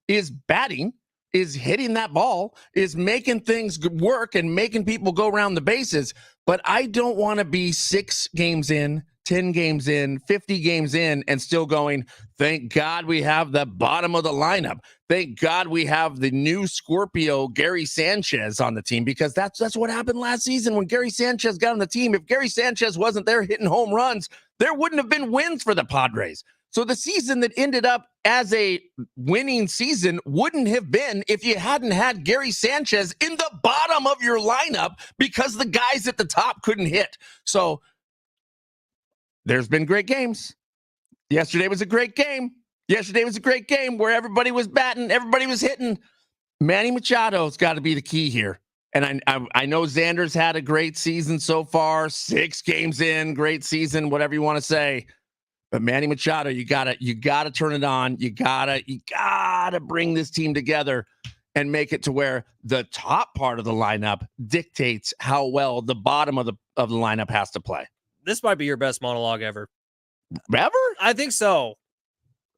Speaker 2: is batting, is hitting that ball, is making things work and making people go around the bases. But I don't want to be 6 games in, 10 games in, 50 games in, and still going, thank God we have the bottom of the lineup. Thank God we have the new Scorpio, Gary Sanchez, on the team, because that's what happened last season when Gary Sanchez got on the team. If Gary Sanchez wasn't there hitting home runs, there wouldn't have been wins for the Padres. So the season that ended up as a winning season wouldn't have been if you hadn't had Gary Sanchez in the bottom of your lineup because the guys at the top couldn't hit. So there's been great games. Yesterday was a great game. Where everybody was batting, everybody was hitting. Manny Machado's got to be the key here. And I know Xander's had a great season so far, 6 games in, great season, whatever you want to say. But Manny Machado, you gotta turn it on. You gotta bring this team together and make it to where the top part of the lineup dictates how well the bottom of the lineup has to play.
Speaker 1: This might be your best monologue ever.
Speaker 2: Ever?
Speaker 1: I think so.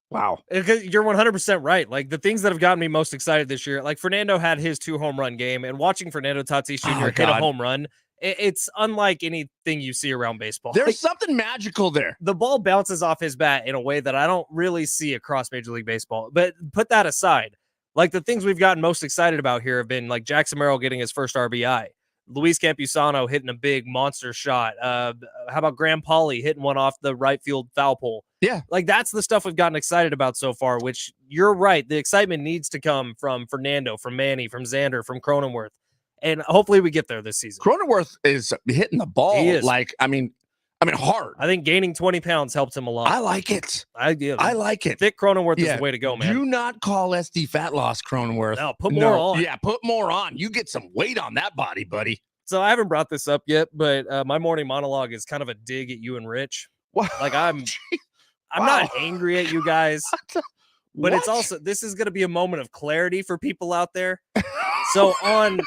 Speaker 2: Wow.
Speaker 1: You're 100% right. Like, the things that have gotten me most excited this year, like Fernando had his 2 home run game, and watching Fernando Tatis Jr. hit a home run, it's unlike anything you see around baseball.
Speaker 2: There's something magical there.
Speaker 1: The ball bounces off his bat in a way that I don't really see across Major League Baseball. But put that aside, like, the things we've gotten most excited about here have been like Jackson Merrill getting his first RBI, Luis Campusano hitting a big monster shot. How about Graham Pauley hitting one off the right field foul pole?
Speaker 2: Yeah.
Speaker 1: Like, that's the stuff we've gotten excited about so far, which you're right. The excitement needs to come from Fernando, from Manny, from Xander, from Cronenworth. And hopefully we get there this season.
Speaker 2: Cronenworth is hitting the ball.
Speaker 1: He is.
Speaker 2: Like, I mean, hard.
Speaker 1: I think gaining 20 pounds helped him a lot.
Speaker 2: I like it.
Speaker 1: I
Speaker 2: like it.
Speaker 1: Thick Cronenworth is the way to go, man.
Speaker 2: Do not call SD fat loss Cronenworth.
Speaker 1: No, put more on.
Speaker 2: Yeah, put more on. You get some weight on that body, buddy.
Speaker 1: So I haven't brought this up yet, but my morning monologue is kind of a dig at you and Rich.
Speaker 2: Wow.
Speaker 1: Like, I'm not angry at you guys, but it's also, this is going to be a moment of clarity for people out there. So on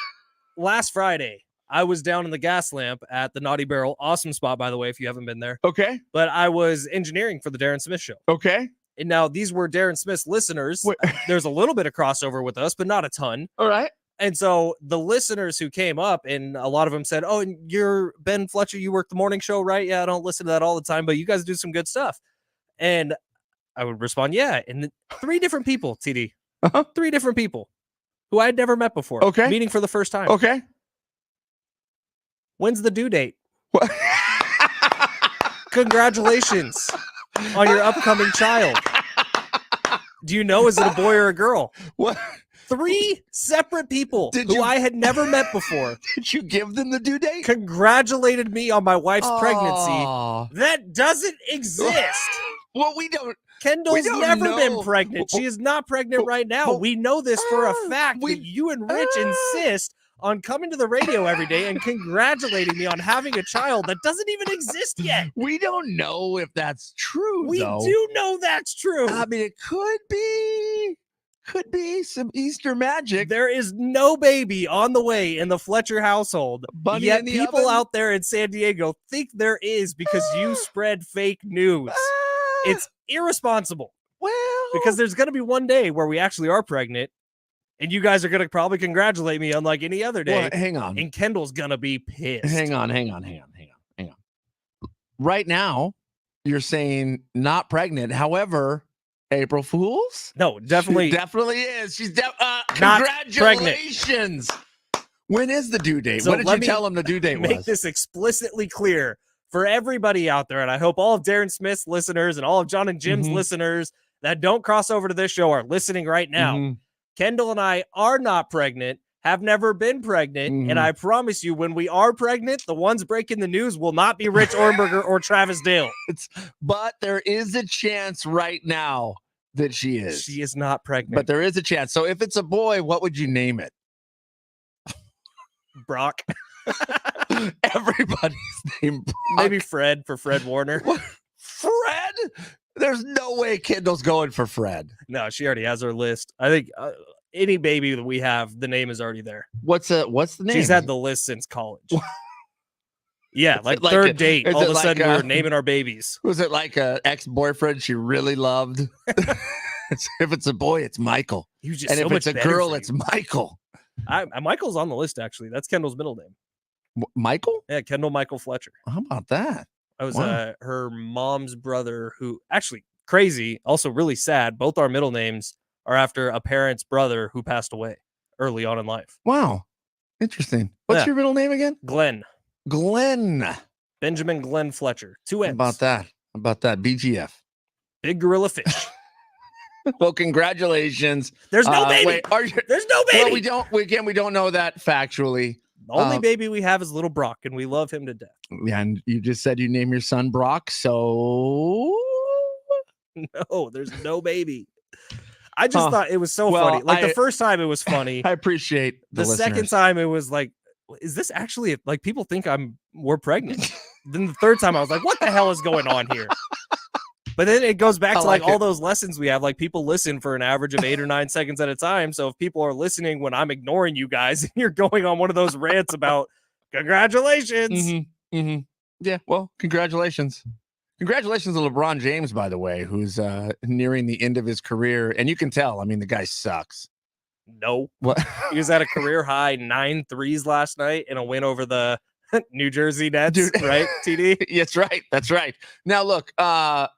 Speaker 1: last Friday, I was down in the gas lamp at the Naughty Barrel. Awesome spot, by the way, if you haven't been there.
Speaker 2: Okay.
Speaker 1: But I was engineering for the Darren Smith show.
Speaker 2: Okay.
Speaker 1: And now these were Darren Smith's listeners. There's a little bit of crossover with us, but not a ton.
Speaker 2: All right.
Speaker 1: And so the listeners who came up, and a lot of them said, oh, and you're Ben Fletcher, you work the morning show, right? Yeah, I don't listen to that all the time, but you guys do some good stuff. And I would respond, yeah. And 3 different people, TD. 3 different people who I had never met before.
Speaker 2: Okay.
Speaker 1: Meeting for the first time.
Speaker 2: Okay.
Speaker 1: When's the due date? Congratulations on your upcoming child. Do you know, is it a boy or a girl?
Speaker 2: What?
Speaker 1: 3 separate people who I had never met before.
Speaker 2: Did you give them the due date?
Speaker 1: Congratulated me on my wife's pregnancy. That doesn't exist.
Speaker 2: Well, we don't.
Speaker 1: Kendall's never been pregnant. She is not pregnant right now. We know this for a fact. That you and Rich insist on coming to the radio every day and congratulating me on having a child that doesn't even exist yet.
Speaker 2: We don't know if that's true.
Speaker 1: We do know that's true.
Speaker 2: I mean, it could be some Easter magic.
Speaker 1: There is no baby on the way in the Fletcher household.
Speaker 2: Bunny
Speaker 1: yet
Speaker 2: in the
Speaker 1: people
Speaker 2: oven?
Speaker 1: out there in San Diego think there is because you spread fake news. It's irresponsible.
Speaker 2: Well,
Speaker 1: because there's going to be one day where we actually are pregnant, and you guys are going to probably congratulate me unlike any other day.
Speaker 2: Well, hang on.
Speaker 1: And Kendall's going to be pissed.
Speaker 2: Hang on. Right now, you're saying not pregnant. However, April Fools?
Speaker 1: No, definitely.
Speaker 2: She definitely is. She's
Speaker 1: congratulations.
Speaker 2: When is the due date?
Speaker 1: So
Speaker 2: what did you tell him the due date was?
Speaker 1: Make this explicitly clear for everybody out there, and I hope all of Darren Smith's listeners and all of John and Jim's listeners that don't cross over to this show are listening right now. Kendall and I are not pregnant, have never been pregnant, and I promise you, when we are pregnant, the ones breaking the news will not be Rich Ornberger or Travis Dale.
Speaker 2: But there is a chance right now that she is.
Speaker 1: She is not pregnant.
Speaker 2: But there is a chance. So if it's a boy, what would you name it?
Speaker 1: Brock.
Speaker 2: Everybody's named Brock.
Speaker 1: Maybe Fred for Fred Warner.
Speaker 2: What? Fred? There's no way Kendall's going for Fred.
Speaker 1: No, she already has her list. I think any baby that we have, the name is already there.
Speaker 2: What's the name?
Speaker 1: She's had the list since college. Yeah,
Speaker 2: Is
Speaker 1: like
Speaker 2: it like
Speaker 1: third
Speaker 2: a-
Speaker 1: date.
Speaker 2: is
Speaker 1: All
Speaker 2: it
Speaker 1: of a
Speaker 2: like
Speaker 1: sudden,
Speaker 2: a-
Speaker 1: we're naming our babies.
Speaker 2: Was it like a ex-boyfriend she really loved? If it's a boy, it's Michael.
Speaker 1: He was just
Speaker 2: And
Speaker 1: so
Speaker 2: if
Speaker 1: much
Speaker 2: it's a
Speaker 1: better
Speaker 2: girl,
Speaker 1: for
Speaker 2: it's
Speaker 1: you.
Speaker 2: Michael.
Speaker 1: Michael's on the list, actually. That's Kendall's middle name.
Speaker 2: Michael?
Speaker 1: Yeah, Kendall Michael Fletcher.
Speaker 2: How about that?
Speaker 1: I was
Speaker 2: Wow.
Speaker 1: her mom's brother, who actually crazy, also really sad. Both our middle names are after a parent's brother who passed away early on in life.
Speaker 2: Wow. Interesting. What's
Speaker 1: Yeah.
Speaker 2: your middle name again?
Speaker 1: Glenn.
Speaker 2: Glenn.
Speaker 1: Benjamin Glenn Fletcher. 2 N's.
Speaker 2: How about that? BGF.
Speaker 1: Big gorilla fish.
Speaker 2: Well, congratulations.
Speaker 1: There's no baby.
Speaker 2: Wait,
Speaker 1: There's no baby.
Speaker 2: well, we don't know that factually.
Speaker 1: The only baby we have is little Brock, and we love him to death.
Speaker 2: Yeah, and you just said you name your son Brock, so
Speaker 1: No, there's no baby. I just thought it was so funny. Like the first time it was funny.
Speaker 2: I appreciate
Speaker 1: the second time it was like, is this actually like people think we're pregnant? Then the third time I was like, what the hell is going on here? But then it goes back to like all those lessons we have. Like people listen for an average of 8 or 9 seconds at a time. So if people are listening when I'm ignoring you guys and you're going on one of those rants about congratulations.
Speaker 2: Yeah, well, congratulations. Congratulations to LeBron James, by the way, who's nearing the end of his career. And you can tell, I mean, the guy sucks.
Speaker 1: No.
Speaker 2: What?
Speaker 1: He was at a career high 9 threes last night in a win over the New Jersey Nets,
Speaker 2: Dude.
Speaker 1: right, TD?
Speaker 2: That's right. That's right. Now, look, damn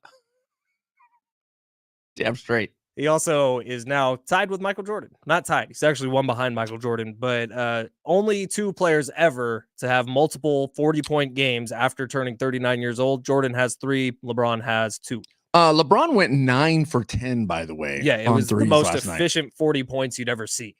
Speaker 2: straight.
Speaker 1: He also is now tied with Michael Jordan. Not tied. He's actually one behind Michael Jordan, but only 2 players ever to have multiple 40-point games after turning 39 years old. Jordan has 3. LeBron has 2.
Speaker 2: LeBron went 9 for 10, by the way.
Speaker 1: Yeah, it was the most efficient 40 points you'd ever see.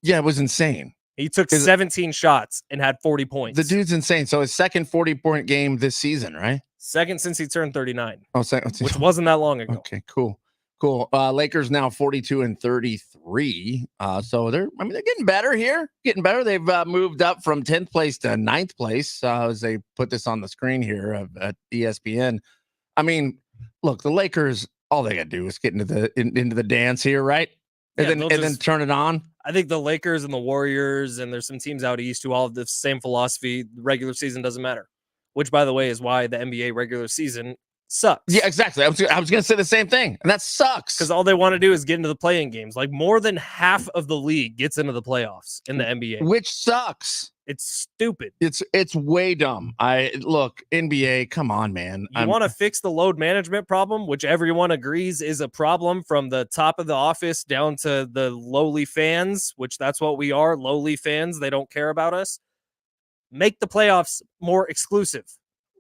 Speaker 2: Yeah, it was insane.
Speaker 1: He took 17 shots and had 40 points.
Speaker 2: The dude's insane. So his second 40-point game this season, right?
Speaker 1: Second since he turned 39.
Speaker 2: Oh,
Speaker 1: which wasn't that long ago.
Speaker 2: Okay, cool. Lakers now 42-33. So they're getting better here. Getting better. They've moved up from 10th place to 9th place as they put this on the screen here at ESPN. I mean, look, the Lakers, all they got to do is get into the dance here, right? And then turn it on.
Speaker 1: I think the Lakers and the Warriors, and there's some teams out east who all have the same philosophy. The regular season doesn't matter, which, by the way, is why the NBA regular season sucks.
Speaker 2: Yeah, exactly. I was going to say the same thing, and that sucks.
Speaker 1: Because all they want to do is get into the play-in games. Like, more than half of the league gets into the playoffs in the NBA.
Speaker 2: Which sucks.
Speaker 1: It's stupid.
Speaker 2: It's way dumb. Look, NBA, come on, man.
Speaker 1: You want to fix the load management problem, which everyone agrees is a problem from the top of the office down to the lowly fans, which that's what we are, lowly fans. They don't care about us. Make the playoffs more exclusive.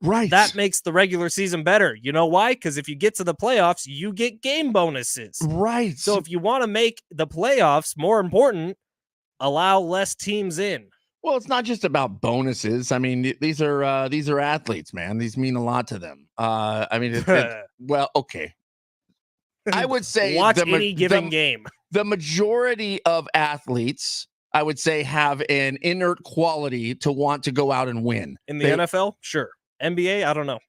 Speaker 2: Right.
Speaker 1: That makes the regular season better. You know why? Because if you get to the playoffs, you get game bonuses.
Speaker 2: Right.
Speaker 1: So if you want to make the playoffs more important, allow less teams in.
Speaker 2: Well, it's not just about bonuses. I mean, these are athletes, man. These mean a lot to them. Well, okay. I would say
Speaker 1: watch any given game.
Speaker 2: The majority of athletes, I would say, have an inert quality to want to go out and win.
Speaker 1: In the NFL, sure. NBA, I don't know.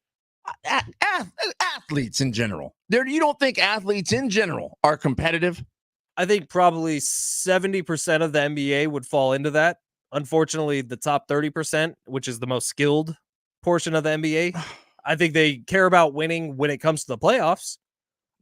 Speaker 2: Athletes in general. You don't think athletes in general are competitive?
Speaker 1: I think probably 70% of the NBA would fall into that. Unfortunately, the top 30%, which is the most skilled portion of the NBA, I think they care about winning when it comes to the playoffs.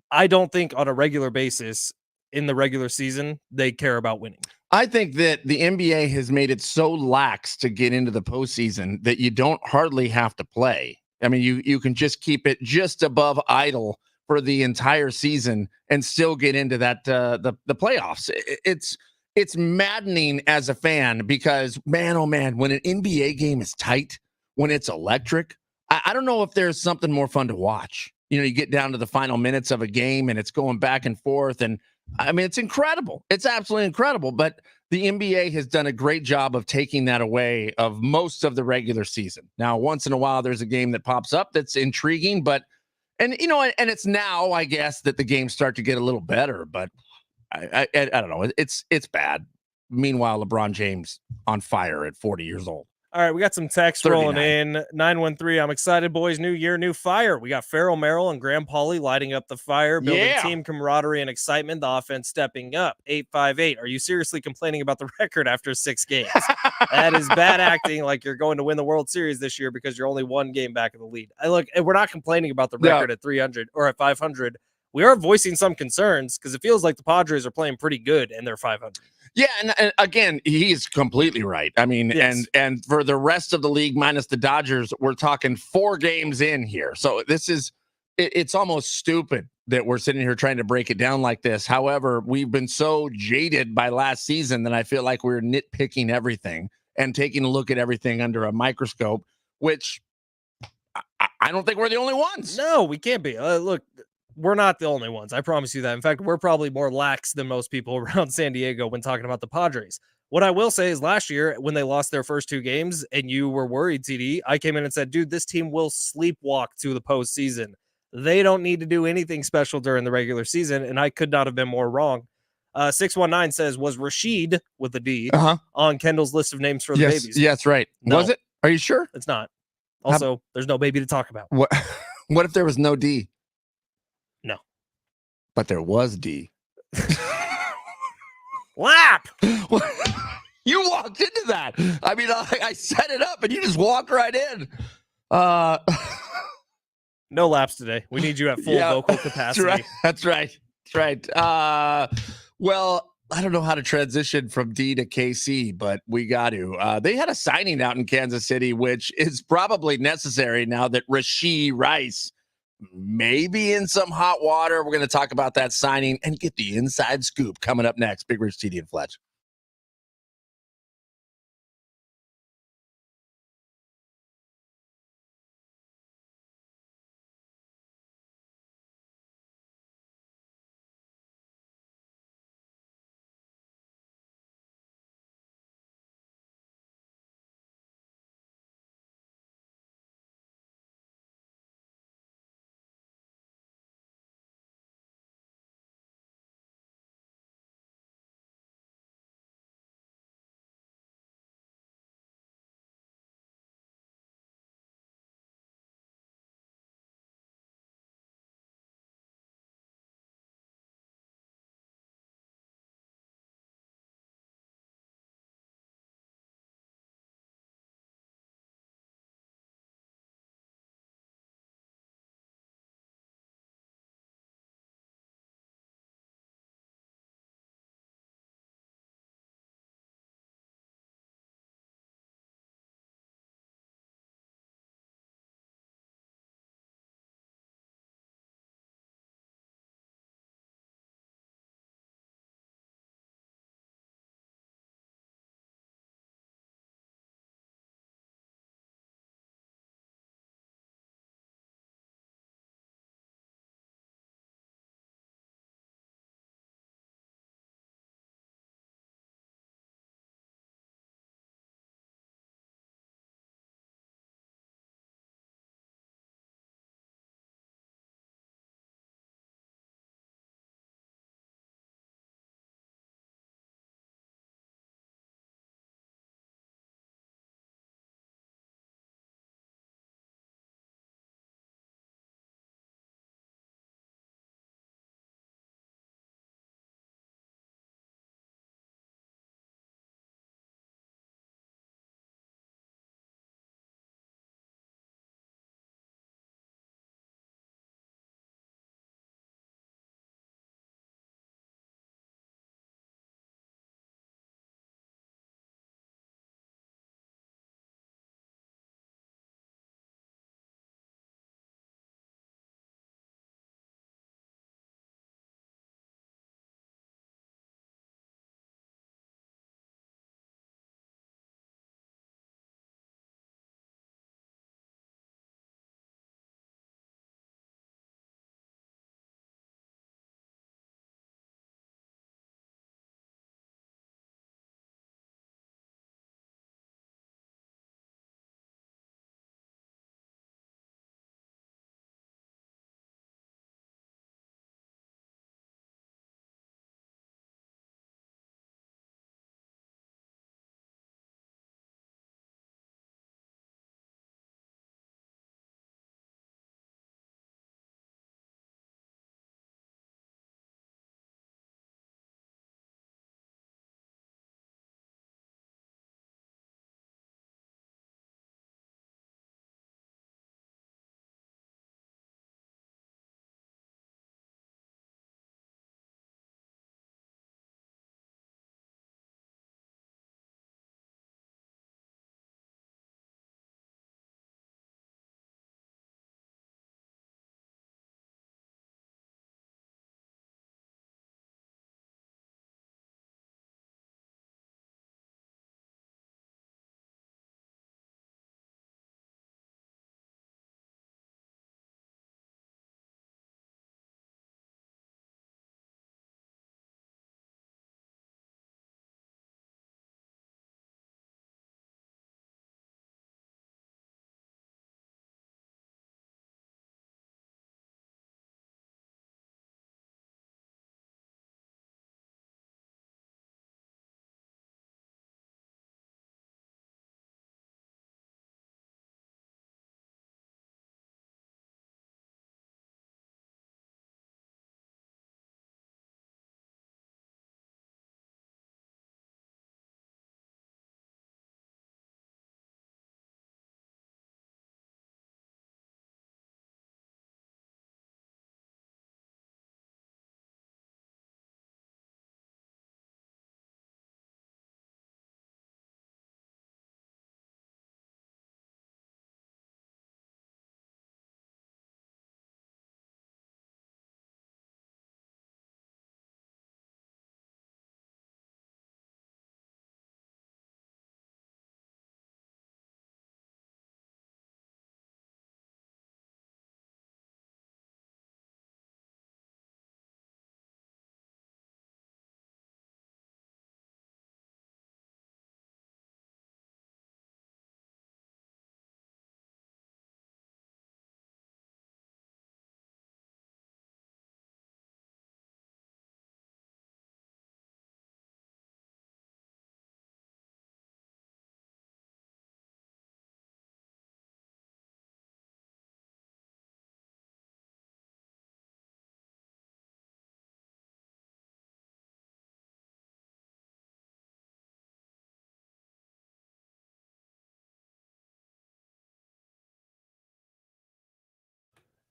Speaker 1: I don't think on a regular basis in the regular season, they care about winning.
Speaker 2: I think that the NBA has made it so lax to get into the postseason that you don't hardly have to play. I mean, you can just keep it just above idle for the entire season and still get into that the playoffs. It's maddening as a fan because, man, oh man, when an NBA game is tight, when it's electric, I don't know if there's something more fun to watch. You know, you get down to the final minutes of a game and it's going back and forth. And I mean, it's incredible. It's absolutely incredible. But the NBA has done a great job of taking that away of most of the regular season. Now, once in a while, there's a game that pops up that's intriguing, and it's now, I guess, that the games start to get a little better, but I don't know. It's bad. Meanwhile, LeBron James on fire at 40 years old.
Speaker 1: All right, we got some text
Speaker 2: 39.
Speaker 1: rolling in. 913. I'm excited, boys. New year, new fire. We got Farrell Merrill and Graham Pauly lighting up the fire, building team camaraderie and excitement. The offense stepping up. 858. Are you seriously complaining about the record after 6 games? That is bad acting. Like you're going to win the World Series this year because you're only 1 game back in the lead. We're not complaining about the record at 300 or at 500. We are voicing some concerns because it feels like the Padres are playing pretty good and they're 500.
Speaker 2: Yeah, and again, he's completely right. I mean,
Speaker 1: yes.
Speaker 2: and for the rest of the league minus the Dodgers, we're talking 4 games in here. So this is it's almost stupid that we're sitting here trying to break it down like this. However, we've been so jaded by last season that I feel like we're nitpicking everything and taking a look at everything under a microscope, which I don't think we're the only ones.
Speaker 1: No, we can't be. Look, we're not the only ones. I promise you that. In fact, we're probably more lax than most people around San Diego when talking about the Padres. What I will say is last year when they lost their first 2 games and you were worried, TD, I came in and said, dude, this team will sleepwalk to the postseason. They don't need to do anything special during the regular season, and I could not have been more wrong. 619 says, was Rashid, with a D, on Kendall's list of names for the babies?
Speaker 2: Yes, right.
Speaker 1: No,
Speaker 2: was it? Are you sure?
Speaker 1: It's not. Also, there's no baby to talk about.
Speaker 2: What if there was no D?
Speaker 1: No.
Speaker 2: But there was D.
Speaker 1: Lap!
Speaker 2: You walked into that. I mean, I set it up and you just walked right in.
Speaker 1: No laps today. We need you at full vocal capacity.
Speaker 2: That's right. Well, I don't know how to transition from D to KC, but we got to. They had a signing out in Kansas City, which is probably necessary now that Rashee Rice may be in some hot water. We're going to talk about that signing and get the inside scoop coming up next. Big Rich, TD, and Fletch.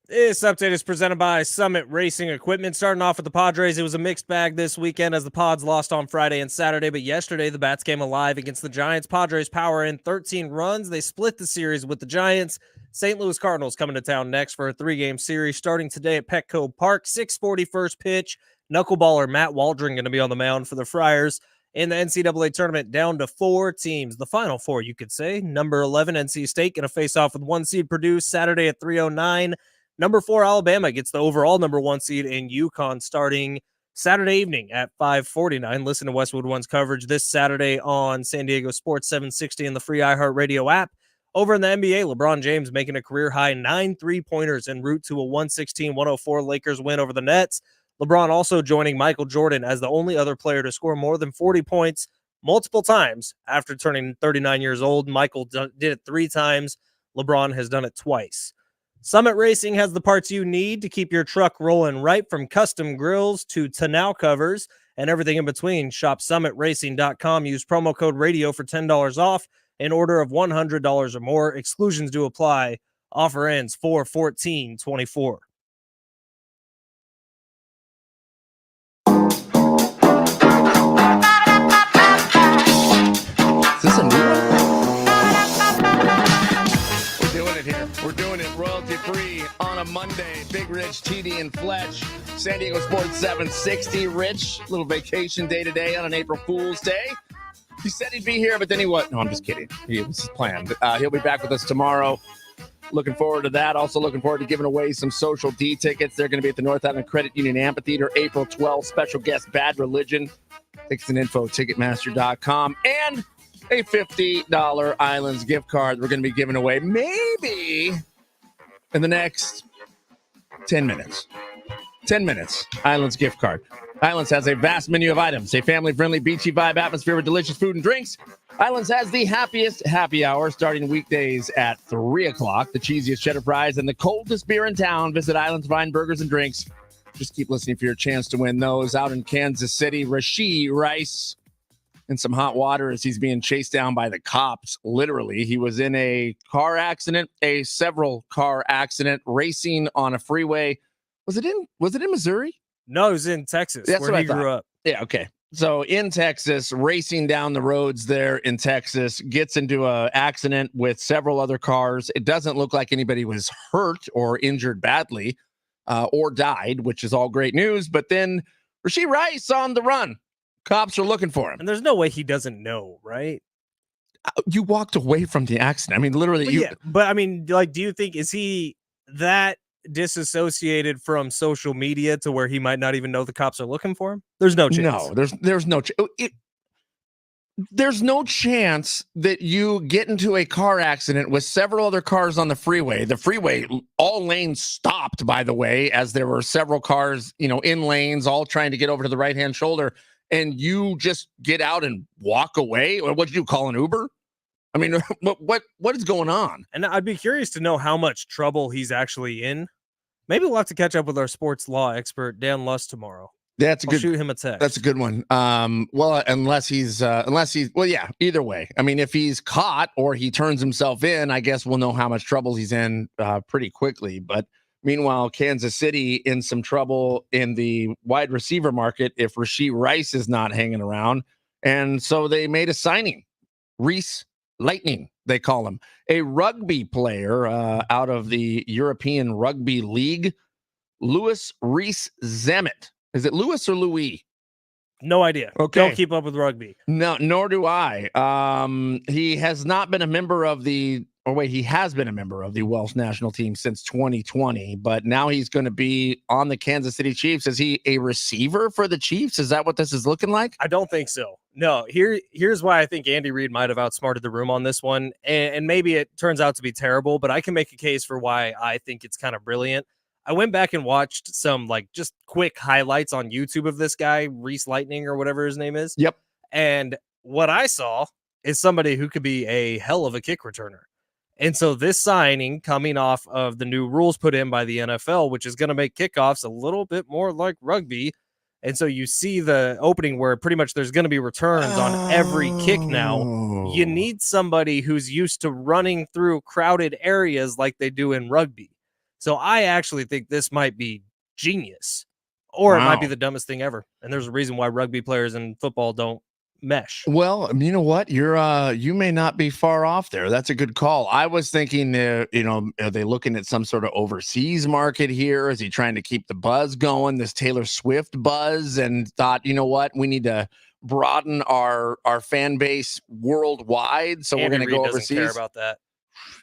Speaker 1: This update is presented by Summit Racing Equipment. Starting off with the Padres, it was a mixed bag this weekend as the Pods lost on Friday and Saturday, but yesterday the Bats came alive against the Giants. Padres power in 13 runs. They split the series with the Giants. St. Louis Cardinals coming to town next for a 3-game series starting today at Petco Park. 6:40 first pitch. Knuckleballer Matt Waldron going to be on the mound for the Friars. In the NCAA tournament, down to 4 teams. The final 4, you could say. Number 11, NC State, going to face off with 1 seed Purdue Saturday at 3:09. Number 4, Alabama gets the overall number 1 seed in UConn starting Saturday evening at 5:49. Listen to Westwood One's coverage this Saturday on San Diego Sports 760 and the free iHeartRadio app. Over in the NBA, LeBron James making a career-high 9 3-pointers en route to a 116-104 Lakers win over the Nets. LeBron also joining Michael Jordan as the only other player to score more than 40 points multiple times after turning 39 years old. Michael did it 3 times. LeBron has done it twice. Summit Racing has the parts you need to keep your truck rolling right, from custom grills to tonneau covers and everything in between. Shop summitracing.com. Use promo code radio for $10 off an order of $100 or more. Exclusions do apply. Offer ends 4/14/24.
Speaker 2: Is this a new one? We're doing it royalty-free on a Monday. Big Rich, TD, and Fletch. San Diego Sports 760. Rich, little vacation day today on an April Fool's Day. He said he'd be here, but then he wasn't. No, I'm just kidding. It was planned. He'll be back with us tomorrow. Looking forward to that. Also looking forward to giving away some Social D tickets. They're going to be at the North Island Credit Union Amphitheater April 12th. Special guest, Bad Religion. Tickets and info, Ticketmaster.com. And a $50 Islands gift card we're going to be giving away maybe in the next 10 minutes. 10 minutes, Islands gift card. Islands has a vast menu of items, a family-friendly, beachy vibe atmosphere with delicious food and drinks. Islands has the happiest happy hour starting weekdays at 3 o'clock. The cheesiest cheddar fries and the coldest beer in town. Visit Islands Vine Burgers and Drinks. Just keep listening for your chance to win those. Out in Kansas City, Rashee Rice in some hot water as he's being chased down by the cops. Literally, he was in a car accident, a several car accident, racing on a freeway. Was it in Missouri?
Speaker 1: No, it was in Texas.
Speaker 2: That's
Speaker 1: where
Speaker 2: what
Speaker 1: he
Speaker 2: I thought.
Speaker 1: grew up.
Speaker 2: Yeah, okay. So in Texas, racing down the roads there in Texas, gets into an accident with several other cars. It doesn't look like anybody was hurt or injured badly or died, which is all great news. But then Rashee Rice on the run. Cops are looking for him.
Speaker 1: And there's no way he doesn't know, right?
Speaker 2: You walked away from the accident. I mean, literally.
Speaker 1: Yeah, but I mean, like, do you think, is he that disassociated from social media to where he might not even know the cops are looking for him? There's no chance.
Speaker 2: No, there's no there's no chance that you get into a car accident with several other cars on the freeway. The freeway, all lanes stopped, by the way, as there were several cars, in lanes, all trying to get over to the right-hand shoulder. And you just get out and walk away? Or what did you call an Uber? I mean, what is going on?
Speaker 1: And I'd be curious to know how much trouble he's actually in. Maybe we'll have to catch up with our sports law expert, Dan Luss, tomorrow.
Speaker 2: I'll
Speaker 1: shoot him a text.
Speaker 2: That's a good one. Well, unless he's, yeah, either way. I mean, if he's caught or he turns himself in, I guess we'll know how much trouble he's in pretty quickly. But meanwhile, Kansas City in some trouble in the wide receiver market if Rashee Rice is not hanging around. And so they made a signing. Reese Lightning, they call him. A rugby player out of the European Rugby League, Louis Reese Zemet. Is it Louis or Louis?
Speaker 1: No idea.
Speaker 2: Okay.
Speaker 1: Don't keep up with rugby.
Speaker 2: No, nor do I. He has not been a member of he has been a member of the Welsh national team since 2020, but now he's going to be on the Kansas City Chiefs. Is he a receiver for the Chiefs? Is that what this is looking like?
Speaker 1: I don't think so. No, here's why I think Andy Reid might have outsmarted the room on this one. And maybe it turns out to be terrible, but I can make a case for why I think it's kind of brilliant. I went back and watched some just quick highlights on YouTube of this guy, Reese Lightning or whatever his name is.
Speaker 2: Yep.
Speaker 1: And what I saw is somebody who could be a hell of a kick returner. And so this signing coming off of the new rules put in by the NFL, which is going to make kickoffs a little bit more like rugby. And so you see the opening where pretty much there's going to be returns on every kick now. You need somebody who's used to running through crowded areas like they do in rugby. So I actually think this might be genius, or it might be the dumbest thing ever. And there's a reason why rugby players and football don't mesh.
Speaker 2: Well, you know what? You may not be far off there. That's a good call. I was thinking, are they looking at some sort of overseas market here? Is he trying to keep the buzz going, this Taylor Swift buzz, and thought, you know what, we need to broaden our fan base worldwide, so we're going to go overseas.
Speaker 1: Doesn't care about that.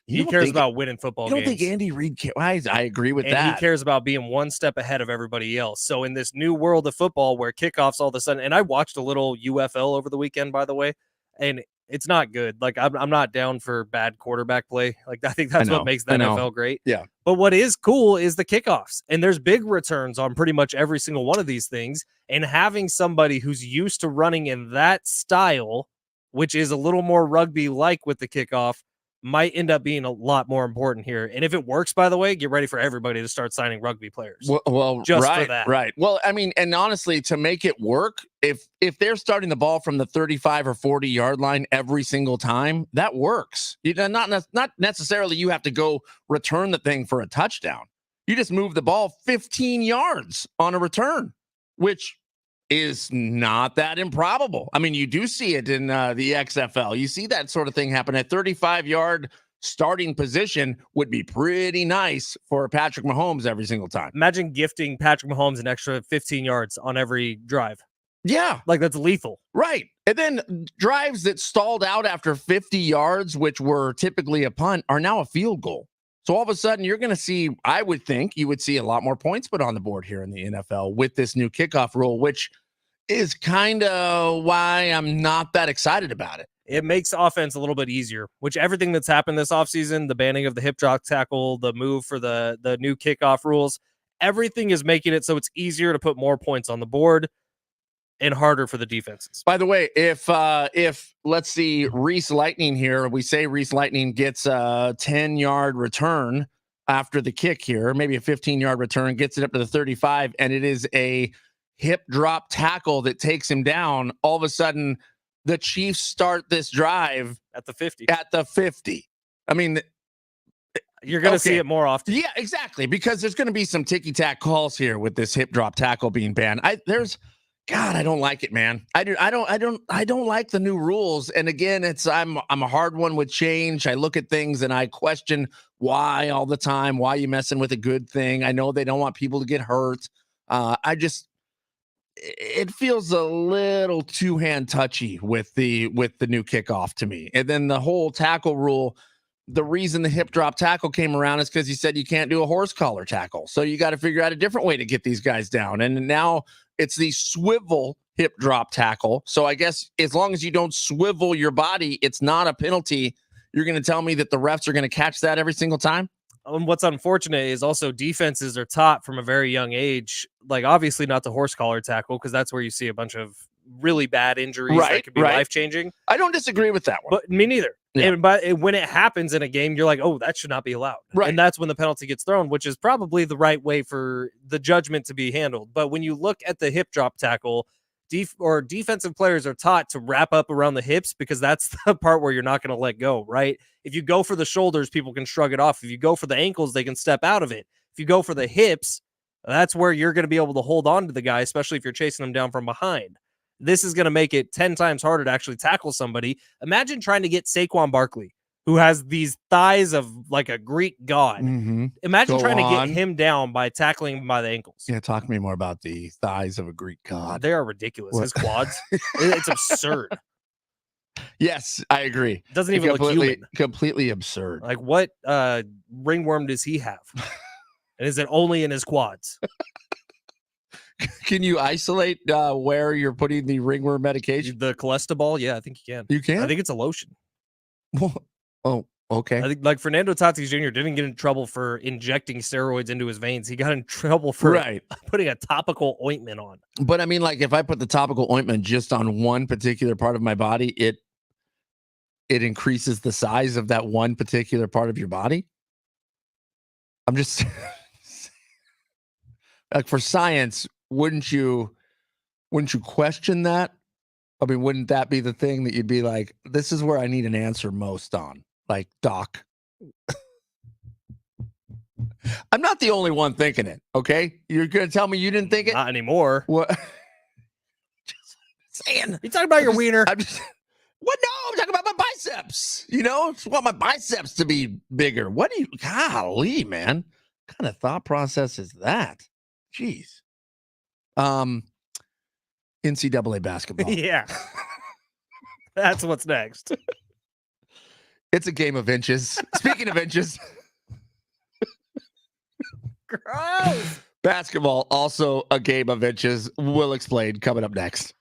Speaker 1: He cares about winning football games.
Speaker 2: You don't think Andy Reid cares? I agree with that.
Speaker 1: And he cares about being one step ahead of everybody else. So in this new world of football where kickoffs all of a sudden, and I watched a little UFL over the weekend, by the way, and it's not good. Like, I'm not down for bad quarterback play. Like, I think that's what makes the NFL great.
Speaker 2: Yeah.
Speaker 1: But what is cool is the kickoffs. And there's big returns on pretty much every single one of these things. And having somebody who's used to running in that style, which is a little more rugby-like with the kickoff, might end up being a lot more important here. And if it works, by the way, get ready for everybody to start signing rugby players.
Speaker 2: Well,
Speaker 1: just
Speaker 2: right,
Speaker 1: for that.
Speaker 2: Right. Well, I mean, and honestly, to make it work, if they're starting the ball from the 35 or 40 yard line every single time, that works. Not necessarily you have to go return the thing for a touchdown. You just move the ball 15 yards on a return, which is not that improbable. I mean, you do see it in the XFL. You see that sort of thing happen. At 35-yard starting position would be pretty nice for Patrick Mahomes every single time.
Speaker 1: Imagine gifting Patrick Mahomes an extra 15 yards on every drive.
Speaker 2: Yeah.
Speaker 1: Like, that's lethal.
Speaker 2: Right. And then drives that stalled out after 50 yards, which were typically a punt, are now a field goal. So all of a sudden, you're going to see, I would think you would see a lot more points put on the board here in the NFL with this new kickoff rule, which is kind of why I'm not that excited about it.
Speaker 1: It makes offense a little bit easier, which everything that's happened this offseason, the banning of the hip drop tackle, the move for the new kickoff rules, everything is making it so it's easier to put more points on the board and harder for the defenses.
Speaker 2: By the way, if let's see, Reese Lightning here, we say Reese Lightning gets a 10-yard return after the kick here, maybe a 15-yard return, gets it up to the 35, and it is a hip drop tackle that takes him down. All of a sudden, the Chiefs start this drive
Speaker 1: at the 50.
Speaker 2: I mean,
Speaker 1: you're going to see it more often.
Speaker 2: Yeah, exactly, because there's going to be some ticky-tack calls here with this hip drop tackle being banned. I don't like it, man. I don't like the new rules. And again, I'm a hard one with change. I look at things and I question why all the time. Why are you messing with a good thing? I know they don't want people to get hurt. It feels a little two-hand touchy with the new kickoff to me. And then the whole tackle rule, the reason the hip drop tackle came around is because he said you can't do a horse collar tackle. So you got to figure out a different way to get these guys down. And now it's the swivel hip drop tackle. So I guess as long as you don't swivel your body, it's not a penalty. You're going to tell me that the refs are going to catch that every single time?
Speaker 1: And what's unfortunate is also defenses are taught from a very young age, like obviously not the horse collar tackle, because that's where you see a bunch of really bad injuries that could be life-changing.
Speaker 2: I don't disagree with that one.
Speaker 1: But me neither. Yeah. But when it happens in a game, you're like, oh, that should not be allowed.
Speaker 2: Right.
Speaker 1: And that's when the penalty gets thrown, which is probably the right way for the judgment to be handled. But when you look at the hip drop tackle, defensive players are taught to wrap up around the hips because that's the part where you're not going to let go, right? If you go for the shoulders, people can shrug it off. If you go for the ankles, they can step out of it. If you go for the hips, that's where you're going to be able to hold on to the guy, especially if you're chasing them down from behind. This is going to make it 10 times harder to actually tackle somebody. Imagine trying to get Saquon Barkley, who has these thighs of like a Greek god.
Speaker 2: Mm-hmm.
Speaker 1: Imagine trying to get him down by tackling him by the ankles.
Speaker 2: Yeah, talk to me more about the thighs of a Greek god.
Speaker 1: They are ridiculous. His quads. It's absurd.
Speaker 2: Yes, I agree.
Speaker 1: Doesn't even look human.
Speaker 2: Completely absurd.
Speaker 1: Like, what ringworm does he have? And is it only in his quads?
Speaker 2: Can you isolate where you're putting the ringworm medication?
Speaker 1: The cholesterol? Yeah, I think you can.
Speaker 2: You can?
Speaker 1: I think it's a lotion.
Speaker 2: Oh, okay.
Speaker 1: I think like Fernando Tatis Jr. didn't get in trouble for injecting steroids into his veins. He got in trouble for putting a topical ointment on.
Speaker 2: But I mean, like, if I put the topical ointment just on one particular part of my body, it increases the size of that one particular part of your body. I'm just like, for science, wouldn't you question that? I mean, wouldn't that be the thing that you'd be like, this is where I need an answer most on? Like, doc, I'm not the only one thinking it, okay? You're going to tell me you didn't think it?
Speaker 1: Not anymore.
Speaker 2: What? Just saying.
Speaker 1: You talking about your wiener?
Speaker 2: What? No, I'm talking about my biceps. I just want my biceps to be bigger. Golly, man. What kind of thought process is that? Jeez. NCAA basketball.
Speaker 1: Yeah. That's what's next.
Speaker 2: It's a game of inches. Speaking of inches.
Speaker 1: Gross.
Speaker 2: Basketball, also a game of inches. We'll explain coming up next.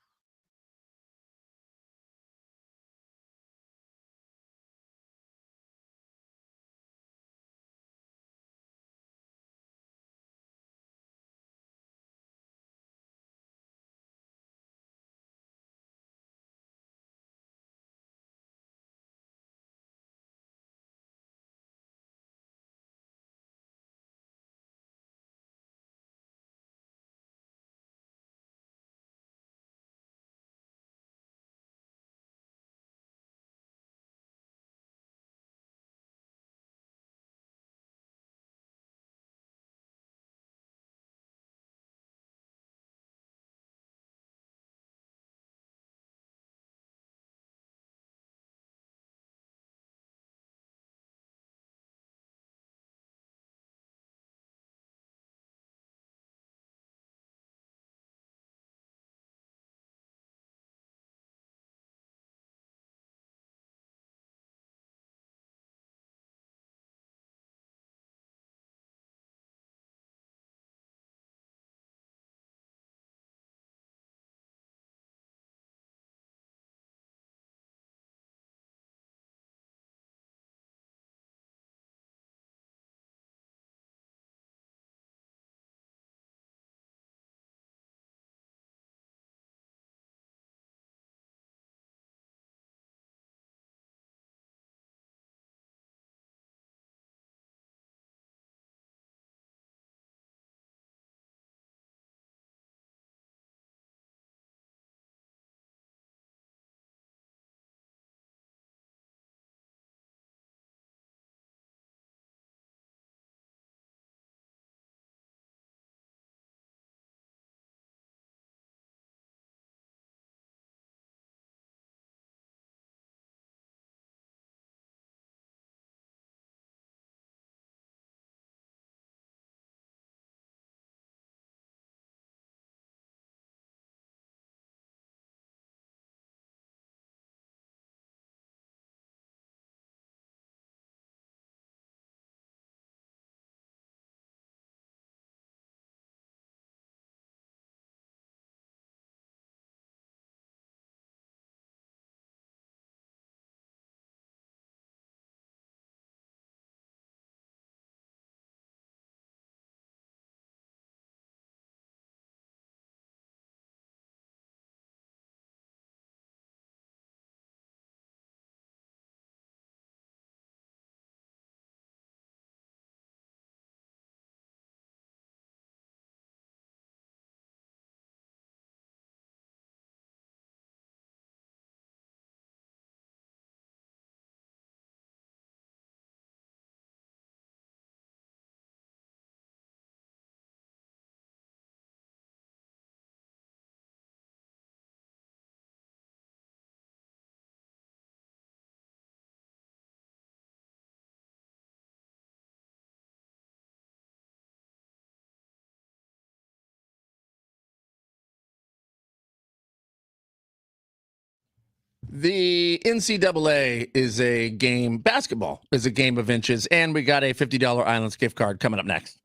Speaker 2: The NCAA is a game, basketball is a game of inches, and we got a $50 Islands gift card coming up next.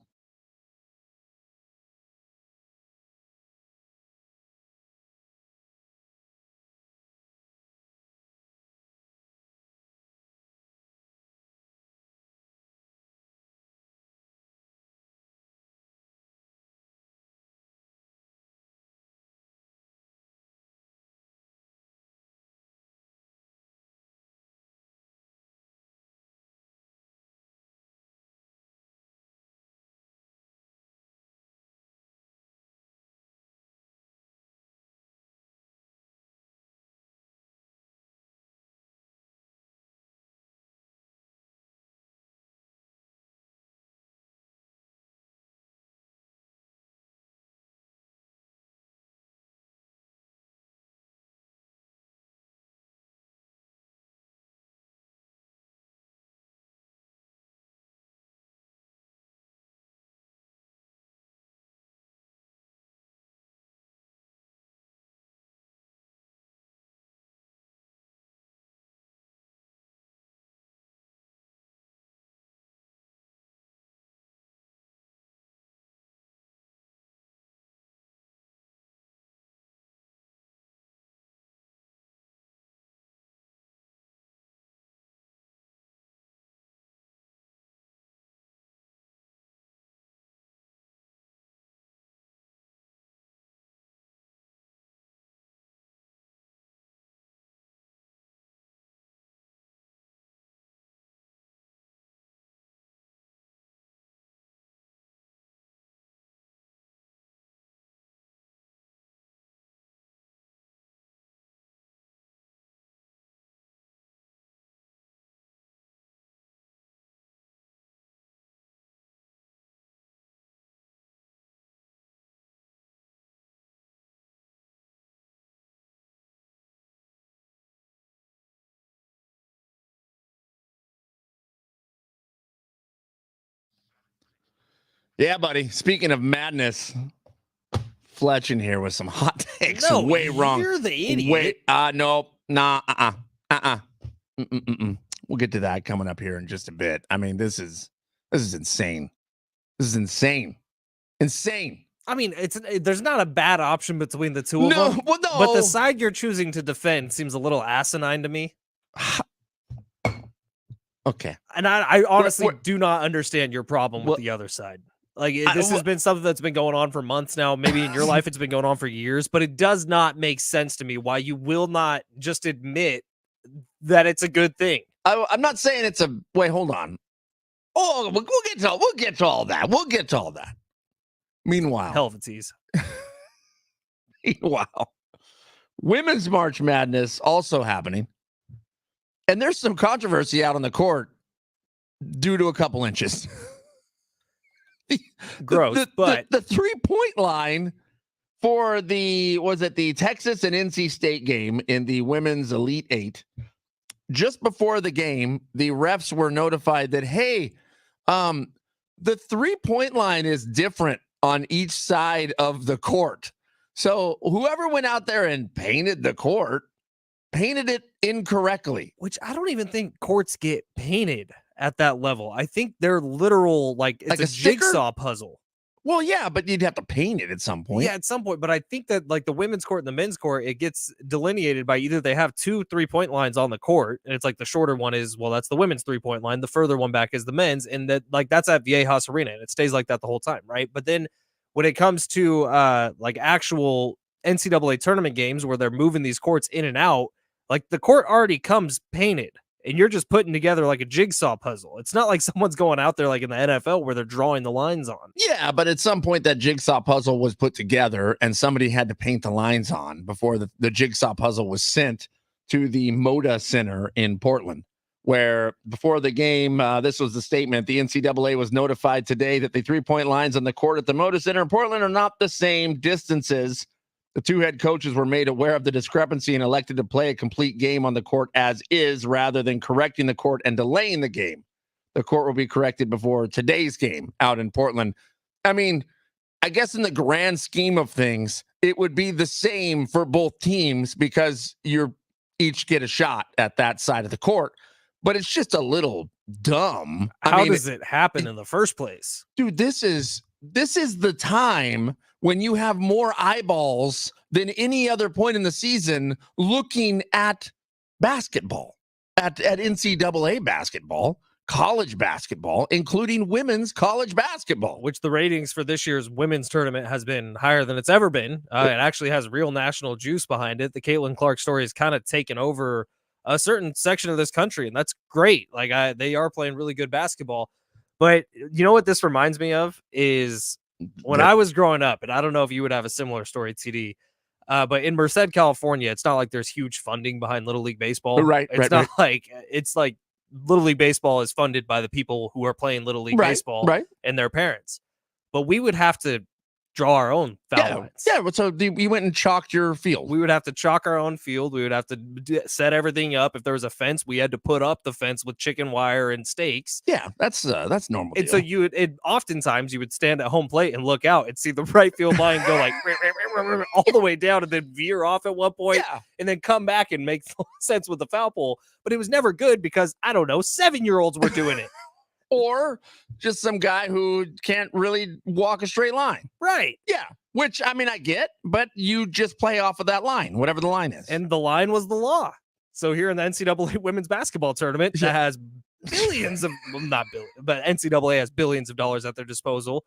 Speaker 2: Yeah, buddy. Speaking of madness, Fletch in here with some hot takes.
Speaker 1: No,
Speaker 2: way wrong.
Speaker 1: You're the idiot.
Speaker 2: No, nah, We'll get to that coming up here in just a bit. I mean, this is insane. This is insane. Insane.
Speaker 1: I mean, there's not a bad option between the two of them.
Speaker 2: Well, no.
Speaker 1: But the side you're choosing to defend seems a little asinine to me.
Speaker 2: Okay.
Speaker 1: And I honestly do not understand your problem with the other side. Like, this has been something that's been going on for months now. Maybe in your life it's been going on for years, but it does not make sense to me why you will not just admit that it's a good thing.
Speaker 2: I'm not saying it's a... Wait, hold on. Oh, we'll get to all that. We'll get to all that. Meanwhile...
Speaker 1: Hell of a tease.
Speaker 2: Meanwhile, Women's March Madness also happening. And there's some controversy out on the court due to a couple inches.
Speaker 1: Gross, but
Speaker 2: the 3-point line for the Texas and NC State game in the Women's Elite Eight, just before the game, the refs were notified that, hey, the 3-point line is different on each side of the court. So whoever went out there and painted the court painted it incorrectly.
Speaker 1: Which I don't even think courts get painted at that level. I think they're literal, it's a jigsaw puzzle.
Speaker 2: Well, yeah, but you'd have to paint it at some point.
Speaker 1: Yeah, at some point. But I think that the women's court and the men's court, it gets delineated by either they have 2 3-point lines on the court, and it's like the shorter one is, that's the women's 3-point line. The further one back is the men's, and that's at Viejas Arena, and it stays like that the whole time, right? But then when it comes to actual NCAA tournament games where they're moving these courts in and out, the court already comes painted. And you're just putting together a jigsaw puzzle. It's not like someone's going out there in the NFL where they're drawing the lines on.
Speaker 2: Yeah, but at some point that jigsaw puzzle was put together and somebody had to paint the lines on before the jigsaw puzzle was sent to the Moda Center in Portland, where before the game, this was the statement. The NCAA was notified today that the 3-point lines on the court at the Moda Center in Portland are not the same distances. The 2 head coaches were made aware of the discrepancy and elected to play a complete game on the court as is rather than correcting the court and delaying the game. The court will be corrected before today's game out in Portland. I mean, I guess in the grand scheme of things, it would be the same for both teams because you each get a shot at that side of the court. But it's just a little dumb.
Speaker 1: How does it happen in the first place?
Speaker 2: Dude, this is the time when you have more eyeballs than any other point in the season looking at basketball, at NCAA basketball, college basketball, including women's college basketball.
Speaker 1: Which the ratings for this year's women's tournament has been higher than it's ever been. It actually has real national juice behind it. The Caitlin Clark story has kind of taken over a certain section of this country, and that's great. They are playing really good basketball. But you know what this reminds me of is when I was growing up, and I don't know if you would have a similar story, TD, but in Merced, California, it's not like there's huge funding behind Little League Baseball.
Speaker 2: Right.
Speaker 1: It's like Little League Baseball is funded by the people who are playing Little League Baseball and their parents. But we would have to draw our own foul lines.
Speaker 2: Yeah, so you went and chalked your field.
Speaker 1: We would have to chalk our own field. We would have to set everything up. If there was a fence, we had to put up the fence with chicken wire and stakes.
Speaker 2: Yeah, that's normal.
Speaker 1: And so oftentimes you would stand at home plate and look out and see the right field line go all the way down and then veer off at one point and then come back and make sense with the foul pole. But it was never good because, I don't know, 7-year-olds were doing it.
Speaker 2: Or just some guy who can't really walk a straight line.
Speaker 1: Right.
Speaker 2: Yeah. Which, I mean, I get, but you just play off of that line, whatever the line is.
Speaker 1: And the line was the law. So here in the NCAA women's basketball tournament that has billions of, not billions, but NCAA has billions of dollars at their disposal.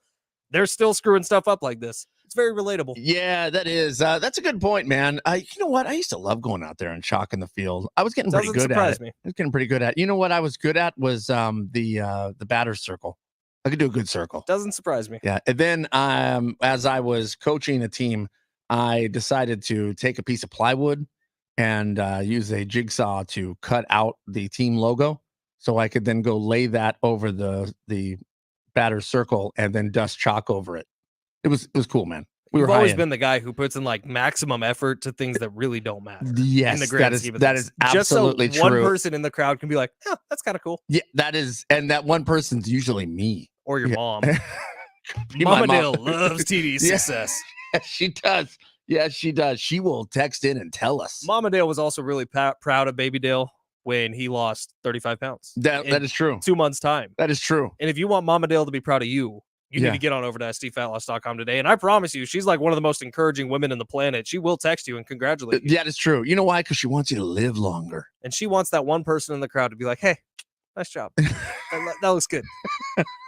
Speaker 1: They're still screwing stuff up like this. It's very relatable.
Speaker 2: Yeah, that is. That's a good point, man. You know what? I used to love going out there and chalking the field. I was getting pretty good at it. I was getting pretty good at it. You know what I was good at was the batter's circle. I could do a good circle.
Speaker 1: Doesn't surprise me.
Speaker 2: Yeah. And then as I was coaching a team, I decided to take a piece of plywood and use a jigsaw to cut out the team logo so I could then go lay that over the batter's circle and then dust chalk over it. It was cool, man.
Speaker 1: You've always been the guy who puts in maximum effort to things that really don't matter.
Speaker 2: Yes, that is absolutely
Speaker 1: just so
Speaker 2: true.
Speaker 1: One person in the crowd can be like, "Yeah, that's kind of cool."
Speaker 2: Yeah, that is, and that one person's usually me
Speaker 1: or your mom.
Speaker 2: Be my
Speaker 1: Mama
Speaker 2: mom.
Speaker 1: Dale loves TD's
Speaker 2: Yeah.
Speaker 1: success.
Speaker 2: Yes, she does. Yes, she does. She will text in and tell us.
Speaker 1: Mama Dale was also really proud of Baby Dale when he lost 35 pounds.
Speaker 2: That is true.
Speaker 1: 2 months' time.
Speaker 2: That is true.
Speaker 1: And if you want Mama Dale to be proud of you, you need to get on over to stfatloss.com today. And I promise you, she's like one of the most encouraging women in the planet. She will text you and congratulate you.
Speaker 2: That is true. You know why? Because she wants you to live longer.
Speaker 1: And she wants that one person in the crowd to be like, hey, nice job. That looks good.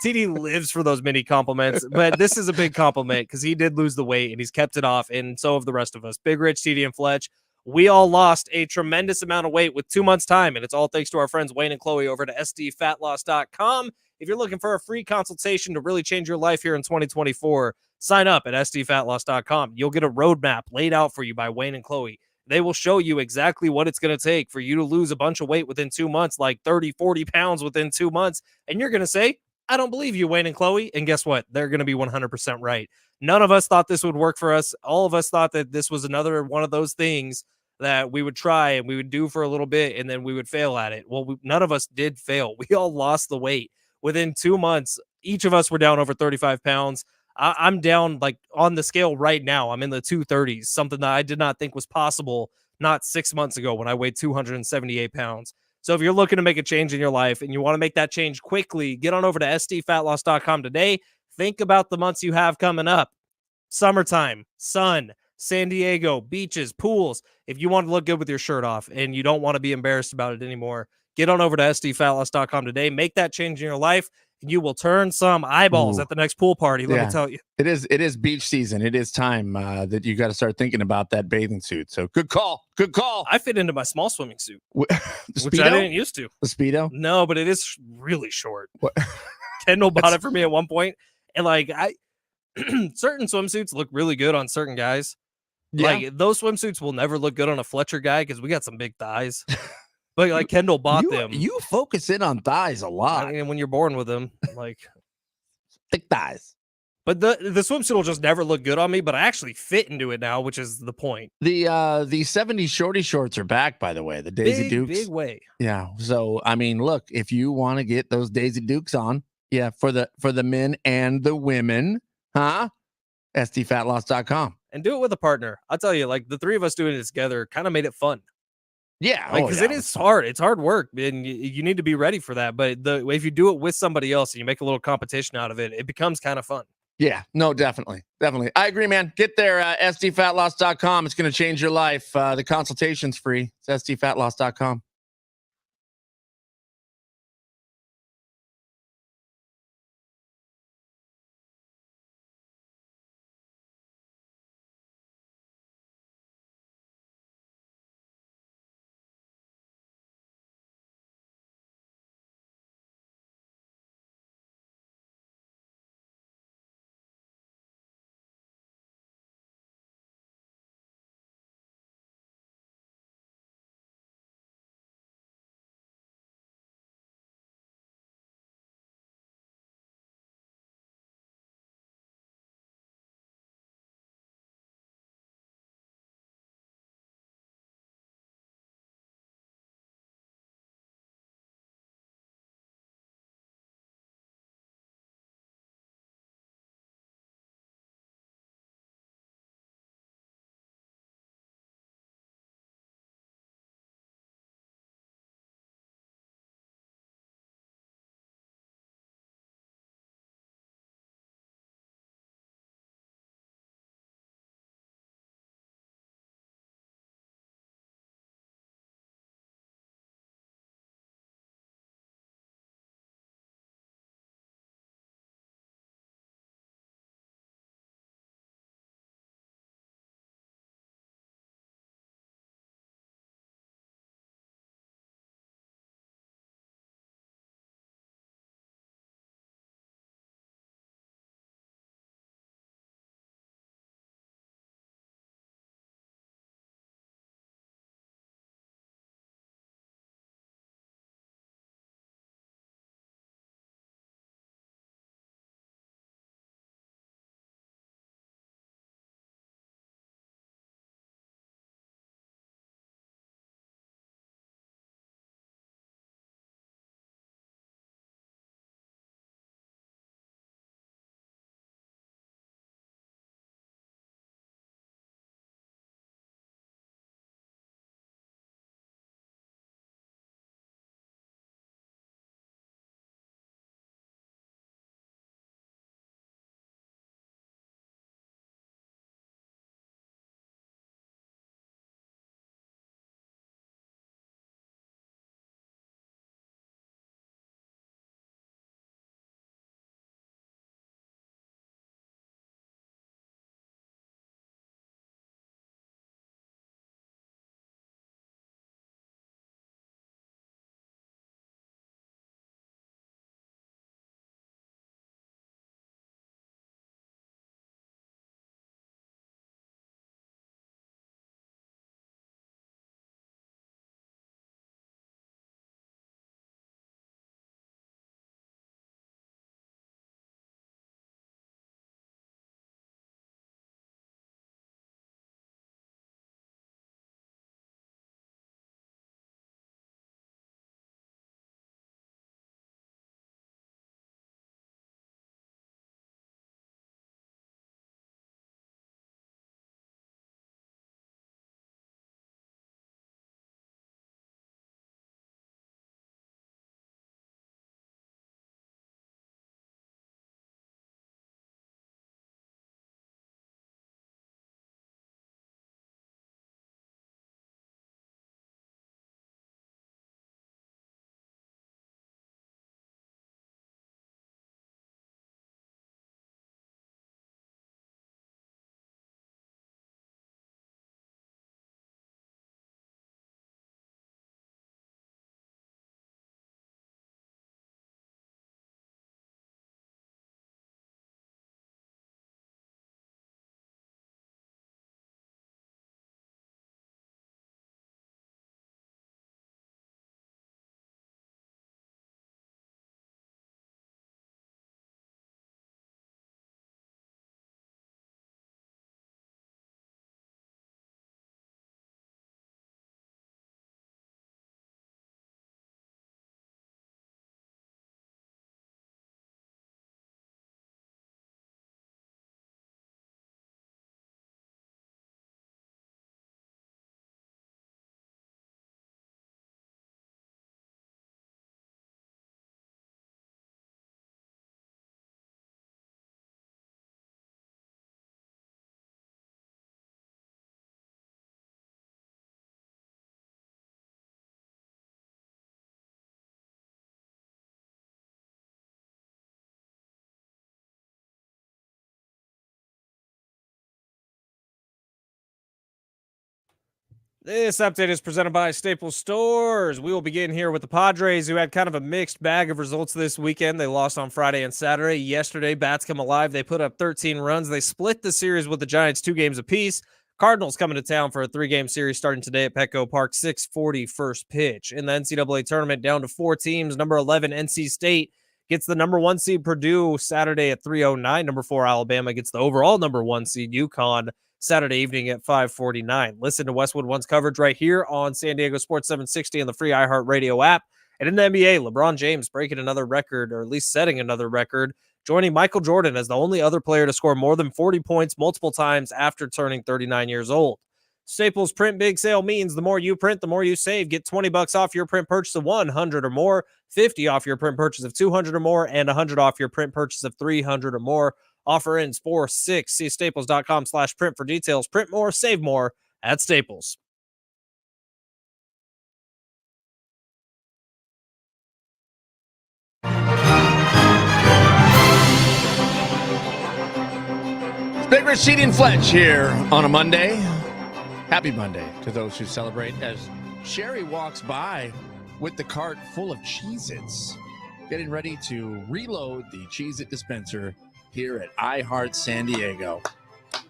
Speaker 1: TD lives for those mini compliments, but this is a big compliment because he did lose the weight and he's kept it off, and so have the rest of us. Big Rich, TD, and Fletch, we all lost a tremendous amount of weight with 2 months' time, and it's all thanks to our friends Wayne and Chloe over to sdfatloss.com. If you're looking for a free consultation to really change your life here in 2024, sign up at sdfatloss.com. You'll get a roadmap laid out for you by Wayne and Chloe. They will show you exactly what it's going to take for you to lose a bunch of weight within 2 months, like 30, 40 pounds within 2 months. And you're going to say, I don't believe you, Wayne and Chloe. And guess what? They're going to be 100% right. None of us thought this would work for us. All of us thought that this was another one of those things that we would try and we would do for a little bit and then we would fail at it. Well, none of us did fail. We all lost the weight within 2 months. Each of us were down over 35 pounds. I'm down like on the scale right now. I'm in the 230s, something that I did not think was possible not 6 months ago when I weighed 278 pounds. So if you're looking to make a change in your life and you want to make that change quickly, get on over to sdfatloss.com today. Think about the months you have coming up. Summertime, sun, San Diego, beaches, pools. If you want to look good with your shirt off and you don't want to be embarrassed about it anymore, get on over to sdfatloss.com today. Make that change in your life. You will turn some eyeballs at the next pool party. Let me tell you.
Speaker 2: It is beach season. It is time that you got to start thinking about that bathing suit. So good call. Good call.
Speaker 1: I fit into my small swimming suit, which
Speaker 2: Speedo?
Speaker 1: I didn't used to.
Speaker 2: The Speedo?
Speaker 1: No, but it is really short.
Speaker 2: What?
Speaker 1: Kendall bought it for me at one point, and like certain swimsuits look really good on certain guys.
Speaker 2: Yeah.
Speaker 1: Like those swimsuits will never look good on a Fletcher guy because we got some big thighs. But like Kendall bought them.
Speaker 2: You focus in on thighs a lot.
Speaker 1: I mean, when you're born with them, like
Speaker 2: thick thighs.
Speaker 1: But the swimsuit will just never look good on me, but I actually fit into it now, which is the point.
Speaker 2: The 70s shorty shorts are back, by the way. The Daisy Dukes.
Speaker 1: Big way.
Speaker 2: Yeah. So I mean, look, if you want to get those Daisy Dukes on, yeah, for the men and the women, sdfatloss.com.
Speaker 1: And do it with a partner. I'll tell you, like the three of us doing it together kind of made it fun.
Speaker 2: Yeah,
Speaker 1: because it is hard. It's hard work, and you need to be ready for that. But if you do it with somebody else and you make a little competition out of it, it becomes kind of fun.
Speaker 2: Yeah, no, definitely. I agree, man. Get there, sdfatloss.com. It's going to change your life. The consultation's free. It's sdfatloss.com.
Speaker 1: This update is presented by Staples Stores. We will begin here with the Padres, who had kind of a mixed bag of results this weekend. They lost on Friday and Saturday. Yesterday, bats come alive. They put up 13 runs. They split the series with the Giants 2 games apiece. Cardinals coming to town for a 3-game series starting today at Petco Park, 6:40 first pitch. In the NCAA tournament, down to 4 teams. Number 11, NC State, gets the number 1 seed Purdue Saturday at 3:09. Number 4, Alabama gets the overall number 1 seed UConn Saturday evening at 5:49. Listen to Westwood One's coverage right here on San Diego Sports 760 and the free iHeartRadio app. And in the NBA, LeBron James breaking another record, or at least setting another record, joining Michael Jordan as the only other player to score more than 40 points multiple times after turning 39 years old. Staples Print Big Sale means the more you print, the more you save. Get $20 off your print purchase of 100 or more, 50 off your print purchase of 200 or more, and 100 off your print purchase of 300 or more. Offer ends 4/6. See staples.com/print for details. Print more, save more at Staples.
Speaker 2: Big Rich and Fletch here on a Monday. Happy Monday to those who celebrate as Sherry walks by with the cart full of Cheez-Its, getting ready to reload the Cheez-It dispenser here at iHeart San Diego.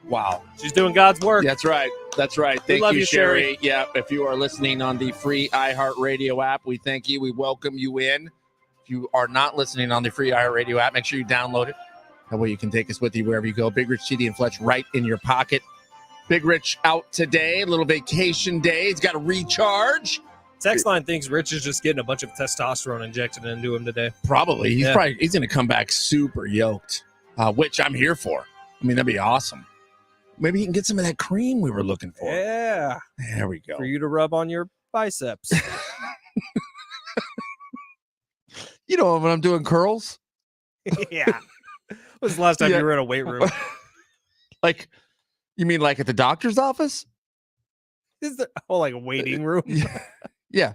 Speaker 2: Wow.
Speaker 1: She's doing God's work.
Speaker 2: That's right. That's right. Thank you, Sherry. Yeah, if you are listening on the free iHeartRadio app, we thank you. We welcome you in. If you are not listening on the free iHeartRadio app, make sure you download it. That way you can take us with you wherever you go. Big Rich, CD, and Fletch right in your pocket. Big Rich out today, a little vacation day. He's got to recharge.
Speaker 1: Text line thinks Rich is just getting a bunch of testosterone injected into him today.
Speaker 2: Probably. He's going to come back super yoked, which I'm here for. I mean, that'd be awesome. Maybe he can get some of that cream we were looking for.
Speaker 1: Yeah.
Speaker 2: There we go.
Speaker 1: For you to rub on your biceps.
Speaker 2: You know, when I'm doing curls?
Speaker 1: Yeah. When was the last time you were in a weight room?
Speaker 2: Like, you mean like at the doctor's office?
Speaker 1: Is there like a waiting room?
Speaker 2: Yeah.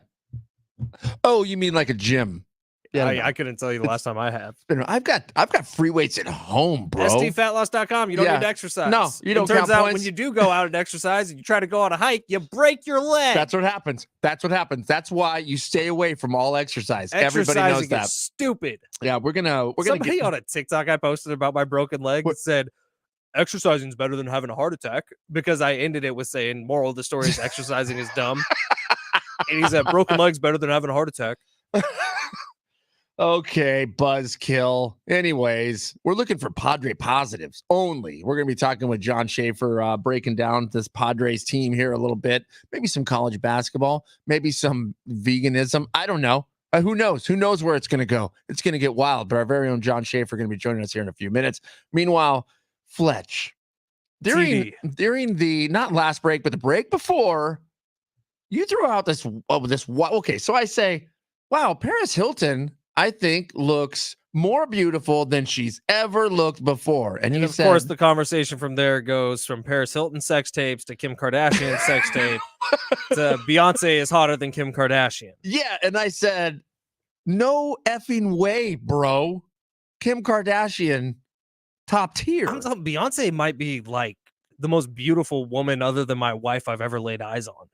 Speaker 2: Oh, you mean like a gym?
Speaker 1: Yeah, I couldn't tell you the last time I have.
Speaker 2: I've got free weights at home, bro.
Speaker 1: SDFatLoss.com. You don't need to exercise.
Speaker 2: No, you don't.
Speaker 1: It turns out
Speaker 2: points.
Speaker 1: when you do go out and exercise and you try to go on a hike, you break your leg.
Speaker 2: That's what happens. That's why you stay away from all exercise. Everybody knows that.
Speaker 1: Is stupid.
Speaker 2: Yeah, we're gonna
Speaker 1: Somebody on a TikTok I posted about my broken leg said exercising is better than having a heart attack, because I ended it with saying moral of the story is exercising is dumb. And he said broken leg's better than having a heart attack.
Speaker 2: Okay, buzzkill. Anyways, we're looking for Padre positives only. We're going to be talking with John Schaefer, breaking down this Padres team here a little bit. Maybe some college basketball, maybe some veganism. I don't know. Who knows? Who knows where it's going to go? It's going to get wild. But our very own John Schaefer going to be joining us here in a few minutes. Meanwhile, Fletch, during the not last break, but the break before, you threw out this. Okay, so I say, wow, Paris Hilton, I think, looks more beautiful than she's ever looked before. And
Speaker 1: of course, the conversation from there goes from Paris Hilton sex tapes to Kim Kardashian sex tape to Beyonce is hotter than Kim Kardashian.
Speaker 2: Yeah, and I said, no effing way, bro. Kim Kardashian, top tier.
Speaker 1: Beyonce might be like the most beautiful woman other than my wife I've ever laid eyes on.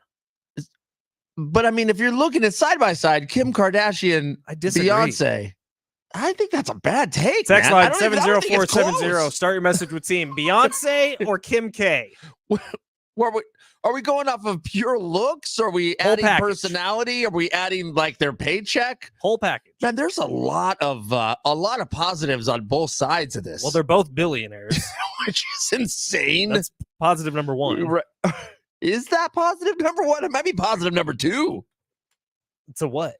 Speaker 2: But I mean, if you're looking at side by side, Kim Kardashian,
Speaker 1: I disagree.
Speaker 2: Beyonce, I think that's a bad take.
Speaker 1: Text line 70470. Start your message with team Beyonce or Kim K.
Speaker 2: Are we going off of pure looks? Are we adding personality? Are we adding like their paycheck?
Speaker 1: Whole package.
Speaker 2: Man, there's a lot of positives on both sides of this.
Speaker 1: Well, they're both billionaires,
Speaker 2: which is insane.
Speaker 1: That's positive number one.
Speaker 2: Is that positive number one? It might be positive number two.
Speaker 1: To what?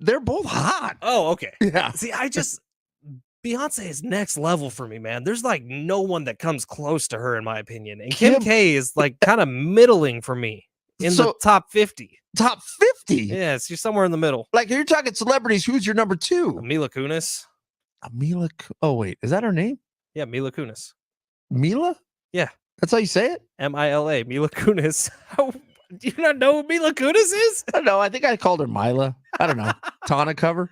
Speaker 2: They're both hot.
Speaker 1: Oh, okay.
Speaker 2: Yeah.
Speaker 1: See, Beyonce is next level for me, man. There's like no one that comes close to her, in my opinion. And Kim K is like kind of middling for me in the top 50.
Speaker 2: Top 50?
Speaker 1: Yeah, she's somewhere in the middle.
Speaker 2: Like, you're talking celebrities. Who's your number two?
Speaker 1: Mila Kunis.
Speaker 2: Oh, wait. Is that her name?
Speaker 1: Yeah, Mila Kunis.
Speaker 2: Mila?
Speaker 1: Yeah.
Speaker 2: That's how you say it?
Speaker 1: Mila. Mila Kunis. Do you not know who Mila Kunis is?
Speaker 2: I don't know. I think I called her Mila. I don't know. Tonic cover.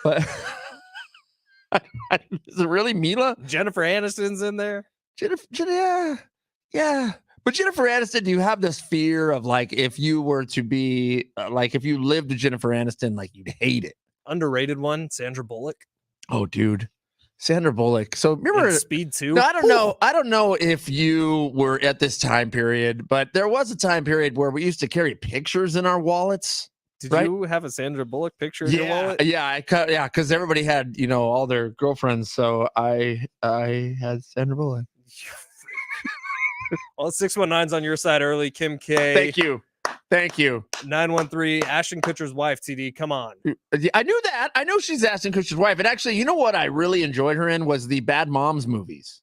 Speaker 2: But is it really Mila?
Speaker 1: Jennifer Aniston's in there.
Speaker 2: Jennifer, yeah. But But Jennifer Aniston, do you have this fear of like if you were to be like if you lived with Jennifer Aniston, like you'd hate it?
Speaker 1: Underrated one, Sandra Bullock.
Speaker 2: Oh, dude. Sandra Bullock. So remember
Speaker 1: Speed 2?
Speaker 2: No, I don't know if you were at this time period, but there was a time period where we used to carry pictures in our wallets.
Speaker 1: Did you have a Sandra Bullock picture in your wallet?
Speaker 2: Yeah, because everybody had, all their girlfriends. So I had Sandra Bullock.
Speaker 1: Well, 619's on your side early. Kim K.
Speaker 2: Thank you.
Speaker 1: 913, Ashton Kutcher's wife, TD. Come on.
Speaker 2: I knew that. I know she's Ashton Kutcher's wife. And actually, you know what I really enjoyed her in was the Bad Moms movies.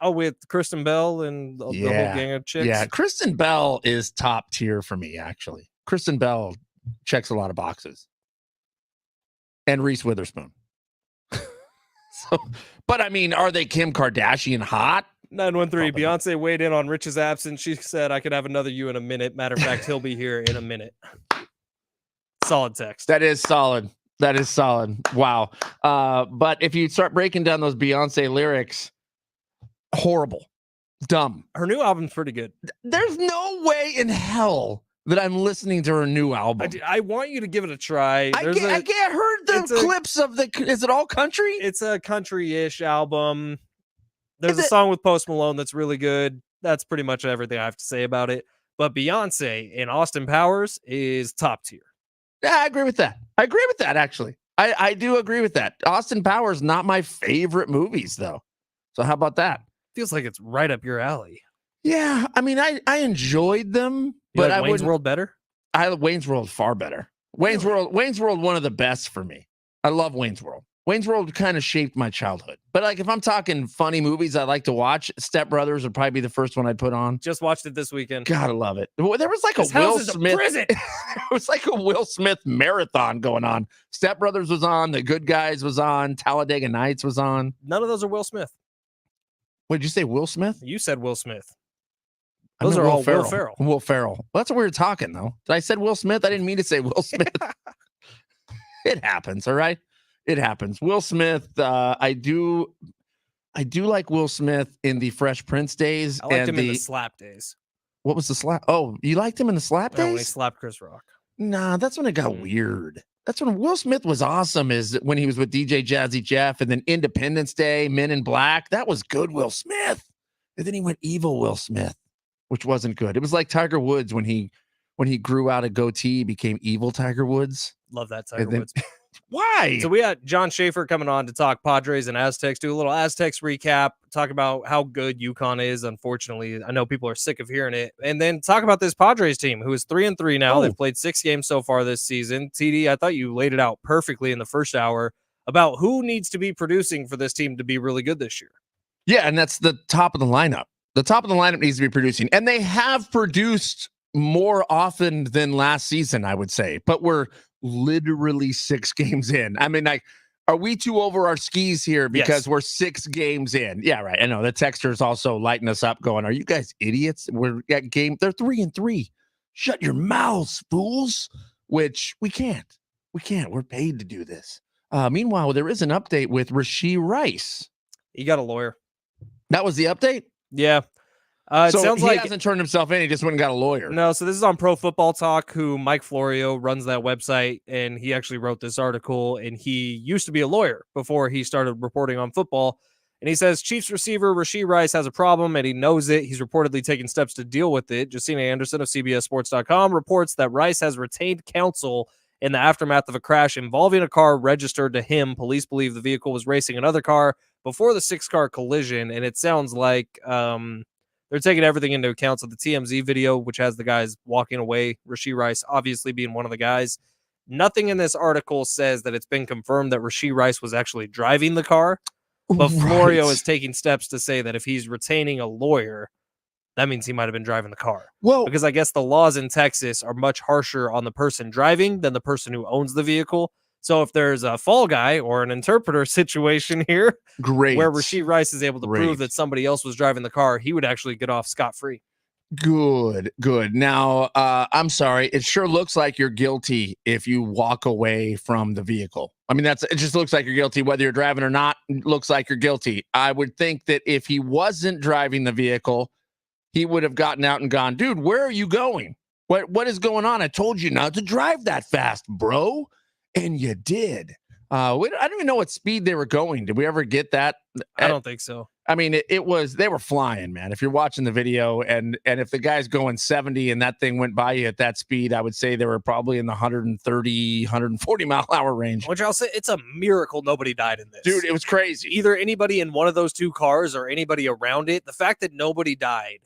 Speaker 1: Oh, with Kristen Bell and the whole gang of chicks?
Speaker 2: Yeah, Kristen Bell is top tier for me, actually. Kristen Bell checks a lot of boxes. And Reese Witherspoon. But I mean, are they Kim Kardashian hot?
Speaker 1: 913, Beyonce weighed in on Rich's absence. She said, I could have another you in a minute. Matter of fact, he'll be here in a minute. Solid text.
Speaker 2: That is solid. Wow. But if you start breaking down those Beyonce lyrics, horrible. Dumb.
Speaker 1: Her new album's pretty good.
Speaker 2: There's no way in hell that I'm listening to her new album.
Speaker 1: I want you to give it a try.
Speaker 2: I heard the clips of is it all country?
Speaker 1: It's a country-ish album. There's a song with Post Malone that's really good. That's pretty much everything I have to say about it. But Beyonce and Austin Powers is top tier.
Speaker 2: Yeah, I agree with that. Actually. I do agree with that. Austin Powers, not my favorite movies, though. So how about that?
Speaker 1: Feels like it's right up your alley.
Speaker 2: Yeah, I mean, I enjoyed them, but
Speaker 1: like Wayne's World better?
Speaker 2: Wayne's World far better. Wayne's World, one of the best for me. I love Wayne's World. Wayne's World kind of shaped my childhood. But like if I'm talking funny movies I like to watch, Step Brothers would probably be the first one I'd put on.
Speaker 1: Just watched it this weekend.
Speaker 2: Gotta love it. There was like a Will Smith. It was like a Will Smith marathon going on. Step Brothers was on. The Good Guys was on. Talladega Nights was on.
Speaker 1: None of those are Will Smith.
Speaker 2: What did you say? Will Smith?
Speaker 1: You said Will Smith.
Speaker 2: Those are all Will Ferrell. Will Ferrell. Well, that's what we were talking though. Did I said Will Smith? I didn't mean to say Will Smith. It happens. All right. It happens. Will Smith, I do like Will Smith in the Fresh Prince days.
Speaker 1: I liked him in the Slap days.
Speaker 2: What was the Slap? Oh, you liked him in the Slap days?
Speaker 1: When he slapped Chris Rock.
Speaker 2: Nah, that's when it got weird. That's when Will Smith was awesome, is when he was with DJ Jazzy Jeff, and then Independence Day, Men in Black. That was good Will Smith. And then he went evil Will Smith, which wasn't good. It was like Tiger Woods when he grew out a goatee, became evil Tiger Woods.
Speaker 1: Love that Tiger Woods.
Speaker 2: Why?
Speaker 1: So we got John Schaefer coming on to talk Padres and Aztecs, do a little Aztecs recap, talk about how good UConn is. Unfortunately, I know people are sick of hearing it. And then talk about this Padres team who is 3-3 now. They've played 6 games so far this season. TD, I thought you laid it out perfectly in the first hour about who needs to be producing for this team to be really good this year.
Speaker 2: Yeah, and that's the top of the lineup. The top of the lineup needs to be producing. And they have produced more often than last season, I would say. But we're literally 6 games in. I mean, like, are we too over our skis here because we're 6 games in? Yeah, right. I know the texters also lighting us up going, are you guys idiots? We're at game. They're 3-3. Shut your mouths, fools. Which we can't. We're paid to do this. Meanwhile, there is an update with Rashee Rice.
Speaker 1: He got a lawyer.
Speaker 2: That was the update?
Speaker 1: Yeah. It
Speaker 2: so
Speaker 1: sounds
Speaker 2: he
Speaker 1: like
Speaker 2: hasn't turned himself in. He just went and got a lawyer.
Speaker 1: No, so this is on Pro Football Talk, who Mike Florio runs that website, and he actually wrote this article, and he used to be a lawyer before he started reporting on football. And he says Chiefs receiver Rashee Rice has a problem, and he knows it. He's reportedly taking steps to deal with it. Justina Anderson of CBSSports.com reports that Rice has retained counsel in the aftermath of a crash involving a car registered to him. Police believe the vehicle was racing another car before the 6-car collision, and it sounds like they're taking everything into account. So the TMZ video, which has the guys walking away, Rashee Rice obviously being one of the guys, nothing in this article says that it's been confirmed that Rashee Rice was actually driving the car. But Florio is taking steps to say that if he's retaining a lawyer, that means he might have been driving the car. Well, because I guess the laws in Texas are much harsher on the person driving than the person who owns the vehicle. So if there's a fall guy or an interpreter situation here, where Rashee Rice is able to prove that somebody else was driving the car, he would actually get off scot-free.
Speaker 2: Good. Now, I'm sorry. It sure looks like you're guilty if you walk away from the vehicle. I mean, it just looks like you're guilty, whether you're driving or not. It looks like you're guilty. I would think that if he wasn't driving the vehicle, he would have gotten out and gone, dude, where are you going? What is going on? I told you not to drive that fast, bro. And you did. I don't even know what speed they were going. Did we ever get that?
Speaker 1: I don't think so.
Speaker 2: I mean, they were flying, man. If you're watching the video and if the guy's going 70 and that thing went by you at that speed, I would say they were probably in the 130, 140 mile hour range.
Speaker 1: Which I'll say it's a miracle nobody died in this.
Speaker 2: Dude, it was crazy.
Speaker 1: Either anybody in one of those two cars or anybody around it. The fact that nobody died.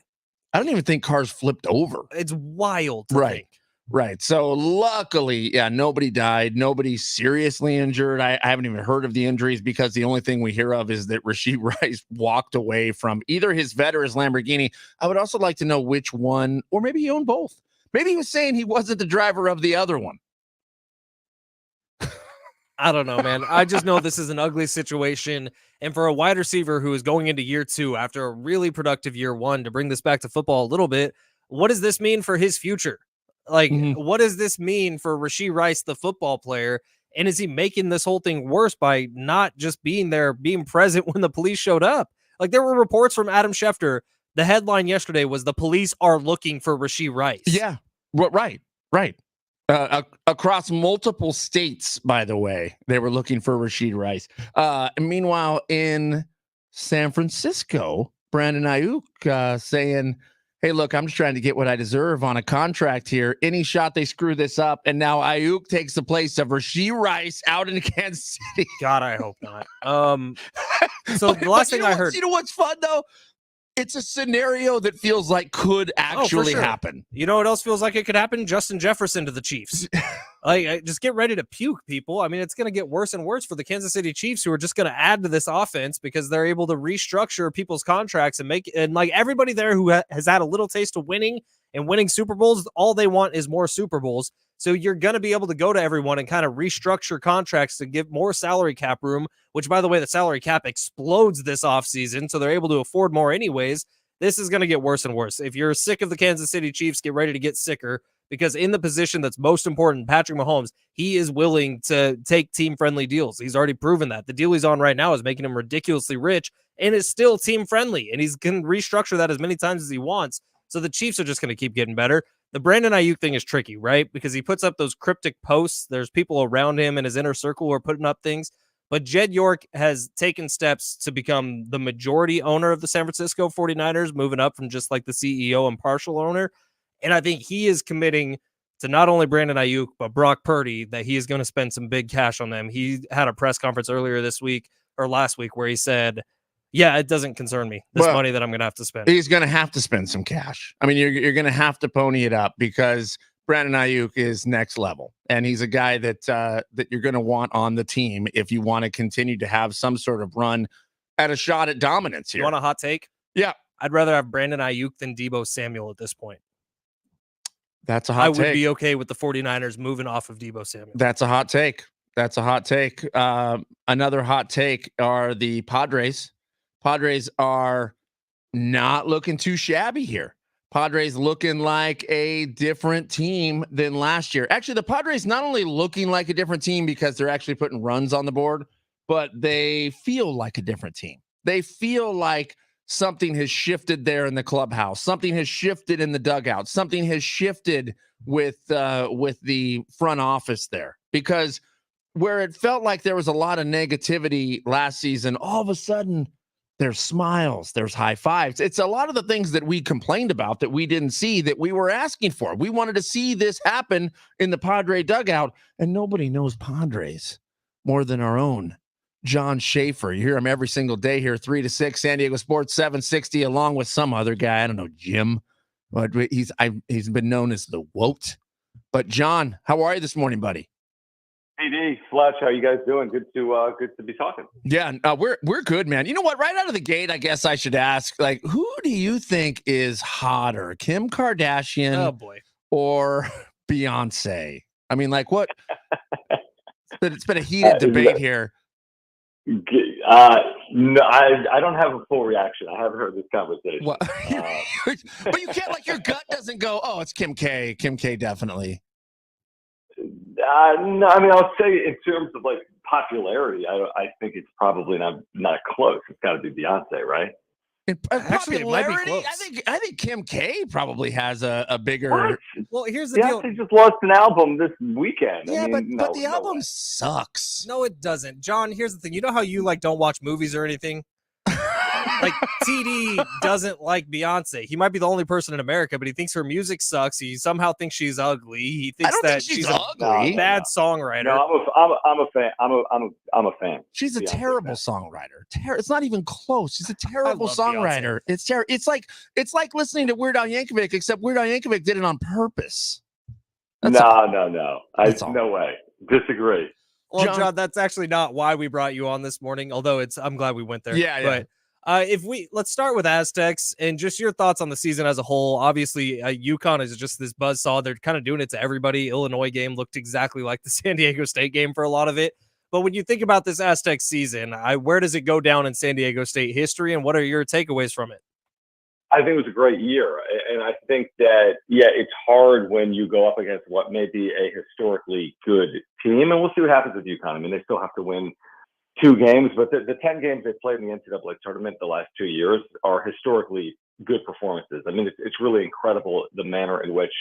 Speaker 2: I don't even think cars flipped over.
Speaker 1: It's wild to think.
Speaker 2: Right. So luckily, nobody died. Nobody seriously injured. I haven't even heard of the injuries because the only thing we hear of is that Rashee Rice walked away from either his Vet or his Lamborghini. I would also like to know which one, or maybe he owned both. Maybe he was saying he wasn't the driver of the other one.
Speaker 1: I don't know, man. I just know this is an ugly situation. And for a wide receiver who is going into year 2 after a really productive year 1, to bring this back to football a little bit, what does this mean for his future? Like, what does this mean for Rashee Rice, the football player? And is he making this whole thing worse by not just being there, being present when the police showed up? Like, there were reports from Adam Schefter. The headline yesterday was the police are looking for Rashee Rice.
Speaker 2: Yeah, right. Across multiple states, by the way, they were looking for Rashee Rice. Meanwhile, in San Francisco, Brandon Ayuk saying, hey, look, I'm just trying to get what I deserve on a contract here. Any shot they screw this up, and now Ayuk takes the place of Rashee Rice out in Kansas City.
Speaker 1: God, I hope not. So the last thing I heard.
Speaker 2: You know what's fun, though? It's a scenario that feels like could actually happen.
Speaker 1: You know what else feels like it could happen? Justin Jefferson to the Chiefs. Like, just get ready to puke, people. I mean, it's going to get worse and worse for the Kansas City Chiefs, who are just going to add to this offense because they're able to restructure people's contracts and like everybody there who has had a little taste of winning and winning Super Bowls, all they want is more Super Bowls. So you're going to be able to go to everyone and kind of restructure contracts to give more salary cap room, which, by the way, the salary cap explodes this offseason, so they're able to afford more anyways. This is going to get worse and worse. If you're sick of the Kansas City Chiefs, get ready to get sicker, because in the position that's most important, Patrick Mahomes, he is willing to take team-friendly deals. He's already proven that. The deal he's on right now is making him ridiculously rich and is still team-friendly, and he's going to restructure that as many times as he wants. So the Chiefs are just going to keep getting better. The Brandon Ayuk thing is tricky, right? Because he puts up those cryptic posts. There's people around him in his inner circle who are putting up things. But Jed York has taken steps to become the majority owner of the San Francisco 49ers, moving up from just like the CEO and partial owner. And I think he is committing to not only Brandon Ayuk, but Brock Purdy, that he is going to spend some big cash on them. He had a press conference earlier this week or last week where he said, yeah, it doesn't concern me, this money that I'm going to have to spend.
Speaker 2: He's going to have to spend some cash. I mean, you're going to have to pony it up because Brandon Ayuk is next level. And he's a guy that that you're going to want on the team if you want to continue to have some sort of run at a shot at dominance here.
Speaker 1: You want a hot take?
Speaker 2: Yeah.
Speaker 1: I'd rather have Brandon Ayuk than Deebo Samuel at this point.
Speaker 2: That's a hot take.
Speaker 1: I would be okay with the 49ers moving off of Deebo Samuel.
Speaker 2: That's a hot take. Another hot take are the Padres. Padres are not looking too shabby here. Padres looking like a different team than last year. Actually, the Padres not only looking like a different team because they're actually putting runs on the board, but they feel like a different team. They feel like something has shifted there in the clubhouse. Something has shifted in the dugout. Something has shifted with the front office there, because where it felt like there was a lot of negativity last season, all of a sudden there's smiles, there's high fives. It's a lot of the things that we complained about that we didn't see, that we were asking for. We wanted to see this happen in the Padre dugout, and nobody knows Padres more than our own John Schaefer. You hear him every single day here, 3 to 6, San Diego Sports 760, along with some other guy. I don't know, Jim, but he's been known as the Woat. But John, how are you this morning, buddy?
Speaker 3: Hey, D, Fletch, how you guys doing? Good to be talking.
Speaker 2: Yeah, we're good, man. You know what? Right out of the gate, I guess I should ask, like, who do you think is hotter, Kim Kardashian, or Beyonce? I mean, like, what? It's been a heated debate here.
Speaker 3: No, I don't have a full reaction. I haven't heard this conversation.
Speaker 2: Well, but you can't, like, your gut doesn't go, oh, it's Kim K. Kim K, definitely.
Speaker 3: No, I mean, I'll say in terms of like popularity, I think it's probably not close. It's got to be Beyonce, right?
Speaker 1: Actually, it might be
Speaker 2: popularity,
Speaker 1: close.
Speaker 2: I think Kim K probably has a bigger.
Speaker 3: What?
Speaker 1: Well, here's the
Speaker 3: They
Speaker 1: deal.
Speaker 3: actually just lost an album this weekend.
Speaker 2: Yeah,
Speaker 3: I mean,
Speaker 2: but the
Speaker 3: no
Speaker 2: album
Speaker 3: way.
Speaker 2: sucks.
Speaker 1: No, it doesn't. John, here's the thing. You know how you like don't watch movies or anything? Like TD doesn't like Beyonce. He might be the only person in America, but he thinks her music sucks. He somehow thinks she's ugly. He
Speaker 2: I
Speaker 1: thinks
Speaker 2: don't
Speaker 1: that
Speaker 2: think she's
Speaker 1: a
Speaker 2: ugly.
Speaker 1: bad songwriter.
Speaker 3: No, I'm a fan. I'm a fan.
Speaker 2: She's a
Speaker 3: Beyonce
Speaker 2: terrible
Speaker 3: fan.
Speaker 2: songwriter. It's not even close. She's a terrible
Speaker 1: love
Speaker 2: songwriter. It's like listening to Weird Al Yankovic, except Weird Al Yankovic did it on purpose. That's all.
Speaker 3: No.
Speaker 2: That's all.
Speaker 3: No way. Disagree.
Speaker 1: Well,
Speaker 2: John,
Speaker 1: that's actually not why we brought you on this morning, although I'm glad we went there.
Speaker 2: Yeah.
Speaker 1: But let's start with Aztecs and just your thoughts on the season as a whole. Obviously, UConn is just this buzzsaw. They're kind of doing it to everybody. Illinois game looked exactly like the San Diego State game for a lot of it. But when you think about this Aztecs season, where does it go down in San Diego State history, and what are your takeaways from it?
Speaker 3: I think it was a great year. And I think that, it's hard when you go up against what may be a historically good team. And we'll see what happens with UConn. I mean, they still have to win 2 games, but the 10 games they've played in the NCAA tournament the last 2 years are historically good performances. I mean, it's really incredible the manner in which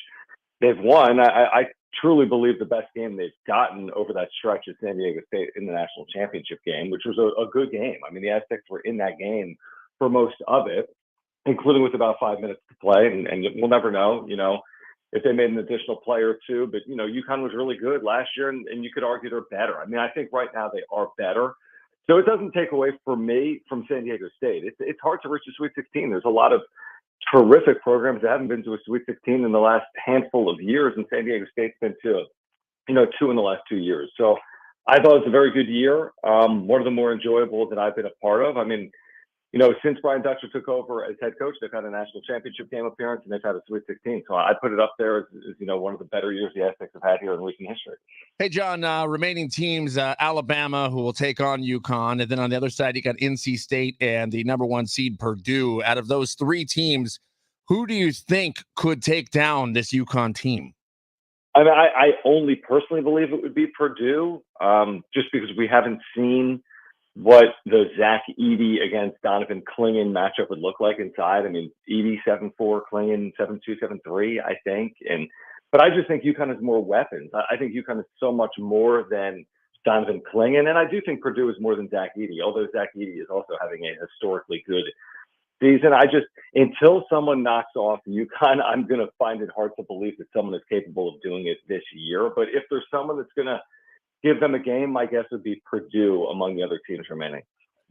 Speaker 3: they've won. I truly believe the best game they've gotten over that stretch is San Diego State in the national championship game, which was a good game. I mean, the Aztecs were in that game for most of it, including with about 5 minutes to play. And we'll never know, if they made an additional play or two. But, UConn was really good last year, and you could argue they're better. I mean, I think right now they are better. So it doesn't take away from me from San Diego State. It's hard to reach the Sweet 16. There's a lot of terrific programs that haven't been to a Sweet 16 in the last handful of years, and San Diego State's been to, 2 in the last 2 years. So I thought it was a very good year, one of the more enjoyable that I've been a part of. I mean, since Brian Dutcher took over as head coach, they've had a national championship game appearance and they've had a Sweet 16. So I put it up there as one of the better years the Aztecs have had here in recent history.
Speaker 2: Hey, John, remaining teams, Alabama, who will take on UConn. And then on the other side, you got NC State and the number 1 seed Purdue. Out of those 3 teams, who do you think could take down this UConn team?
Speaker 3: I mean, I only personally believe it would be Purdue, just because we haven't seen what the Zach Edey against Donovan Clingan matchup would look like inside. I mean, Edey 7'4", Clingan 7'2", 7'3", I think. But I just think UConn has more weapons. I think UConn is so much more than Donovan Clingan. And I do think Purdue is more than Zach Edey, although Zach Edey is also having a historically good season. Until someone knocks off UConn, I'm going to find it hard to believe that someone is capable of doing it this year. But if there's someone that's going to give them a game, my guess would be Purdue among the other teams remaining.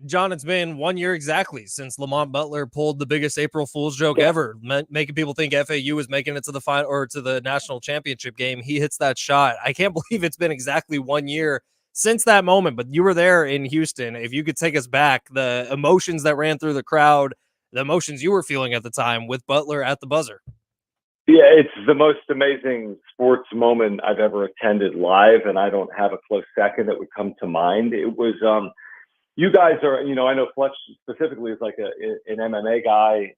Speaker 1: John, it's been 1 year exactly since Lamont Butler pulled the biggest April Fool's joke ever, making people think FAU was making it to the final or to the national championship game. He hits that shot. I can't believe it's been exactly 1 year since that moment, but you were there in Houston. If you could take us back, the emotions that ran through the crowd, the emotions you were feeling at the time with Butler at the buzzer.
Speaker 3: Yeah, it's the most amazing sports moment I've ever attended live, and I don't have a close second that would come to mind. It was, you guys are, I know Fletch specifically is like an MMA guy,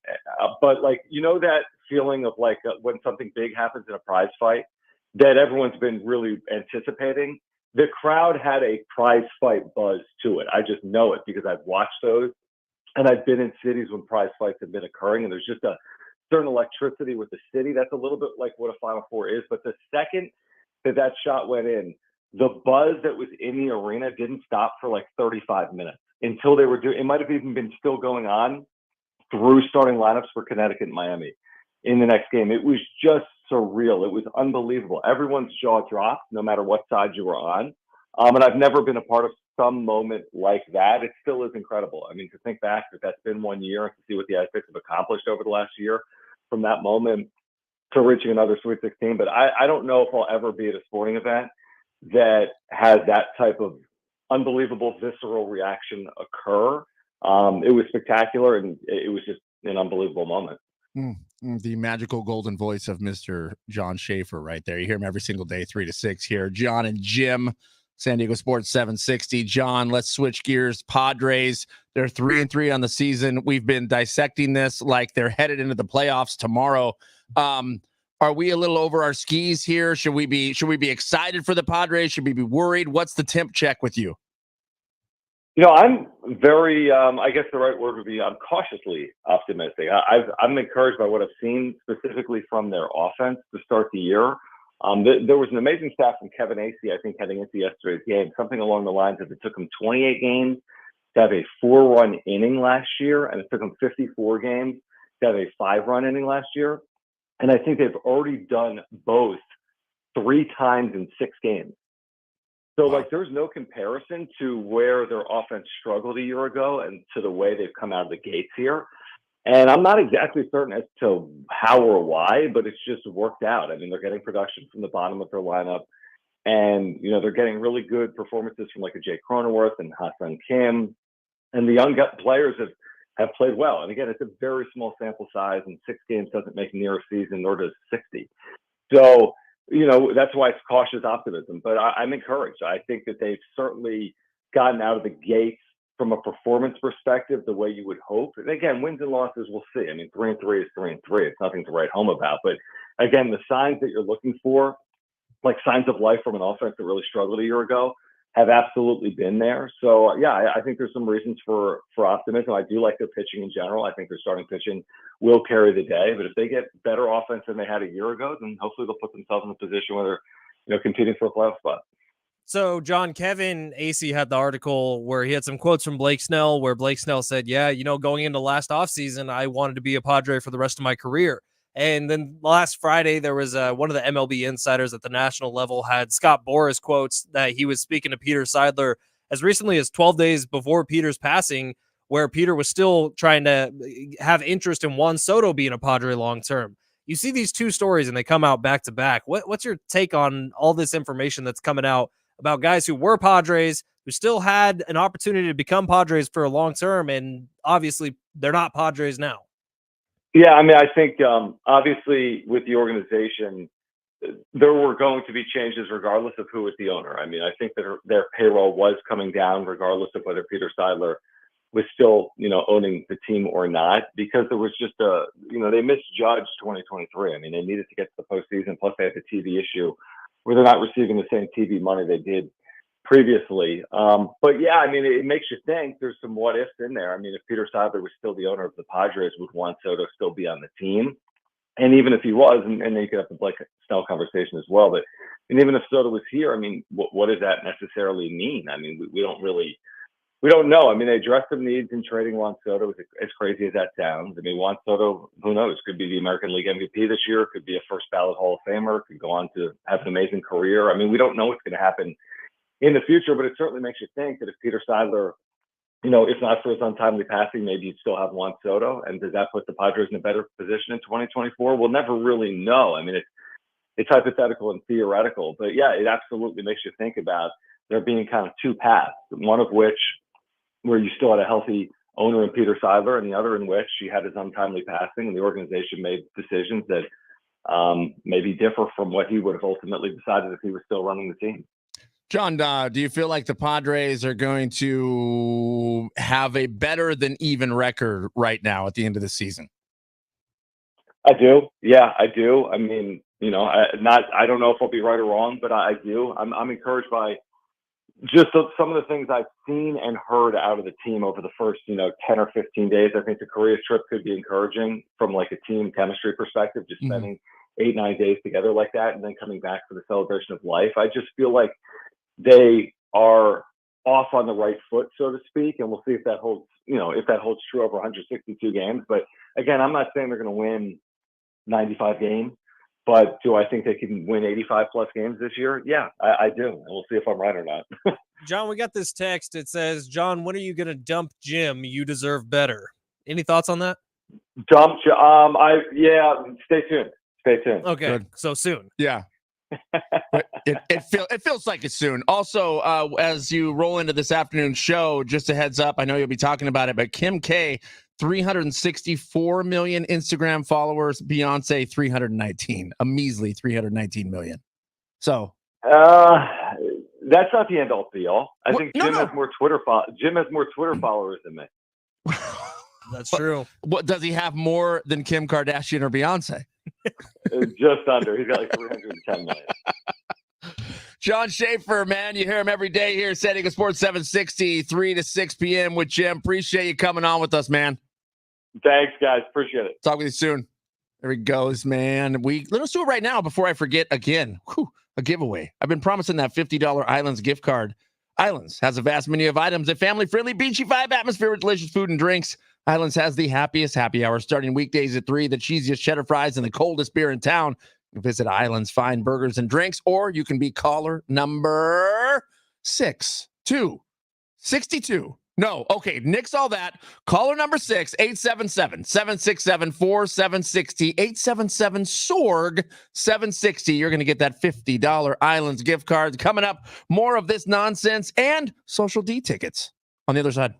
Speaker 3: but like, that feeling of like when something big happens in a prize fight that everyone's been really anticipating. The crowd had a prize fight buzz to it. I just know it because I've watched those, and I've been in cities when prize fights have been occurring, and there's just a certain electricity with the city. That's a little bit like what a Final Four is. But the second that shot went in, the buzz that was in the arena didn't stop for like 35 minutes until they were doing, it might have even been still going on through starting lineups for Connecticut and Miami in the next game. It was just surreal. It was unbelievable. Everyone's jaw dropped no matter what side you were on. And I've never been a part of some moment like that. It still is incredible. I mean, to think back that that's been 1 year and to see what the Aztecs have accomplished over the last year from that moment to reaching another Sweet 16. But I don't know if I'll ever be at a sporting event that has that type of unbelievable visceral reaction occur. It was spectacular, and it was just an unbelievable moment.
Speaker 2: The magical golden voice of Mr. John Schaefer right there. You hear him every single day, 3 to 6 here. John and Jim, San Diego Sports 760. John, let's switch gears. Padres, they're 3-3 on the season. We've been dissecting this like they're headed into the playoffs tomorrow. Are we a little over our skis here? Should we be excited for the Padres? Should we be worried? What's the temp check with you?
Speaker 3: I'm very, I guess the right word would be, I'm cautiously optimistic. I'm encouraged by what I've seen specifically from their offense to start the year. There was an amazing stat from Kevin Acey, I think, heading into yesterday's game, something along the lines of it took him 28 games to have a 4-run inning last year, and it took him 54 games to have a 5-run inning last year. And I think they've already done both 3 times in 6 games. So,
Speaker 2: Wow.
Speaker 3: there's no comparison to where their offense struggled a year ago and to the way they've come out of the gates here. And I'm not exactly certain as to how or why, but it's just worked out. I mean, they're getting production from the bottom of their lineup. And, they're getting really good performances from like a Jay Cronenworth and Ha-Seong Kim. And the young players have played well. And again, it's a very small sample size, and 6 games doesn't make near a season, nor does 60. So, that's why it's cautious optimism. But I'm encouraged. I think that they've certainly gotten out of the gates from a performance perspective the way you would hope. And again, wins and losses, we'll see. I mean, 3-3 is 3-3. It's nothing to write home about. But again, the signs that you're looking for, like signs of life from an offense that really struggled a year ago, have absolutely been there. So, yeah, I think there's some reasons for optimism. I do like their pitching in general. I think their starting pitching will carry the day. But if they get better offense than they had a year ago, then hopefully they'll put themselves in a position where they're competing for a playoff spot.
Speaker 1: So, John, Kevin Acey had the article where he had some quotes from Blake Snell, where Blake Snell said, yeah, going into last offseason, I wanted to be a Padre for the rest of my career. And then last Friday, there was one of the MLB insiders at the national level had Scott Boras quotes that he was speaking to Peter Seidler as recently as 12 days before Peter's passing, where Peter was still trying to have interest in Juan Soto being a Padre long-term. You see these two stories and they come out back to back. What's your take on all this information that's coming out about guys who were Padres, who still had an opportunity to become Padres for a long term, and obviously they're not Padres now?
Speaker 3: Yeah, I mean, I think obviously with the organization, there were going to be changes regardless of who was the owner. I mean, I think that their payroll was coming down regardless of whether Peter Seidler was still, owning the team or not, because there was just they misjudged 2023. I mean, they needed to get to the postseason. Plus they had the TV issue where they're not receiving the same TV money they did previously. But yeah, I mean, it makes you think. There's some what ifs in there. I mean, if Peter Seidler was still the owner of the Padres, would Juan Soto still be on the team? And even if he was, and then you could have the Blake Snell conversation as well, but and even if Soto was here, I mean, what does that necessarily mean? I mean, we don't know. I mean, they addressed some needs in trading Juan Soto, as crazy as that sounds. I mean, Juan Soto, who knows, could be the American League MVP this year, could be a first ballot Hall of Famer, could go on to have an amazing career. I mean, we don't know what's going to happen in the future, but it certainly makes you think that if Peter Seidler, if not for his untimely passing, maybe you'd still have Juan Soto. And does that put the Padres in a better position in 2024? We'll never really know. I mean, it's hypothetical and theoretical, but yeah, it absolutely makes you think about there being kind of two paths, one of which where you still had a healthy owner in Peter Seidler, and the other in which he had his untimely passing, and the organization made decisions that maybe differ from what he would have ultimately decided if he was still running the team.
Speaker 2: John, do you feel like the Padres are going to have a better than even record right now at the end of the season?
Speaker 3: I do. Yeah, I do. I mean, I don't know if I'll be right or wrong, but I do. I'm encouraged by just some of the things I've seen and heard out of the team over the first, 10 or 15 days. I think the Korea trip could be encouraging from like a team chemistry perspective, just spending 8-9 days together like that and then coming back for the celebration of life. I just feel like they are off on the right foot, so to speak, and we'll see if that holds, if that holds true over 162 games. But again, I'm not saying they're going to win 95 games. But do I think they can win 85 plus games this year? Yeah, I do. And we'll see if I'm right or not.
Speaker 1: John, we got this text. It says, John, when are you going to dump Jim? You deserve better. Any thoughts on that?
Speaker 3: Dump Jim? Stay tuned. Stay tuned.
Speaker 1: Okay, good. So soon.
Speaker 2: Yeah. It feels like it's soon. Also, as you roll into this afternoon's show, just a heads up, I know you'll be talking about it, but Kim K, 364 million Instagram followers, Beyonce 319, a measly 319 million. So
Speaker 3: that's not the end all be all. I think Jim has more Twitter followers than me.
Speaker 1: That's true.
Speaker 2: What does he have more than Kim Kardashian or Beyonce?
Speaker 3: Just under. He's got like 310 million.
Speaker 2: John Schaefer, man, you hear him every day here, setting a Sports 760, 3 to 6 p.m. with Jim. Appreciate you coming on with us, man.
Speaker 3: Thanks, guys. Appreciate it.
Speaker 2: Talk with you soon. There he goes, man. Let's do it right now before I forget again. A giveaway. I've been promising that $50 Islands gift card. Islands has a vast menu of items, a family-friendly, beachy vibe atmosphere with delicious food and drinks. Islands has the happiest happy hour starting weekdays at 3, the cheesiest cheddar fries, and the coldest beer in town. You can visit Islands, find burgers and drinks, or you can be caller number 62. No, okay, nix all that. Caller number 6, 877-767-4760, 877-SORG-760. You're going to get that $50 Islands gift card. Coming up, more of this nonsense and Social D tickets on the other side.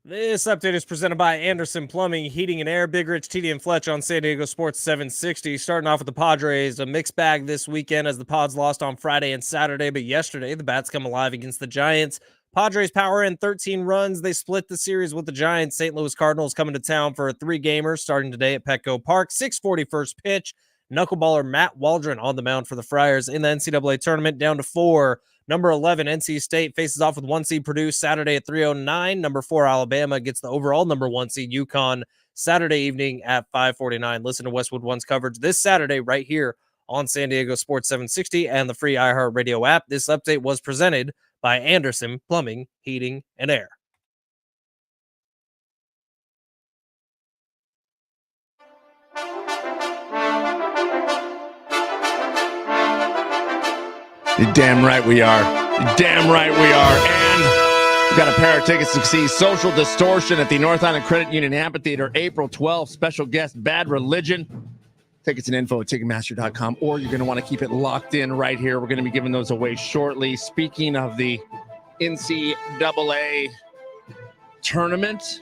Speaker 1: This update is presented by Anderson Plumbing, Heating and Air, Big Rich, TD and Fletch on San Diego Sports 760. Starting off with the Padres, a mixed bag this weekend as the Pods lost on Friday and Saturday, but yesterday the Bats come alive against the Giants. Padres power in 13 runs. They split the series with the Giants. St. Louis Cardinals coming to town for a 3-gamer starting today at Petco Park. 6:40 first pitch. Knuckleballer Matt Waldron on the mound for the Friars in the NCAA tournament, down to 4. Number 11, NC State faces off with 1 seed Purdue Saturday at 3:09. Number 4, Alabama gets the overall number 1 seed UConn Saturday evening at 5:49. Listen to Westwood One's coverage this Saturday right here on San Diego Sports 760 and the free iHeartRadio app. This update was presented by Anderson Plumbing, Heating, and Air.
Speaker 2: You're damn right we are. You're damn right we are. And we've got a pair of tickets to see Social Distortion at the North Island Credit Union Amphitheater, April 12th. Special guest, Bad Religion. Tickets and info at Ticketmaster.com, or you're going to want to keep it locked in right here. We're going to be giving those away shortly. Speaking of the NCAA tournament,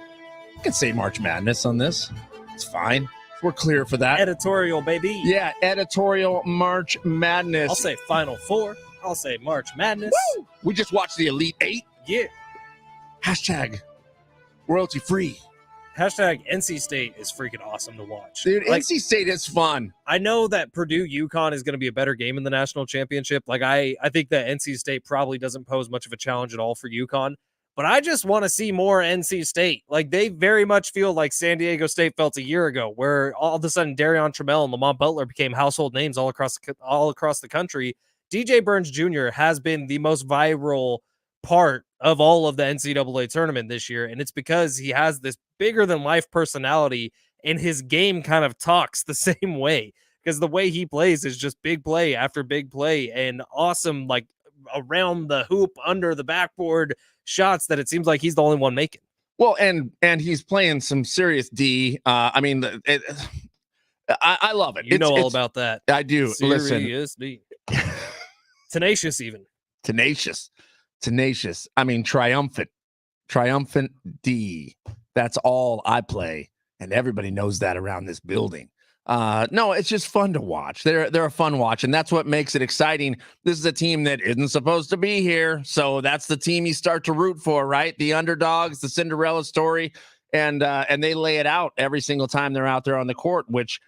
Speaker 2: you can say March Madness on this. It's fine. We're clear for that.
Speaker 1: Editorial, baby.
Speaker 2: Yeah, editorial March Madness.
Speaker 1: I'll say Final Four. I'll say March Madness.
Speaker 2: Woo! We just watched the Elite Eight.
Speaker 1: Yeah.
Speaker 2: Hashtag royalty free.
Speaker 1: Hashtag NC State is freaking awesome to watch.
Speaker 2: Dude, NC State is fun.
Speaker 1: I know that Purdue UConn is going to be a better game in the national championship. Like I think that NC State probably doesn't pose much of a challenge at all for UConn. But I just want to see more NC State. Like they very much feel like San Diego State felt a year ago, where all of a sudden Darion Trammell and Lamont Butler became household names all across the country. DJ Burns Jr. has been the most viral part of all of the NCAA tournament this year, and it's because he has this bigger than life personality, and his game kind of talks the same way because the way he plays is just big play after big play and awesome, like around the hoop, under the backboard shots that it seems like he's the only one making.
Speaker 2: Well, and he's playing some serious D. I mean, I love it.
Speaker 1: You know all about that.
Speaker 2: I do.
Speaker 1: Serious D. Tenacious even.
Speaker 2: Tenacious. I mean, triumphant D. That's all I play, and everybody knows that around this building. No, it's just fun to watch. They're a fun watch, and that's what makes it exciting. This is a team that isn't supposed to be here, so that's the team you start to root for, right? The underdogs, the Cinderella story, and they lay it out every single time they're out there on the court, which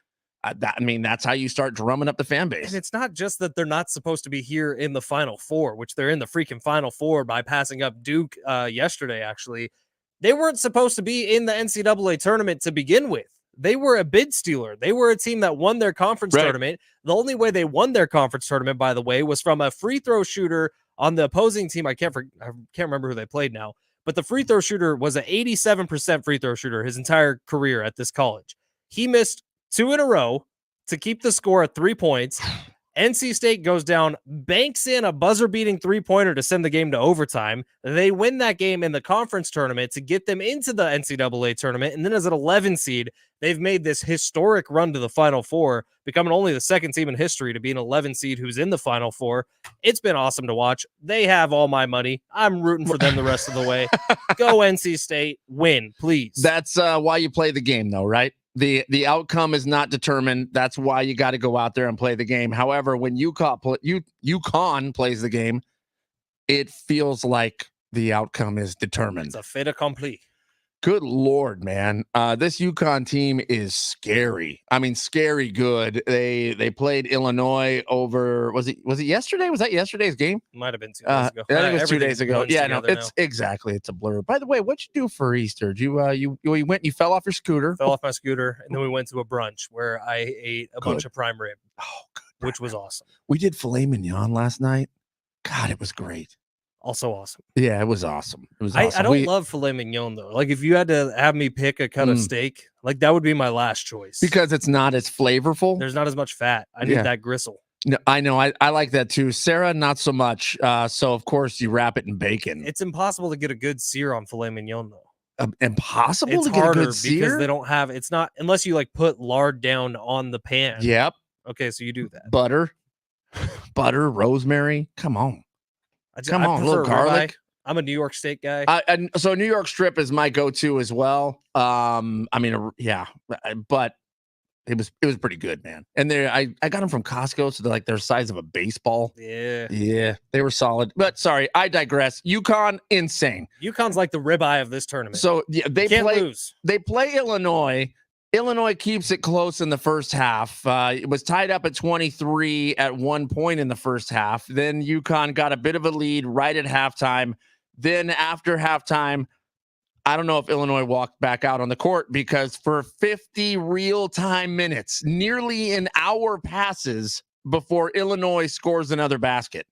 Speaker 2: that's how you start drumming up the fan base.
Speaker 1: And it's not just that they're not supposed to be here in the Final Four, which they're in the freaking Final Four by passing up Duke yesterday, actually. They weren't supposed to be in the NCAA tournament to begin with. They were a bid stealer. They were a team that won their conference tournament. The only way they won their conference tournament, by the way, was from a free throw shooter on the opposing team. I can't remember who they played now, but the free throw shooter was an 87% free throw shooter his entire career at this college. He missed 2 in a row to keep the score at 3 points. NC State goes down, banks in a buzzer-beating three-pointer to send the game to overtime. They win that game in the conference tournament to get them into the NCAA tournament, and then as an 11 seed, they've made this historic run to the Final Four, becoming only the second team in history to be an 11 seed who's in the Final Four. It's been awesome to watch. They have all my money. I'm rooting for them the rest of the way. Go NC State. Win, please.
Speaker 2: That's why you play the game, though, right? The outcome is not determined. That's why you got to go out there and play the game. However, when UConn plays the game, it feels like the outcome is determined.
Speaker 1: It's a fait accompli.
Speaker 2: Good Lord, man. This UConn team is scary. I mean, scary good. They played Illinois over, was it yesterday? Was that yesterday's game?
Speaker 1: Might have been 2 days ago.
Speaker 2: I think it was 2 days ago. Yeah, no, it's
Speaker 1: now.
Speaker 2: Exactly. It's a blur. By the way, what'd you do for Easter? Did you went and you fell off your scooter?
Speaker 1: Fell off my scooter, and then we went to a brunch where I ate a bunch of prime rib.
Speaker 2: Oh, good.
Speaker 1: Which was awesome.
Speaker 2: We did filet mignon last night. God, it was great.
Speaker 1: Also awesome.
Speaker 2: Yeah, it was awesome. It was awesome.
Speaker 1: I don't love filet mignon, though. Like, if you had to have me pick a cut of steak, like, that would be my last choice.
Speaker 2: Because it's not as flavorful.
Speaker 1: There's not as much fat. I need that gristle.
Speaker 2: No, I know. I like that, too. Sarah, not so much. So, of course, you wrap it in bacon.
Speaker 1: It's impossible to get a good sear on filet mignon, though.
Speaker 2: Impossible
Speaker 1: it's
Speaker 2: to get
Speaker 1: harder
Speaker 2: a good sear?
Speaker 1: because they don't have, it's not, unless you, like, put lard down on the pan.
Speaker 2: Yep.
Speaker 1: Okay, so you do that.
Speaker 2: Butter, rosemary. Come on.
Speaker 1: I
Speaker 2: a little garlic.
Speaker 1: I'm a New York State guy.
Speaker 2: And so New York strip is my go-to as well. Yeah, but it was pretty good, man. And I got them from Costco, so they're the size of a baseball.
Speaker 1: Yeah,
Speaker 2: they were solid. But sorry, I digress. UConn, insane.
Speaker 1: UConn's like the ribeye of this tournament.
Speaker 2: So yeah,
Speaker 1: they can't lose.
Speaker 2: They play Illinois. Illinois keeps it close in the first half. It was tied up at 23 at one point in the first half. Then UConn got a bit of a lead right at halftime. Then after halftime, I don't know if Illinois walked back out on the court because for 50 real-time minutes, nearly an hour passes before Illinois scores another basket.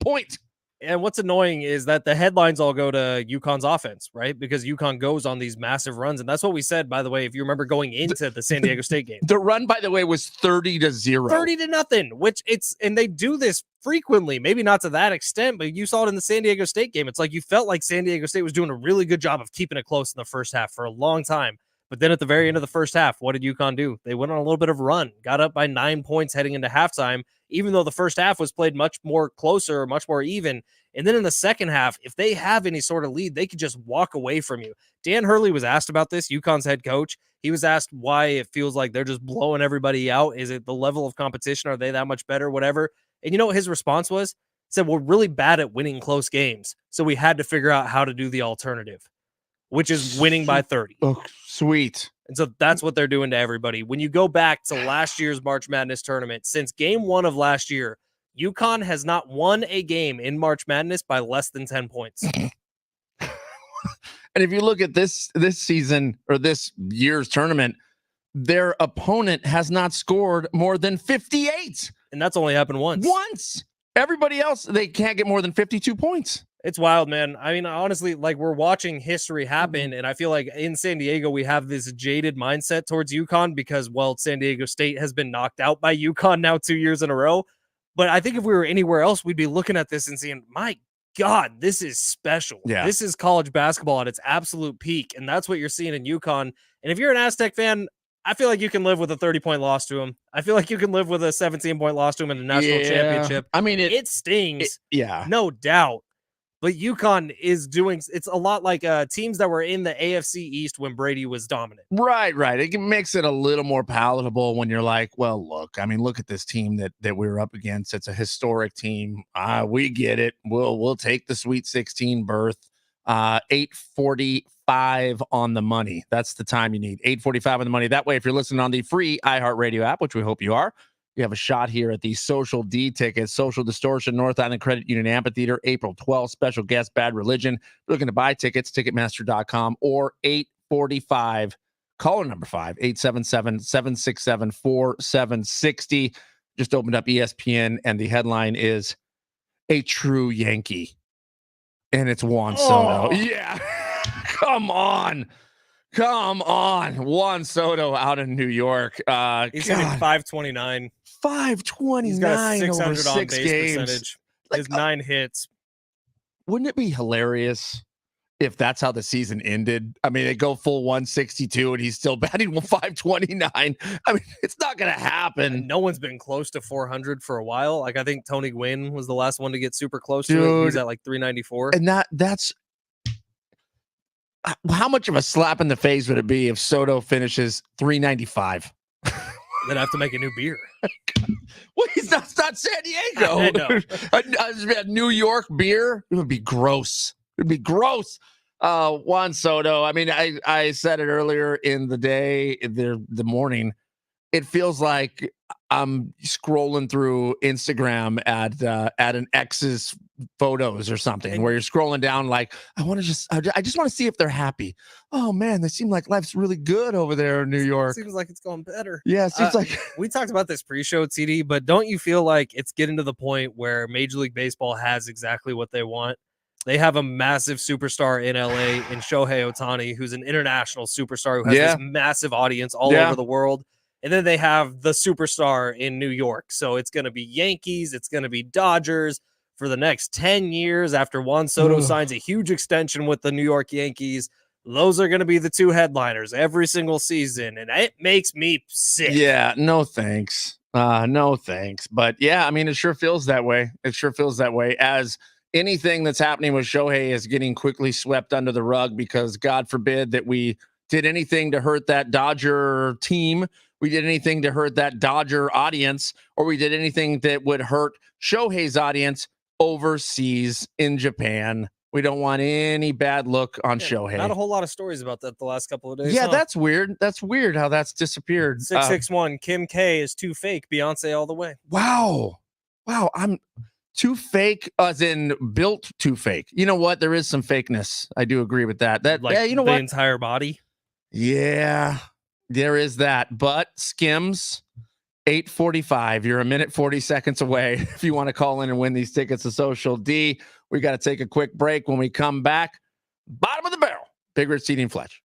Speaker 2: Point.
Speaker 1: And what's annoying is that the headlines all go to UConn's offense, right? Because UConn goes on these massive runs. And that's what we said, by the way, if you remember going into the San Diego State game.
Speaker 2: The run, by the way, was 30-0.
Speaker 1: 30-0, and they do this frequently, maybe not to that extent, but you saw it in the San Diego State game. It's like you felt like San Diego State was doing a really good job of keeping it close in the first half for a long time. But then at the very end of the first half, what did UConn do? They went on a little bit of a run, got up by 9 points heading into halftime, even though the first half was played much more closer, much more even. And then in the second half, if they have any sort of lead, they could just walk away from you. Dan Hurley was asked about this, UConn's head coach. He was asked why it feels like they're just blowing everybody out. Is it the level of competition? Are they that much better? Whatever. And you know what his response was? He said, we're really bad at winning close games. So we had to figure out how to do the alternative, which is winning by 30.
Speaker 2: Oh, sweet.
Speaker 1: And so that's what they're doing to everybody. When you go back to last year's March Madness tournament, since game 1 of last year, UConn has not won a game in March Madness by less than 10 points.
Speaker 2: And if you look at this season or this year's tournament, their opponent has not scored more than 58.
Speaker 1: And that's only happened once.
Speaker 2: Everybody else, they can't get more than 52 points.
Speaker 1: It's wild, man. I mean, honestly, like we're watching history happen, and I feel like in San Diego, we have this jaded mindset towards UConn because, well, San Diego State has been knocked out by UConn now 2 years in a row. But I think if we were anywhere else, we'd be looking at this and seeing, my God, this is special.
Speaker 2: Yeah.
Speaker 1: This is college basketball at its absolute peak, and that's what you're seeing in UConn. And if you're an Aztec fan, I feel like you can live with a 30-point loss to him. I feel like you can live with a 17-point loss to him in the national championship.
Speaker 2: I mean,
Speaker 1: it stings.
Speaker 2: Yeah.
Speaker 1: No doubt. But UConn is doing, it's a lot like teams that were in the AFC East when Brady was dominant.
Speaker 2: Right. It makes it a little more palatable when you're like, well, look at this team that we were up against. It's a historic team. We get it. We'll take the Sweet 16 berth. 8:45 on the money. That's the time you need. 8:45 on the money. That way, if you're listening on the free iHeartRadio app, which we hope you are, you have a shot here at the Social D tickets. Social Distortion, North Island Credit Union Amphitheater, April 12th. Special guest, Bad Religion. If you're looking to buy tickets, Ticketmaster.com or 8:45. Caller number 5, 877-767-4760. Just opened up ESPN, and the headline is "A True Yankee." And it's Juan Soto. Yeah. Come on. Juan Soto out in New York.
Speaker 1: He's hitting 529.
Speaker 2: 529.
Speaker 1: He's got a 600
Speaker 2: over
Speaker 1: on
Speaker 2: 6
Speaker 1: base
Speaker 2: games.
Speaker 1: percentage. His 9 hits.
Speaker 2: Wouldn't it be hilarious if that's how the season ended? I mean, they go full 162 and he's still batting 529. I mean, it's not going to happen.
Speaker 1: And no one's been close to 400 for a while. Like, I think Tony Gwynn was the last one to get super close to it. He's at like 394.
Speaker 2: And that's how much of a slap in the face would it be if Soto finishes 395?
Speaker 1: Then I have to make a new beer.
Speaker 2: Well, he's not San Diego.
Speaker 1: I know.
Speaker 2: a New York beer. It would be gross. It'd be gross. Juan Soto. I mean, I said it earlier in the day, the morning. It feels like I'm scrolling through Instagram at an ex's photos or something, where you're scrolling down like, I just want to see if they're happy. Oh man, they seem like life's really good over there in New York.
Speaker 1: Seems like it's going better.
Speaker 2: Yeah, it seems like
Speaker 1: we talked about this pre-show, TD, but don't you feel like it's getting to the point where Major League Baseball has exactly what they want? They have a massive superstar in LA in Shohei Ohtani, who's an international superstar who has this massive audience all over the world. And then they have the superstar in New York. So it's going to be Yankees. It's going to be Dodgers for the next 10 years after Juan Soto signs a huge extension with the New York Yankees. Those are going to be the 2 headliners every single season. And it makes me sick.
Speaker 2: Yeah, no thanks. No thanks. But yeah, I mean, it sure feels that way. As anything that's happening with Shohei is getting quickly swept under the rug because God forbid that we did anything to hurt that Dodger team, we did anything to hurt that Dodger audience, or we did anything that would hurt Shohei's audience overseas in Japan. We don't want any bad look on Shohei.
Speaker 1: Not a whole lot of stories about that the last couple of days.
Speaker 2: Yeah, that's weird. That's weird how that's disappeared.
Speaker 1: 661 Kim K is too fake. Beyonce all the way.
Speaker 2: Wow. I'm too fake, as in built too fake. You know what? There is some fakeness. I do agree with that. You know
Speaker 1: the
Speaker 2: what?
Speaker 1: Entire body.
Speaker 2: Yeah, there is that. But Skims, 8:45. You're a minute 40 seconds away if you want to call in and win these tickets to Social D. We got to take a quick break. When we come back, bottom of the barrel, Big Rich Seating Fletch.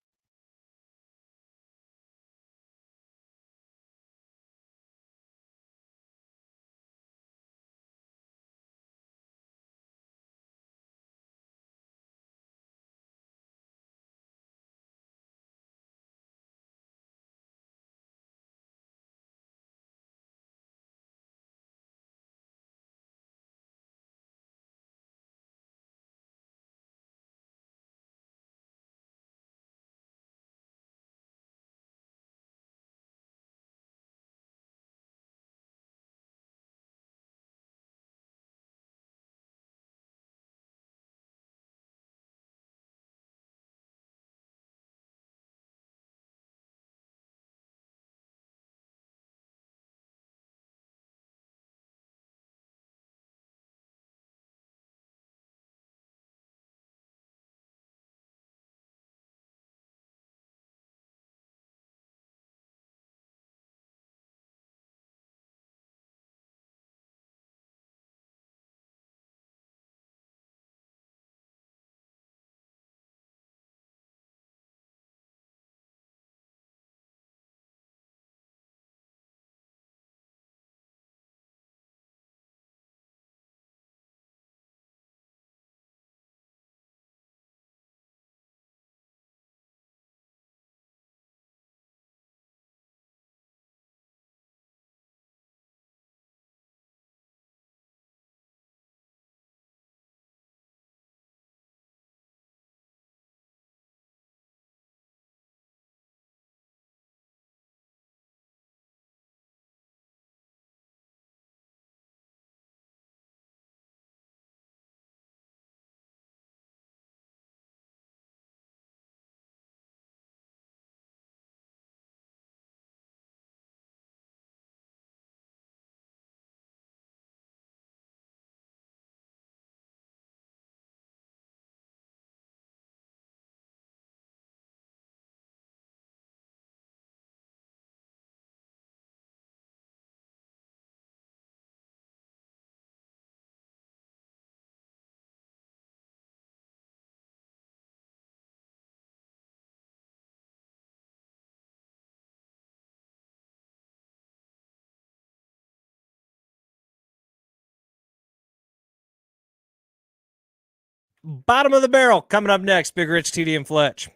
Speaker 1: Bottom of the barrel coming up next. Big Rich, TD, and Fletch.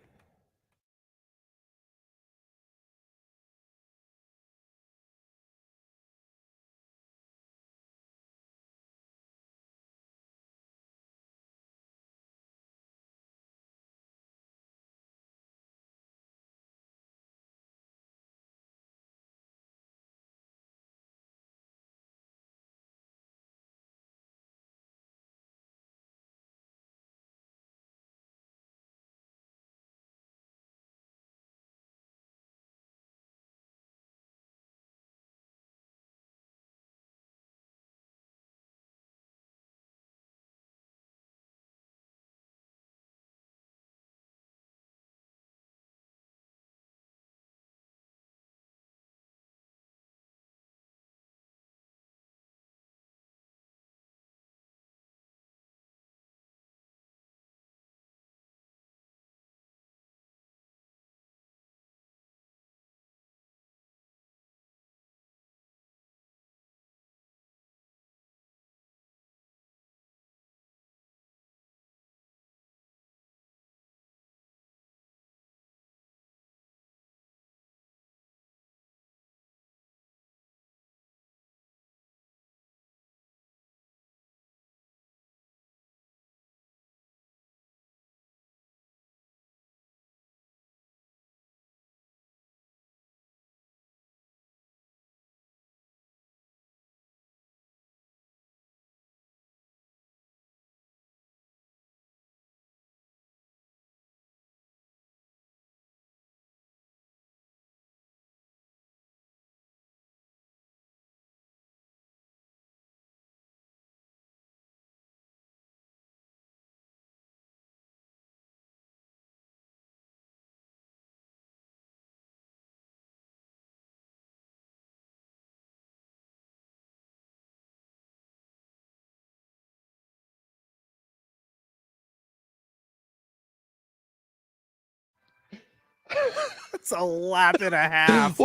Speaker 1: It's a lap and a half.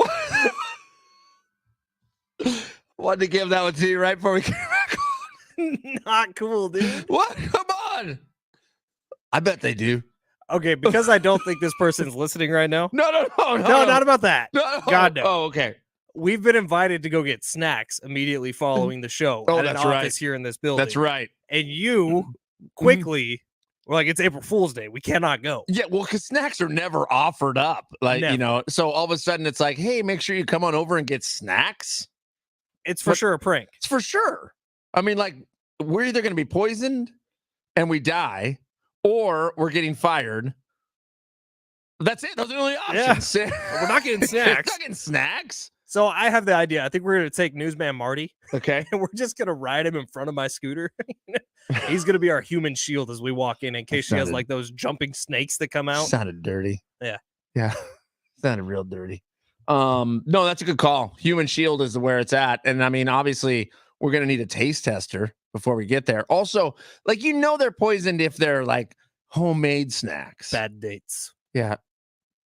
Speaker 2: Wanted to give that one to you right before we came back on.
Speaker 1: Not cool, dude.
Speaker 2: What? Come on. I bet they do.
Speaker 1: Okay, because I don't think this person's listening right now.
Speaker 2: No,
Speaker 1: Not about that.
Speaker 2: No.
Speaker 1: God, no.
Speaker 2: Oh, okay.
Speaker 1: We've been invited to go get snacks immediately following the show at an office here in this building.
Speaker 2: That's right.
Speaker 1: And you quickly were like, it's April Fool's Day. We cannot go.
Speaker 2: Yeah, well, because snacks are never offered up. Like,
Speaker 1: Never.
Speaker 2: you know, so all of a sudden it's like, hey, make sure you come on over and get snacks.
Speaker 1: It's for sure a prank.
Speaker 2: It's for sure. I mean, like, we're either going to be poisoned and we die, or we're getting fired. That's it. Those are the only options.
Speaker 1: Yeah. We're not getting snacks.
Speaker 2: Not getting snacks.
Speaker 1: So I have the idea. I think we're going to take Newsman Marty.
Speaker 2: Okay.
Speaker 1: And we're just going to ride him in front of my scooter. He's going to be our human shield as we walk in case she has like those jumping snakes that come out.
Speaker 2: Sounded dirty.
Speaker 1: Yeah.
Speaker 2: Yeah. Sounded real dirty. No, that's a good call. Human shield is where it's at. And I mean, obviously, we're going to need a taste tester before we get there. Also, like, you know, they're poisoned if they're like homemade snacks.
Speaker 1: Bad dates.
Speaker 2: Yeah.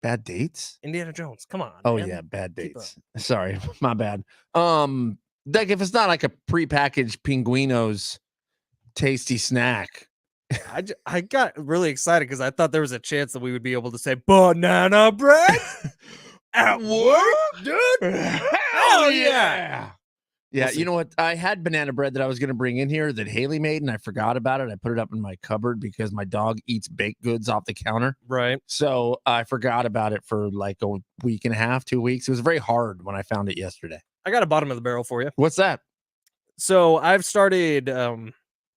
Speaker 2: Bad dates?
Speaker 1: Indiana Jones. Come on.
Speaker 2: Oh,
Speaker 1: man.
Speaker 2: yeah. Bad dates. Sorry. My bad. Like, if it's not like a prepackaged Pinguino's tasty snack.
Speaker 1: I got really excited because I thought there was a chance that we would be able to say banana bread at work, dude.
Speaker 2: Hell yeah. Yeah, you know what? I had banana bread that I was going to bring in here that Haley made, and I forgot about it. I put it up in my cupboard because my dog eats baked goods off the counter.
Speaker 1: Right.
Speaker 2: So I forgot about it for like a week and a half, 2 weeks. It was very hard when I found it yesterday.
Speaker 1: I got a bottom of the barrel for you.
Speaker 2: What's that?
Speaker 1: So I've started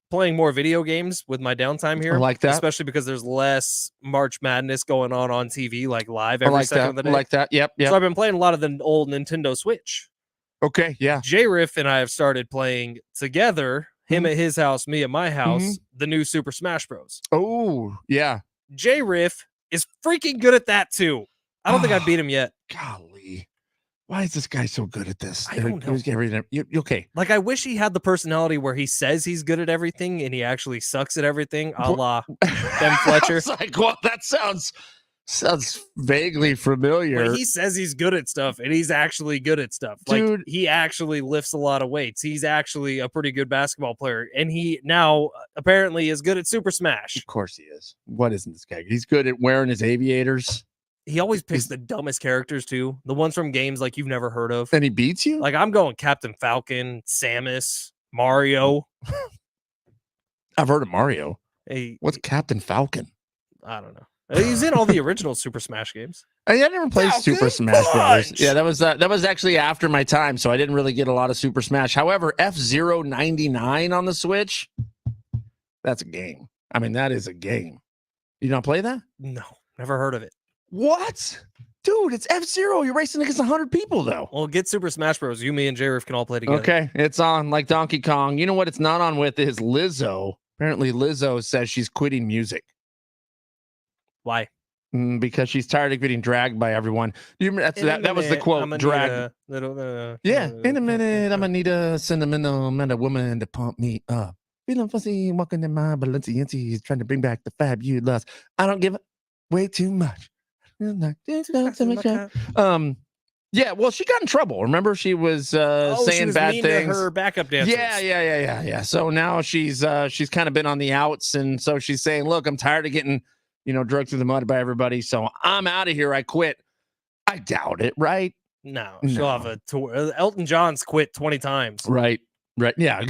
Speaker 1: playing more video games with my downtime here.
Speaker 2: I like that.
Speaker 1: Especially because there's less March Madness going on TV, like live every second of the day.
Speaker 2: I like that. Yep.
Speaker 1: So I've been playing a lot of the old Nintendo Switch.
Speaker 2: Okay, yeah.
Speaker 1: J-Riff and I have started playing together, him at his house, me at my house, the new Super Smash Bros.
Speaker 2: Oh, yeah.
Speaker 1: J-Riff is freaking good at that too. I don't think I beat him yet.
Speaker 2: Golly. Why is this guy so good at this?
Speaker 1: I don't know.
Speaker 2: You okay?
Speaker 1: Like, I wish he had the personality where he says he's good at everything and he actually sucks at everything, a la Ben Fletcher.
Speaker 2: It's like, well, that sounds vaguely familiar.
Speaker 1: But he says he's good at stuff, and he's actually good at stuff. Like,
Speaker 2: Dude.
Speaker 1: he actually lifts a lot of weights. He's actually a pretty good basketball player, and he now apparently is good at Super Smash.
Speaker 2: Of course he is. What isn't this guy? He's good at wearing his aviators.
Speaker 1: He always picks the dumbest characters, too. The ones from games like you've never heard of.
Speaker 2: And he beats you?
Speaker 1: Like, I'm going Captain Falcon, Samus, Mario.
Speaker 2: I've heard of Mario.
Speaker 1: Hey,
Speaker 2: what's Captain Falcon?
Speaker 1: I don't know. He's in all the original Super Smash games.
Speaker 2: I never played Super Smash Brothers. Yeah, that was actually after my time, so I didn't really get a lot of Super Smash. However, F-Zero 99 on the Switch, that's a game. I mean, that is a game. You not play that?
Speaker 1: No, never heard of it.
Speaker 2: What? Dude, it's F-Zero. You're racing against 100 people, though.
Speaker 1: Well, get Super Smash Bros. You, me, and J-Riff can all play together.
Speaker 2: Okay, it's on like Donkey Kong. You know what it's not on with is Lizzo. Apparently, Lizzo says she's quitting music.
Speaker 1: Why?
Speaker 2: Because she's tired of getting dragged by everyone. You remember that was the quote. Drag. Yeah. In a minute, I'm gonna need a sentimental man, a woman to pump me up. Feeling fussy, walking in my Balenciennes, trying to bring back the fab you lost. I don't give way too much. Yeah. Well, she got in trouble. Remember, she was saying
Speaker 1: she was
Speaker 2: bad
Speaker 1: mean
Speaker 2: things.
Speaker 1: To her backup dancers.
Speaker 2: Yeah. So now she's kind of been on the outs, and so she's saying, "Look, I'm tired of getting." Drugged through the mud by everybody. So I'm out of here. I quit. I doubt it, right?
Speaker 1: No, she'll have a tour. Elton John's quit 20 times.
Speaker 2: Right. Yeah.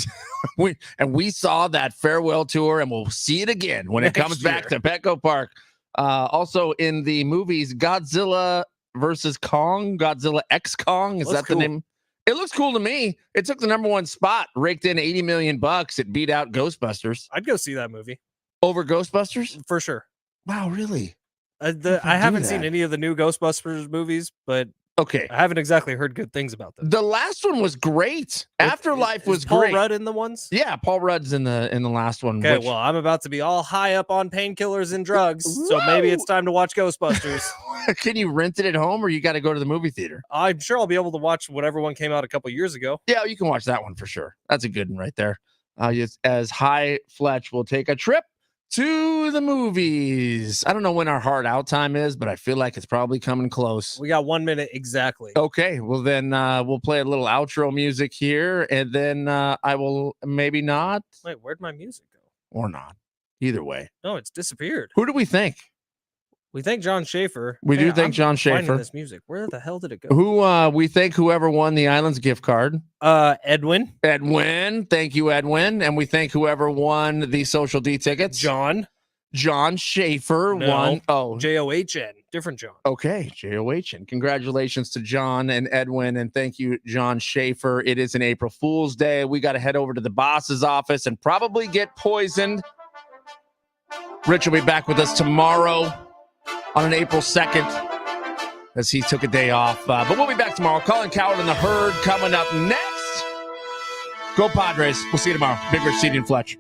Speaker 2: we saw that farewell tour, and we'll see it again when it comes back to Petco Park. Also in the movies, Godzilla versus Kong, Godzilla X Kong. Is that the name? It looks cool to me. It took the #1 spot, raked in $80 million. It beat out Ghostbusters.
Speaker 1: I'd go see that movie
Speaker 2: over Ghostbusters
Speaker 1: for sure.
Speaker 2: Wow, really?
Speaker 1: I haven't seen any of the new Ghostbusters movies, but
Speaker 2: okay,
Speaker 1: I haven't exactly heard good things about them.
Speaker 2: The last one was great. Afterlife was
Speaker 1: Paul
Speaker 2: great.
Speaker 1: Rudd in the ones?
Speaker 2: Yeah, Paul Rudd's in the last one.
Speaker 1: Okay, well, I'm about to be all high up on painkillers and drugs, so maybe it's time to watch Ghostbusters.
Speaker 2: Can you rent it at home, or you got to go to the movie theater?
Speaker 1: I'm sure I'll be able to watch whatever one came out a couple years ago.
Speaker 2: Yeah, you can watch that one for sure. That's a good one right there. As High Fletch will take a trip to the movies. I don't know when our hard out time is, but I feel like it's probably coming close.
Speaker 1: We got 1 minute exactly.
Speaker 2: Okay, well then we'll play a little outro music here, and then I will maybe not.
Speaker 1: Wait, where'd my music go?
Speaker 2: Or not. Either way.
Speaker 1: No, it's disappeared.
Speaker 2: Who do we think?
Speaker 1: We thank John Schaefer.
Speaker 2: We do thank John
Speaker 1: finding
Speaker 2: Schaefer.
Speaker 1: This music. Where the hell did it go?
Speaker 2: Who we thank whoever won the Islands gift card.
Speaker 1: Edwin.
Speaker 2: Edwin. Thank you, Edwin. And we thank whoever won the Social D tickets.
Speaker 1: John
Speaker 2: Schaefer won. Oh,
Speaker 1: John. Different John.
Speaker 2: Okay, John. Congratulations to John and Edwin, and thank you, John Schaefer. It is an April Fool's Day. We got to head over to the boss's office and probably get poisoned. Rich will be back with us tomorrow on an April 2nd as he took a day off. But we'll be back tomorrow. Colin Coward and the Herd coming up next. Go Padres. We'll see you tomorrow. Big Rich, Seedy, and Fletch.